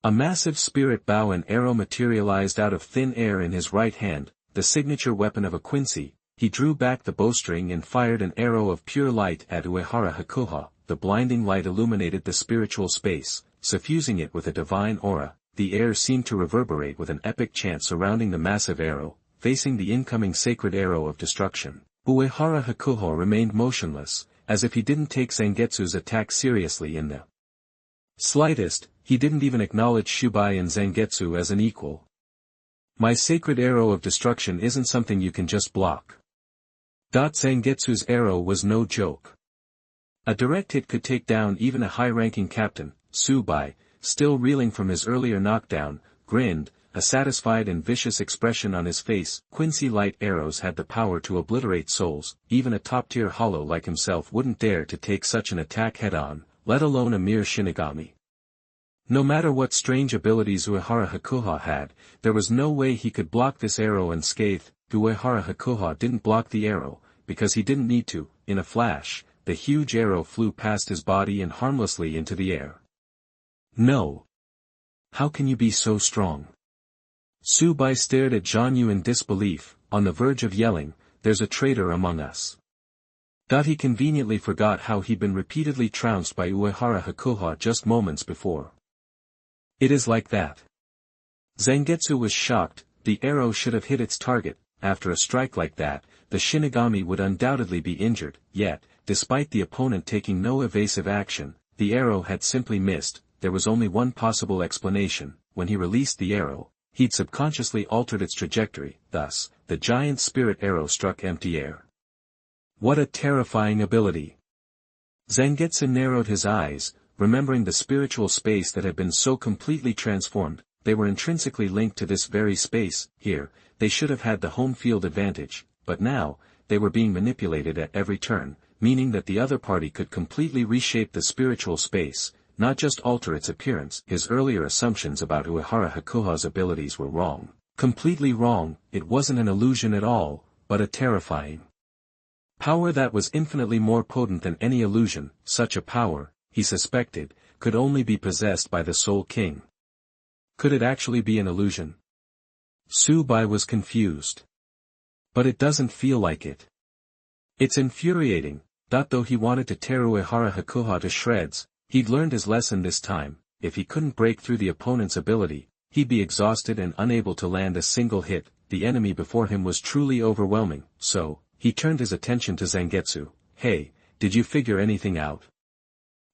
A massive spirit bow and arrow materialized out of thin air in his right hand, the signature weapon of a Quincy. He drew back the bowstring and fired an arrow of pure light at Uehara Hakuha. The blinding light illuminated the spiritual space, suffusing it with a divine aura. The air seemed to reverberate with an epic chant surrounding the massive arrow, facing the incoming sacred arrow of destruction. Uehara Hakuha remained motionless, as if he didn't take Zangetsu's attack seriously in the slightest. He didn't even acknowledge Tsubai and Zangetsu as an equal. My sacred arrow of destruction isn't something you can just block. Zangetsu's arrow was no joke. A direct hit could take down even a high-ranking captain. Tsubai, still reeling from his earlier knockdown, grinned, a satisfied and vicious expression on his face. Quincy light arrows had the power to obliterate souls. Even a top-tier hollow like himself wouldn't dare to take such an attack head-on, let alone a mere Shinigami. No matter what strange abilities Uehara Hakuha had, there was no way he could block this arrow unscathed. Uehara Hakuha didn't block the arrow, because he didn't need to. In a flash, the huge arrow flew past his body and harmlessly into the air. No. How can you be so strong? Tsubai stared at Jianyu in disbelief, on the verge of yelling, there's a traitor among us. He conveniently forgot how he'd been repeatedly trounced by Uehara Hakuha just moments before. It is like that. Zangetsu was shocked. The arrow should have hit its target. After a strike like that, the Shinigami would undoubtedly be injured. Yet, despite the opponent taking no evasive action, the arrow had simply missed. There was only one possible explanation. When he released the arrow, he'd subconsciously altered its trajectory. Thus, the giant spirit arrow struck empty air. What a terrifying ability! Zangetsu narrowed his eyes, remembering the spiritual space that had been so completely transformed. They were intrinsically linked to this very space. Here, they should have had the home field advantage, but now, they were being manipulated at every turn, meaning that the other party could completely reshape the spiritual space, not just alter its appearance. His earlier assumptions about Uehara Hakuha's abilities were wrong. Completely wrong. It wasn't an illusion at all, but a terrifying power that was infinitely more potent than any illusion. Such a power, he suspected, could only be possessed by the Soul King. Could it actually be an illusion? Subai was confused. But it doesn't feel like it. It's infuriating, though he wanted to tear Uehara Hakuha to shreds, he'd learned his lesson this time. If he couldn't break through the opponent's ability, he'd be exhausted and unable to land a single hit. The enemy before him was truly overwhelming, so, he turned his attention to Zangetsu. Hey, did you figure anything out?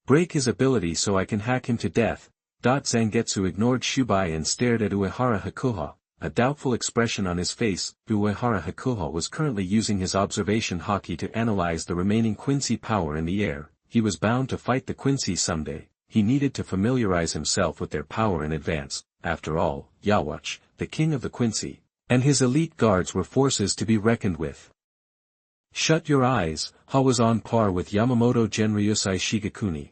Break his ability so I can hack him to death. Zangetsu ignored Subai and stared at Uehara Hakuha, a doubtful expression on his face. Uehara Hakuha was currently using his observation haki to analyze the remaining Quincy power in the air. He was bound to fight the Quincy someday. He needed to familiarize himself with their power in advance. After all, Yawatch, the king of the Quincy, and his elite guards were forces to be reckoned with. Shut your eyes. Ha was on par with Yamamoto Genryusai Shigekuni.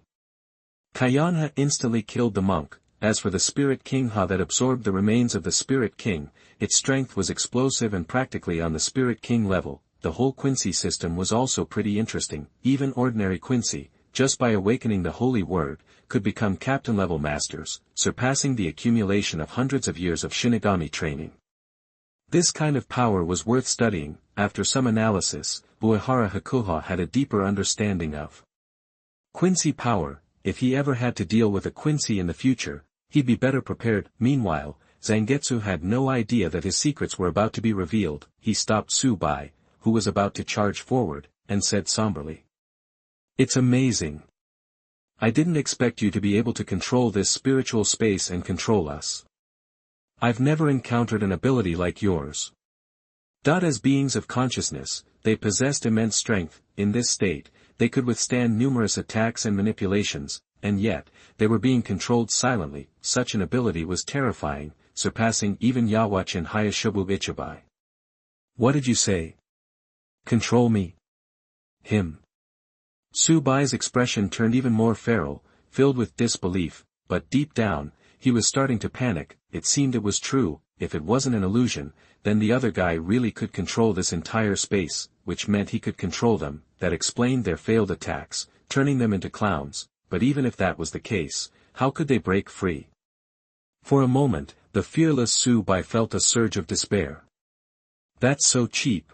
Kayana instantly killed the monk. As for the Spirit King Ha that absorbed the remains of the Spirit King, its strength was explosive and practically on the Spirit King level. The whole Quincy system was also pretty interesting. Even ordinary Quincy, just by awakening the holy word, could become captain-level masters, surpassing the accumulation of hundreds of years of Shinigami training. This kind of power was worth studying. After some analysis, Uehara Hakuha had a deeper understanding of Quincy power. If he ever had to deal with a Quincy in the future, he'd be better prepared. Meanwhile, Zangetsu had no idea that his secrets were about to be revealed. He stopped Subai, who was about to charge forward, and said somberly, "It's amazing. I didn't expect you to be able to control this spiritual space and control us. I've never encountered an ability like yours." As beings of consciousness, they possessed immense strength. In this state, they could withstand numerous attacks and manipulations, and yet, they were being controlled silently. Such an ability was terrifying, surpassing even Yawatch and Hayashibu Ichibai. "What did you say? Control me?" Him. Subai's expression turned even more feral, filled with disbelief, but deep down, he was starting to panic. It seemed it was true. If it wasn't an illusion, then the other guy really could control this entire space, which meant he could control them. That explained their failed attacks, turning them into clowns. But even if that was the case, how could they break free? For a moment, the fearless Subai felt a surge of despair. That's so cheap.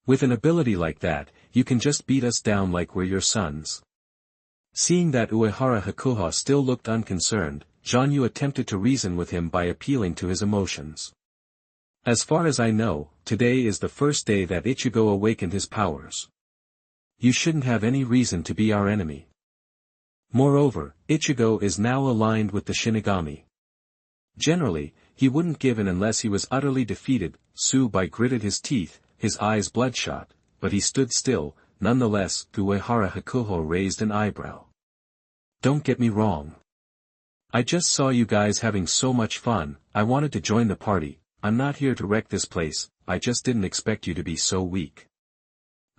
With an ability like that, you can just beat us down like we're your sons. Seeing that Uehara Hakuha still looked unconcerned, Zhanyu attempted to reason with him by appealing to his emotions. As far as I know, today is the first day that Ichigo awakened his powers. You shouldn't have any reason to be our enemy. Moreover, Ichigo is now aligned with the Shinigami. Generally, he wouldn't give in unless he was utterly defeated. Subai gritted his teeth, his eyes bloodshot, but he stood still. Nonetheless, Uehara Hakuho raised an eyebrow. Don't get me wrong. I just saw you guys having so much fun. I wanted to join the party. I'm not here to wreck this place. I just didn't expect you to be so weak.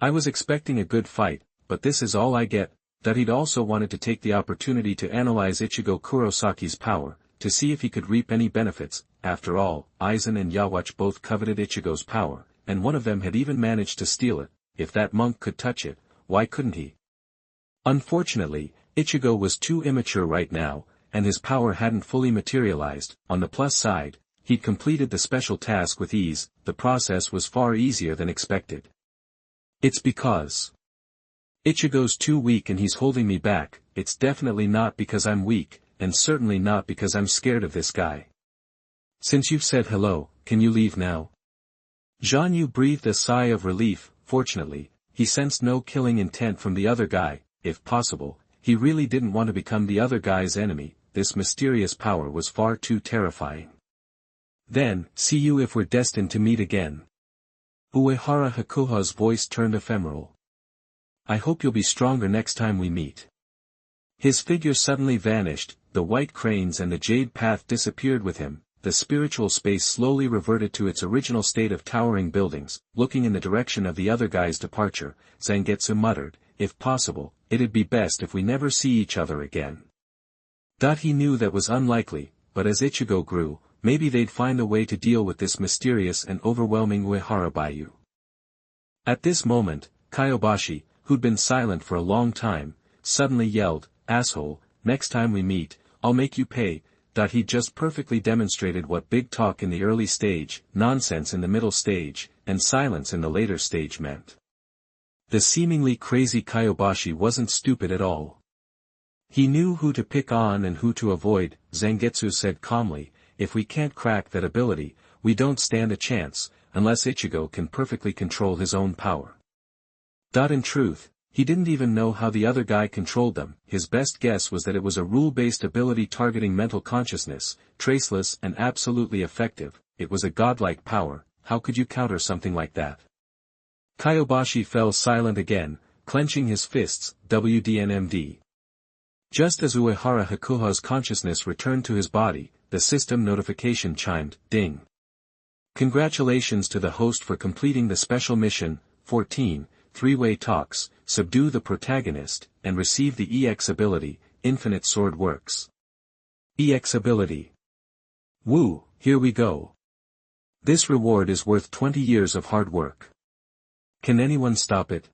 I was expecting a good fight, but this is all I get. That he'd also wanted to take the opportunity to analyze Ichigo Kurosaki's power, to see if he could reap any benefits. After all, Aizen and Yawatch both coveted Ichigo's power, and one of them had even managed to steal it. If that monk could touch it, why couldn't he? Unfortunately, Ichigo was too immature right now, and his power hadn't fully materialized. On the plus side, he'd completed the special task with ease. The process was far easier than expected. It's because Ichigo's too weak and he's holding me back. It's definitely not because I'm weak, and certainly not because I'm scared of this guy. Since you've said hello, can you leave now? Zhanyu breathed a sigh of relief. Fortunately, he sensed no killing intent from the other guy. If possible, he really didn't want to become the other guy's enemy. This mysterious power was far too terrifying. Then, see you if we're destined to meet again. Uehara Hakuha's voice turned ephemeral. I hope you'll be stronger next time we meet. His figure suddenly vanished, the white cranes and the jade path disappeared with him. The spiritual space slowly reverted to its original state of towering buildings. Looking in the direction of the other guy's departure, Zangetsu muttered, if possible, it'd be best if we never see each other again. He knew that was unlikely, but as Ichigo grew, maybe they'd find a way to deal with this mysterious and overwhelming Uehara Baiyu. At this moment, Kyobashi, who'd been silent for a long time, suddenly yelled, asshole, next time we meet, I'll make you pay. He just perfectly demonstrated what big talk in the early stage, nonsense in the middle stage, and silence in the later stage meant. The seemingly crazy Kyobashi wasn't stupid at all. He knew who to pick on and who to avoid. Zangetsu said calmly, if we can't crack that ability, we don't stand a chance, unless Ichigo can perfectly control his own power. In truth, he didn't even know how the other guy controlled them. His best guess was that it was a rule-based ability targeting mental consciousness, traceless and absolutely effective. It was a godlike power. How could you counter something like that? Kyobashi fell silent again, clenching his fists. WDNMD. Just as Uehara Hakuha's consciousness returned to his body, the system notification chimed, ding. Congratulations to the host for completing the special mission, 14, three-way talks, subdue the protagonist, and receive the EX ability, Infinite Sword Works. EX ability. Woo, here we go. This reward is worth 20 years of hard work. Can anyone stop it?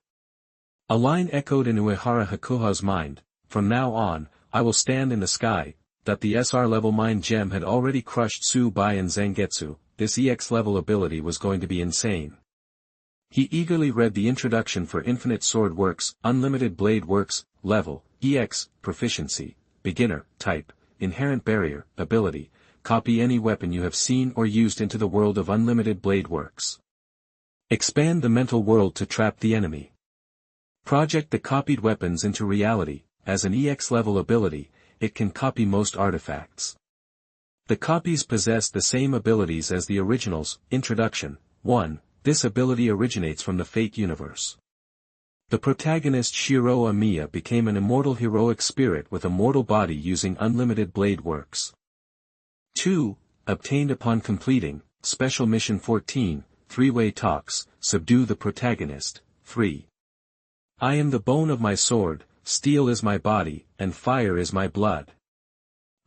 A line echoed in Uehara Hakuha's mind, from now on, I will stand in the sky. The SR level mind gem had already crushed Tsubai and Zangetsu. This EX level ability was going to be insane. He eagerly read the introduction for Infinite Sword Works, Unlimited Blade Works, Level, EX, Proficiency, Beginner, Type, Inherent Barrier, Ability, copy any weapon you have seen or used into the world of Unlimited Blade Works. Expand the mental world to trap the enemy. Project the copied weapons into reality. As an EX level ability, it can copy most artifacts. The copies possess the same abilities as the originals. Introduction. 1. This ability originates from the Fate universe. The protagonist Shiro Amiya became an immortal heroic spirit with a mortal body using unlimited blade works. 2. Obtained upon completing, Special Mission 14, three-way talks, subdue the protagonist. 3. I am the bone of my sword, steel is my body, and fire is my blood.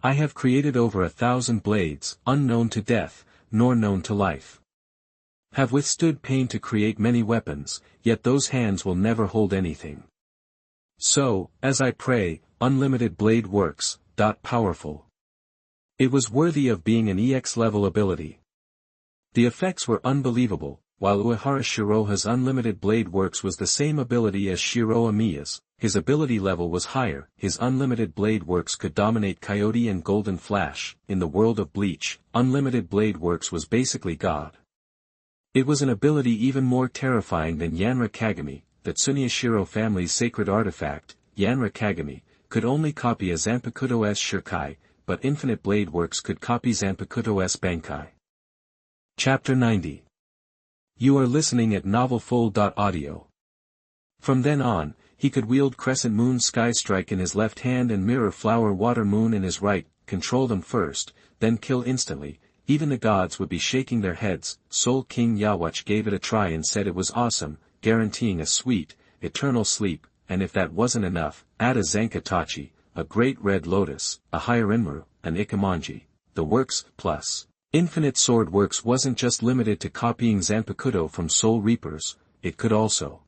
I have created over 1,000 blades, unknown to death, nor known to life. Have withstood pain to create many weapons, yet those hands will never hold anything. So, as I pray, unlimited blade works. Powerful. It was worthy of being an EX level ability. The effects were unbelievable. While Uehara Shiraha's unlimited blade works was the same ability as Shiro Amiya's, his ability level was higher. His unlimited blade works could dominate Coyote and Golden Flash. In the world of Bleach, unlimited blade works was basically God. It was an ability even more terrifying than Yanra Kagami. The Tsunyashiro family's sacred artifact, Yanra Kagami, could only copy a Zanpakuto-S Shirkai, but Infinite Blade Works could copy Zanpakuto-S Bankai. Chapter 90. You are listening at novelfull.audio. From then on, he could wield Crescent Moon Sky Strike in his left hand and Mirror Flower Water Moon in his right, control them first, then kill instantly. Even the gods would be shaking their heads. Soul King Yawach gave it a try and said it was awesome, guaranteeing a sweet, eternal sleep, and if that wasn't enough, add a Zankatachi, a Great Red Lotus, a Hyarinmaru, an Ikamanji. The works, plus. Infinite Sword Works wasn't just limited to copying Zanpakuto from Soul Reapers, it could also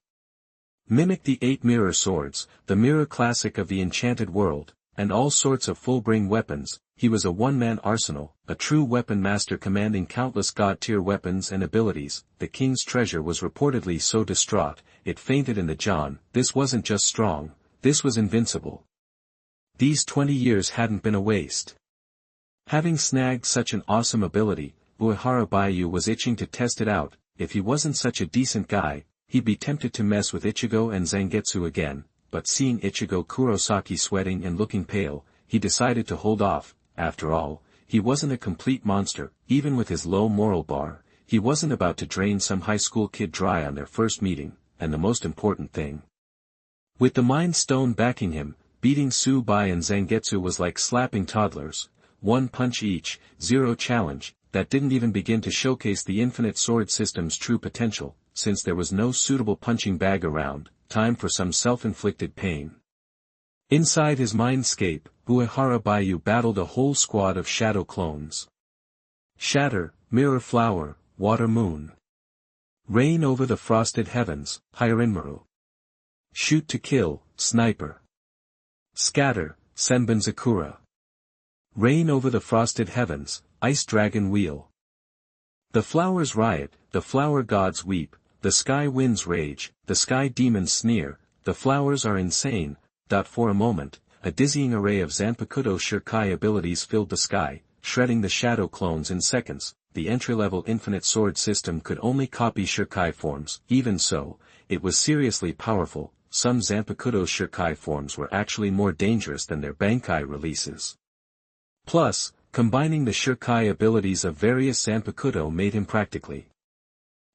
mimic the 8 mirror swords, the mirror classic of the enchanted world, and all sorts of full-bring weapons. He was a one-man arsenal, a true weapon master commanding countless god-tier weapons and abilities. The king's treasure was reportedly so distraught, it fainted in the John. This wasn't just strong, this was invincible. These 20 years hadn't been a waste. Having snagged such an awesome ability, Uehara Baiyu was itching to test it out. If he wasn't such a decent guy, he'd be tempted to mess with Ichigo and Zangetsu again, but seeing Ichigo Kurosaki sweating and looking pale, he decided to hold off. After all, he wasn't a complete monster. Even with his low moral bar, he wasn't about to drain some high school kid dry on their first meeting, and the most important thing. With the Mind Stone backing him, beating Tsubai and Zangetsu was like slapping toddlers. 1 punch each, 0 challenge. That didn't even begin to showcase the Infinite Sword System's true potential. Since there was no suitable punching bag around, time for some self-inflicted pain. Inside his mindscape, Uehara Baiyu battled a whole squad of shadow clones. Shatter, Mirror Flower, Water Moon. Reign over the frosted heavens, Hyarinmaru. Shoot to kill, Sniper. Scatter, Senbon Zakura. Reign over the frosted heavens, ice dragon wheel. The flowers riot, the flower gods weep, the sky winds rage, the sky demons sneer, the flowers are insane. For a moment, a dizzying array of Zanpakuto Shirkai abilities filled the sky, shredding the shadow clones in seconds. The entry-level infinite sword system could only copy Shirkai forms. Even so, it was seriously powerful. Some Zanpakuto Shirkai forms were actually more dangerous than their Bankai releases. Plus, combining the Shirkai abilities of various Zanpakuto made him practically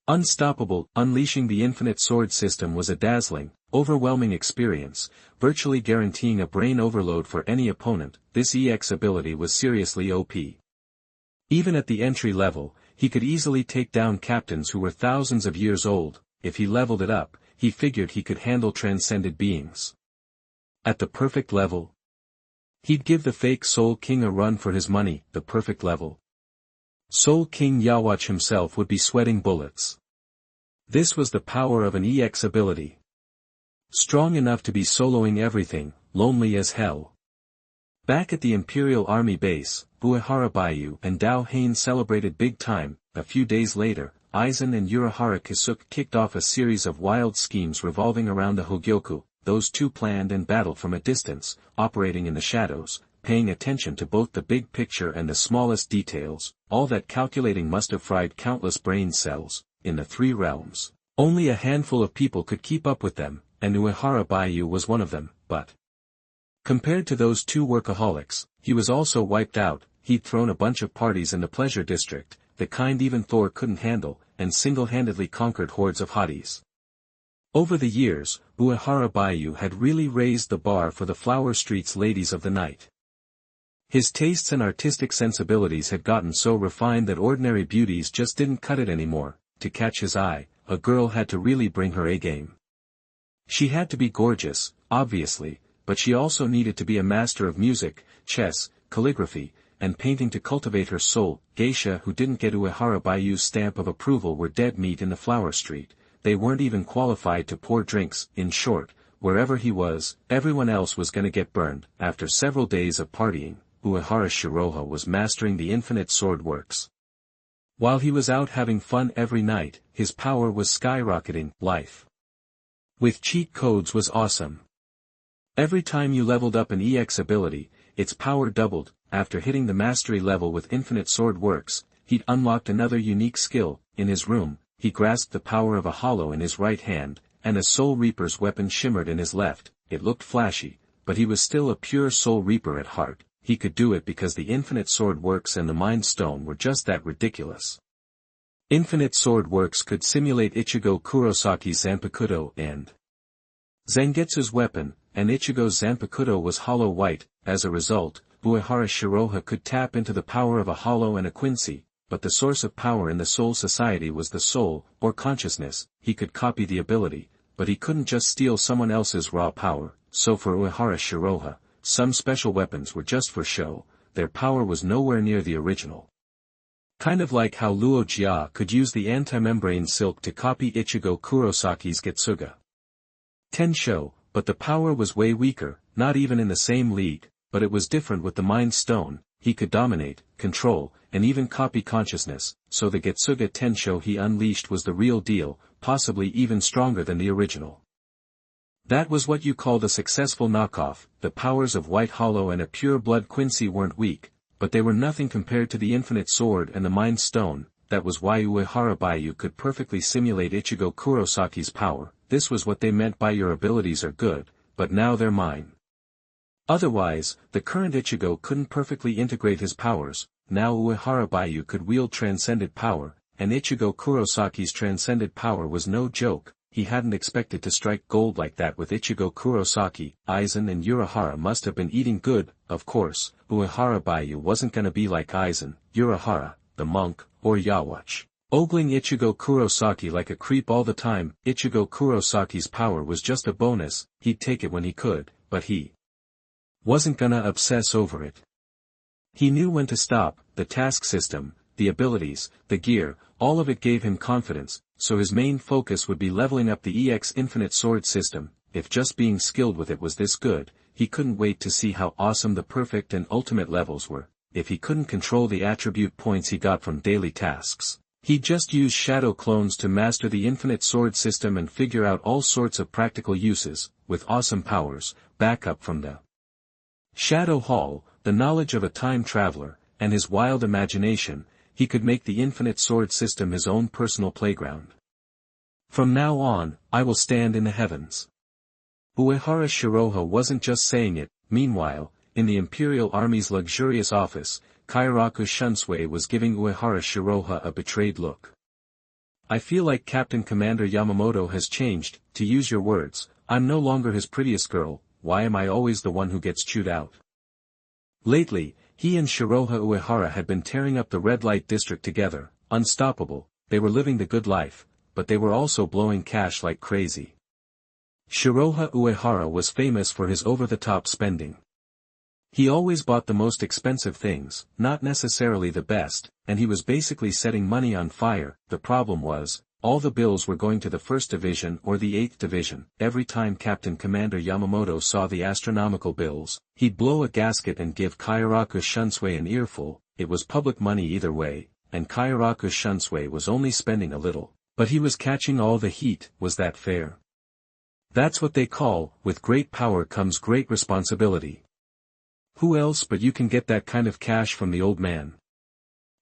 unstoppable. Unleashing the infinite sword system was a dazzling, overwhelming experience, virtually guaranteeing a brain overload for any opponent. This EX ability was seriously OP. Even at the entry level, he could easily take down captains who were thousands of years old. If he leveled it up, he figured he could handle transcended beings. At the perfect level, he'd give the fake Soul King a run for his money. The perfect level, Soul King Yawatch himself would be sweating bullets. This was the power of an EX ability. Strong enough to be soloing everything, lonely as hell. Back at the Imperial Army base, Uehara Bayou and Dao Hain celebrated big time. A few days later, Aizen and Uehara Kisuke kicked off a series of wild schemes revolving around the Hogyoku. Those two planned and battled from a distance, operating in the shadows, paying attention to both the big picture and the smallest details. All that calculating must have fried countless brain cells. In the three realms, only a handful of people could keep up with them, and Uehara Bayou was one of them. But compared to those two workaholics, he was also wiped out. He'd thrown a bunch of parties in the pleasure district, the kind even Thor couldn't handle, and single-handedly conquered hordes of hotties. Over the years, Uehara Bayou had really raised the bar for the Flower Street's ladies of the night. His tastes and artistic sensibilities had gotten so refined that ordinary beauties just didn't cut it anymore. To catch his eye, a girl had to really bring her A-game. She had to be gorgeous, obviously, but she also needed to be a master of music, chess, calligraphy, and painting to cultivate her soul. Geisha who didn't get Uehara Bayou's stamp of approval were dead meat in the Flower Street. They weren't even qualified to pour drinks. In short, wherever he was, everyone else was gonna get burned. After several days of partying, Uehara Shiraha was mastering the infinite sword works. While he was out having fun every night, his power was skyrocketing. Life with cheat codes was awesome. Every time you leveled up an EX ability, its power doubled. After hitting the mastery level with infinite sword works, he'd unlocked another unique skill. In his room, he grasped the power of a hollow in his right hand, and a Soul Reaper's weapon shimmered in his left. It looked flashy, but he was still a pure Soul Reaper at heart. He could do it because the infinite sword works and the Mind Stone were just that ridiculous. Infinite sword works could simulate Ichigo Kurosaki's Zanpakuto and Zangetsu's weapon, and Ichigo's Zanpakuto was hollow white. As a result, Uehara Shiraha could tap into the power of a hollow and a Quincy, but the source of power in the Soul Society was the soul, or consciousness. He could copy the ability, but he couldn't just steal someone else's raw power. So for Uehara Shiraha, some special weapons were just for show. Their power was nowhere near the original. Kind of like how Luo Jia could use the anti-membrane silk to copy Ichigo Kurosaki's Getsuga Tensho, but the power was way weaker, not even in the same league. But it was different with the Mind Stone. He could dominate, control, and even copy consciousness. So the Getsuga Tensho he unleashed was the real deal, possibly even stronger than the original. That was what you called a successful knockoff. The powers of White Hollow and a pure blood Quincy weren't weak, but they were nothing compared to the Infinite Sword and the Mind Stone. That was why Uehara Bayou could perfectly simulate Ichigo Kurosaki's power. This was what they meant by your abilities are good, but now they're mine. Otherwise, the current Ichigo couldn't perfectly integrate his powers. Now Uehara Bayou could wield transcended power, and Ichigo Kurosaki's transcended power was no joke. He hadn't expected to strike gold like that with Ichigo Kurosaki. Aizen and Uehara must have been eating good. Of course, Uehara Bayou wasn't gonna be like Aizen, Uehara, the monk, or Yawatch, ogling Ichigo Kurosaki like a creep all the time. Ichigo Kurosaki's power was just a bonus. He'd take it when he could, but he wasn't gonna obsess over it. He knew when to stop. The task system, the abilities, the gear, all of it gave him confidence, so his main focus would be leveling up the EX Infinite Sword system. if just being skilled with it was this good, he couldn't wait to see how awesome the perfect and ultimate levels were. If he couldn't control the attribute points he got from daily tasks, he'd just use shadow clones to master the infinite sword system and figure out all sorts of practical uses, with awesome powers, backup from the Shadow Hall, the knowledge of a time traveler, and his wild imagination. He could make the infinite sword system his own personal playground. From now on, I will stand in the heavens. Uehara Shiraha wasn't just saying it. Meanwhile, in the Imperial Army's luxurious office, Kairaku Shunsui was giving Uehara Shiraha a betrayed look. I feel like Captain Commander Yamamoto has changed. To use your words, I'm no longer his prettiest girl. Why am I always the one who gets chewed out? Lately, he and Shiraha Uehara had been tearing up the red light district together, unstoppable. They were living the good life, but they were also blowing cash like crazy. Shiraha Uehara was famous for his over-the-top spending. He always bought the most expensive things, not necessarily the best, and he was basically setting money on fire. The problem was, all the bills were going to the 1st Division or the 8th Division. Every time Captain Commander Yamamoto saw the astronomical bills, he'd blow a gasket and give Kairaku Shunsui an earful. It was public money either way, and Kairaku Shunsui was only spending a little, but he was catching all the heat. Was that fair? That's what they call, with great power comes great responsibility. Who else but you can get that kind of cash from the old man?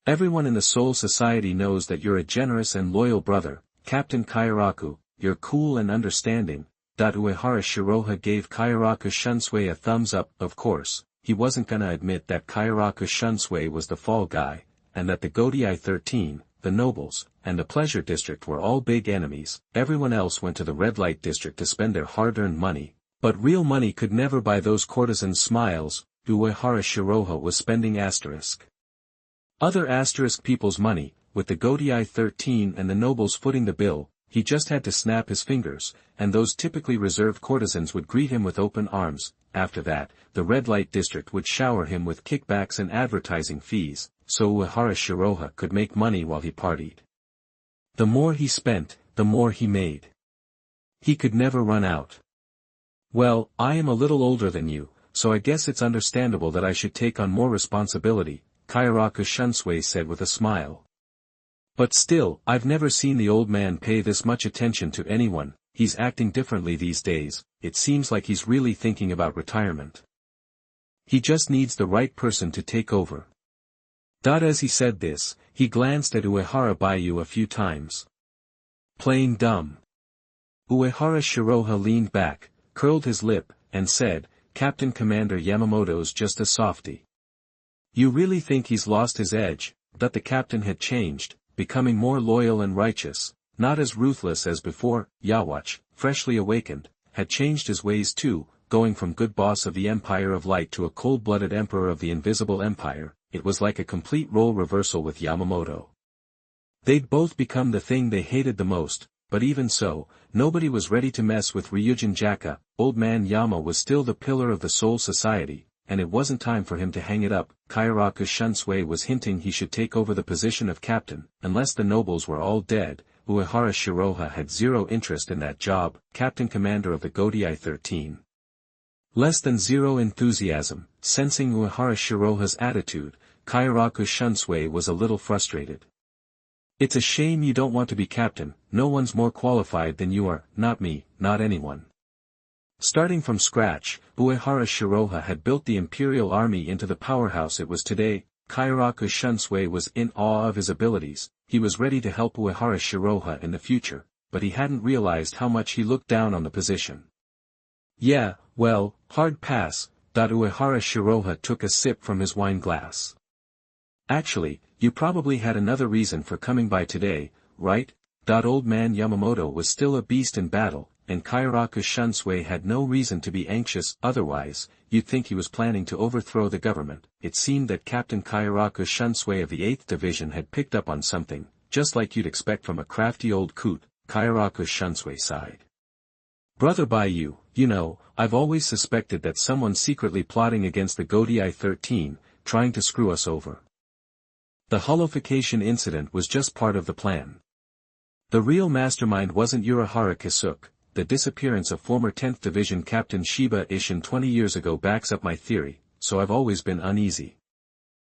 Everyone in the Soul Society knows that you're a generous and loyal brother, Captain Kairaku. You're cool and understanding. Uehara Shiraha gave Kairaku Shunsui a thumbs up. Of course, he wasn't gonna admit that Kairaku Shunsui was the fall guy, and that the Godai 13, the nobles, and the Pleasure District were all big enemies. Everyone else went to the Red Light District to spend their hard-earned money, but real money could never buy those courtesans' smiles. Uehara Shiraha was spending other asterisk people's money, with the Godai 13 and the nobles footing the bill. He just had to snap his fingers, and those typically reserved courtesans would greet him with open arms. After that, the Red Light District would shower him with kickbacks and advertising fees, so Uehara Shiraha could make money while he partied. The more he spent, the more he made. He could never run out. Well, I am a little older than you, so I guess it's understandable that I should take on more responsibility, Kairaku Shunsui said with a smile. But still, I've never seen the old man pay this much attention to anyone. He's acting differently these days. It seems like he's really thinking about retirement. He just needs the right person to take over. As he said this, he glanced at Uehara Bayu a few times. Plain dumb. Uehara Shiraha leaned back, curled his lip, and said, Captain Commander Yamamoto's just a softie. You really think he's lost his edge? That the captain had changed, becoming more loyal and righteous, not as ruthless as before. Yawatch, freshly awakened, had changed his ways too, going from good boss of the Empire of Light to a cold-blooded emperor of the Invisible Empire. It was like a complete role reversal with Yamamoto. They'd both become the thing they hated the most, but even so, nobody was ready to mess with Ryujin Jaka. Old man Yama was still the pillar of the Soul Society, and it wasn't time for him to hang it up. Kairaku Shunsui was hinting he should take over the position of captain, unless the nobles were all dead. Uehara Shiraha had zero interest in that job, captain commander of the Godai 13. Less than zero enthusiasm. Sensing Uehara Shiraha's attitude, Kairaku Shunsui was a little frustrated. It's a shame you don't want to be captain. No one's more qualified than you are. Not me, not anyone. Starting from scratch, Uehara Shiraha had built the Imperial Army into the powerhouse it was today. Kairaku Shunsui was in awe of his abilities. He was ready to help Uehara Shiraha in the future, but he hadn't realized how much he looked down on the position. Yeah, well, hard pass. Uehara Shiraha took a sip from his wine glass. Actually, you probably had another reason for coming by today, right? Old man Yamamoto was still a beast in battle, and Kairaku Shunsui had no reason to be anxious. Otherwise, you'd think he was planning to overthrow the government. It seemed that Captain Kairaku Shunsui of the 8th Division had picked up on something, just like you'd expect from a crafty old coot. Kairaku Shunsui sighed. Brother Bayu, you know, I've always suspected that someone's secretly plotting against the Godai 13, trying to screw us over. The holification incident was just part of the plan. The real mastermind wasn't Uehara Kisuke, the disappearance of former 10th Division Captain Shiba Ishin 20 years ago backs up my theory, so I've always been uneasy.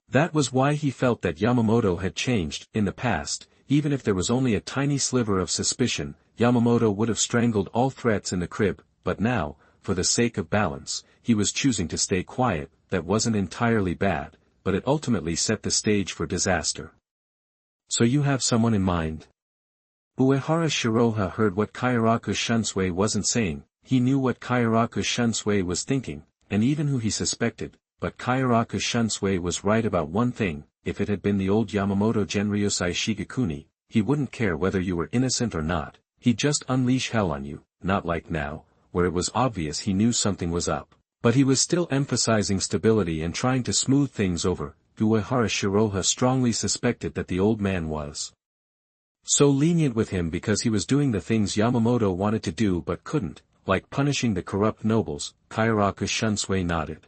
That was why he felt that Yamamoto had changed. In the past, even if there was only a tiny sliver of suspicion, Yamamoto would have strangled all threats in the crib, but now, for the sake of balance, he was choosing to stay quiet. That wasn't entirely bad, but it ultimately set the stage for disaster. So you have someone in mind? Uehara Shiraha heard what Kyoraku Shunsui wasn't saying. He knew what Kyoraku Shunsui was thinking, and even who he suspected, but Kyoraku Shunsui was right about one thing: if it had been the old Yamamoto Genryosai Shigekuni, he wouldn't care whether you were innocent or not, he'd just unleash hell on you, not like now, where it was obvious he knew something was up. But he was still emphasizing stability and trying to smooth things over. Uehara Shiraha strongly suspected that the old man was so lenient with him because he was doing the things Yamamoto wanted to do but couldn't, like punishing the corrupt nobles. Kyoraku Shunsui nodded.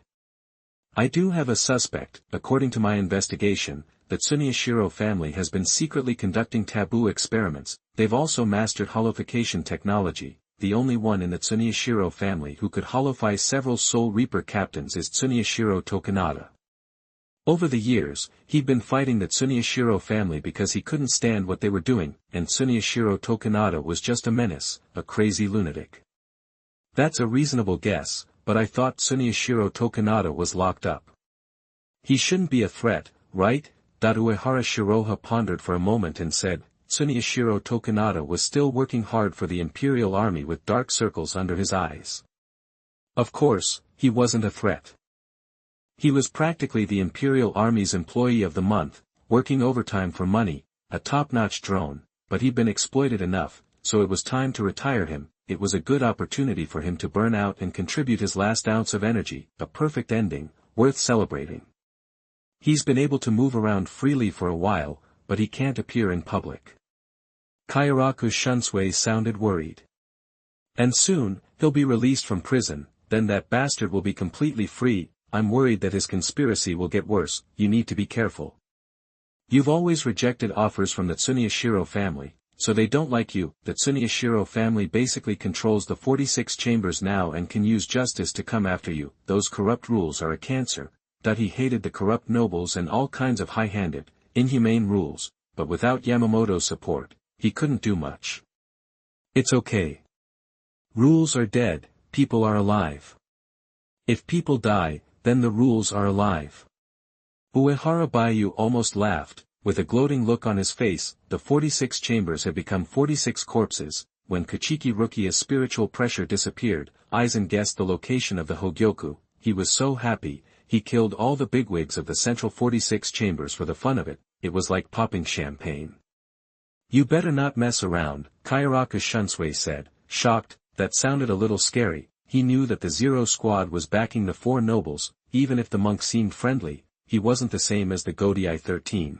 I do have a suspect. According to my investigation, the Tsuneyashiro family has been secretly conducting taboo experiments. They've also mastered holification technology. The only one in the Tsuneyashiro family who could holify several Soul Reaper captains is Tsuneyashiro Tokunada. Over the years, he'd been fighting the Tsuneyashiro family because he couldn't stand what they were doing, and Tsuneyashiro Tokunada was just a menace, a crazy lunatic. That's a reasonable guess, but I thought Tsuneyashiro Tokunada was locked up. He shouldn't be a threat, right? Uehara Shiraha pondered for a moment and said, Tsuneyashiro Tokunada was still working hard for the Imperial Army with dark circles under his eyes. Of course, he wasn't a threat. He was practically the Imperial Army's employee of the month, working overtime for money, a top-notch drone, but he'd been exploited enough, so it was time to retire him. It was a good opportunity for him to burn out and contribute his last ounce of energy, a perfect ending, worth celebrating. He's been able to move around freely for a while, but he can't appear in public. Kyoraku Shunsui sounded worried. And soon, he'll be released from prison, then that bastard will be completely free. I'm worried that his conspiracy will get worse. You need to be careful. You've always rejected offers from the Tsuneyashiro family, so they don't like you. The Tsuneyashiro family basically controls the 46 chambers now and can use justice to come after you. Those corrupt rules are a cancer. He hated the corrupt nobles and all kinds of high-handed, inhumane rules, but without Yamamoto's support, he couldn't do much. It's okay. Rules are dead, people are alive. If people die, then the rules are alive. Uehara Baiyu almost laughed, with a gloating look on his face. The 46 chambers had become 46 corpses. When Kachiki Rukia's spiritual pressure disappeared, Aizen guessed the location of the Hogyoku. He was so happy, he killed all the bigwigs of the central 46 chambers for the fun of it. It was like popping champagne. You better not mess around, Kyoraku Shunsui said, shocked. That sounded a little scary. He knew that the Zero Squad was backing the four nobles. Even if the monk seemed friendly, he wasn't the same as the Godii 13.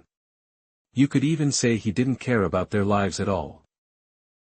You could even say he didn't care about their lives at all.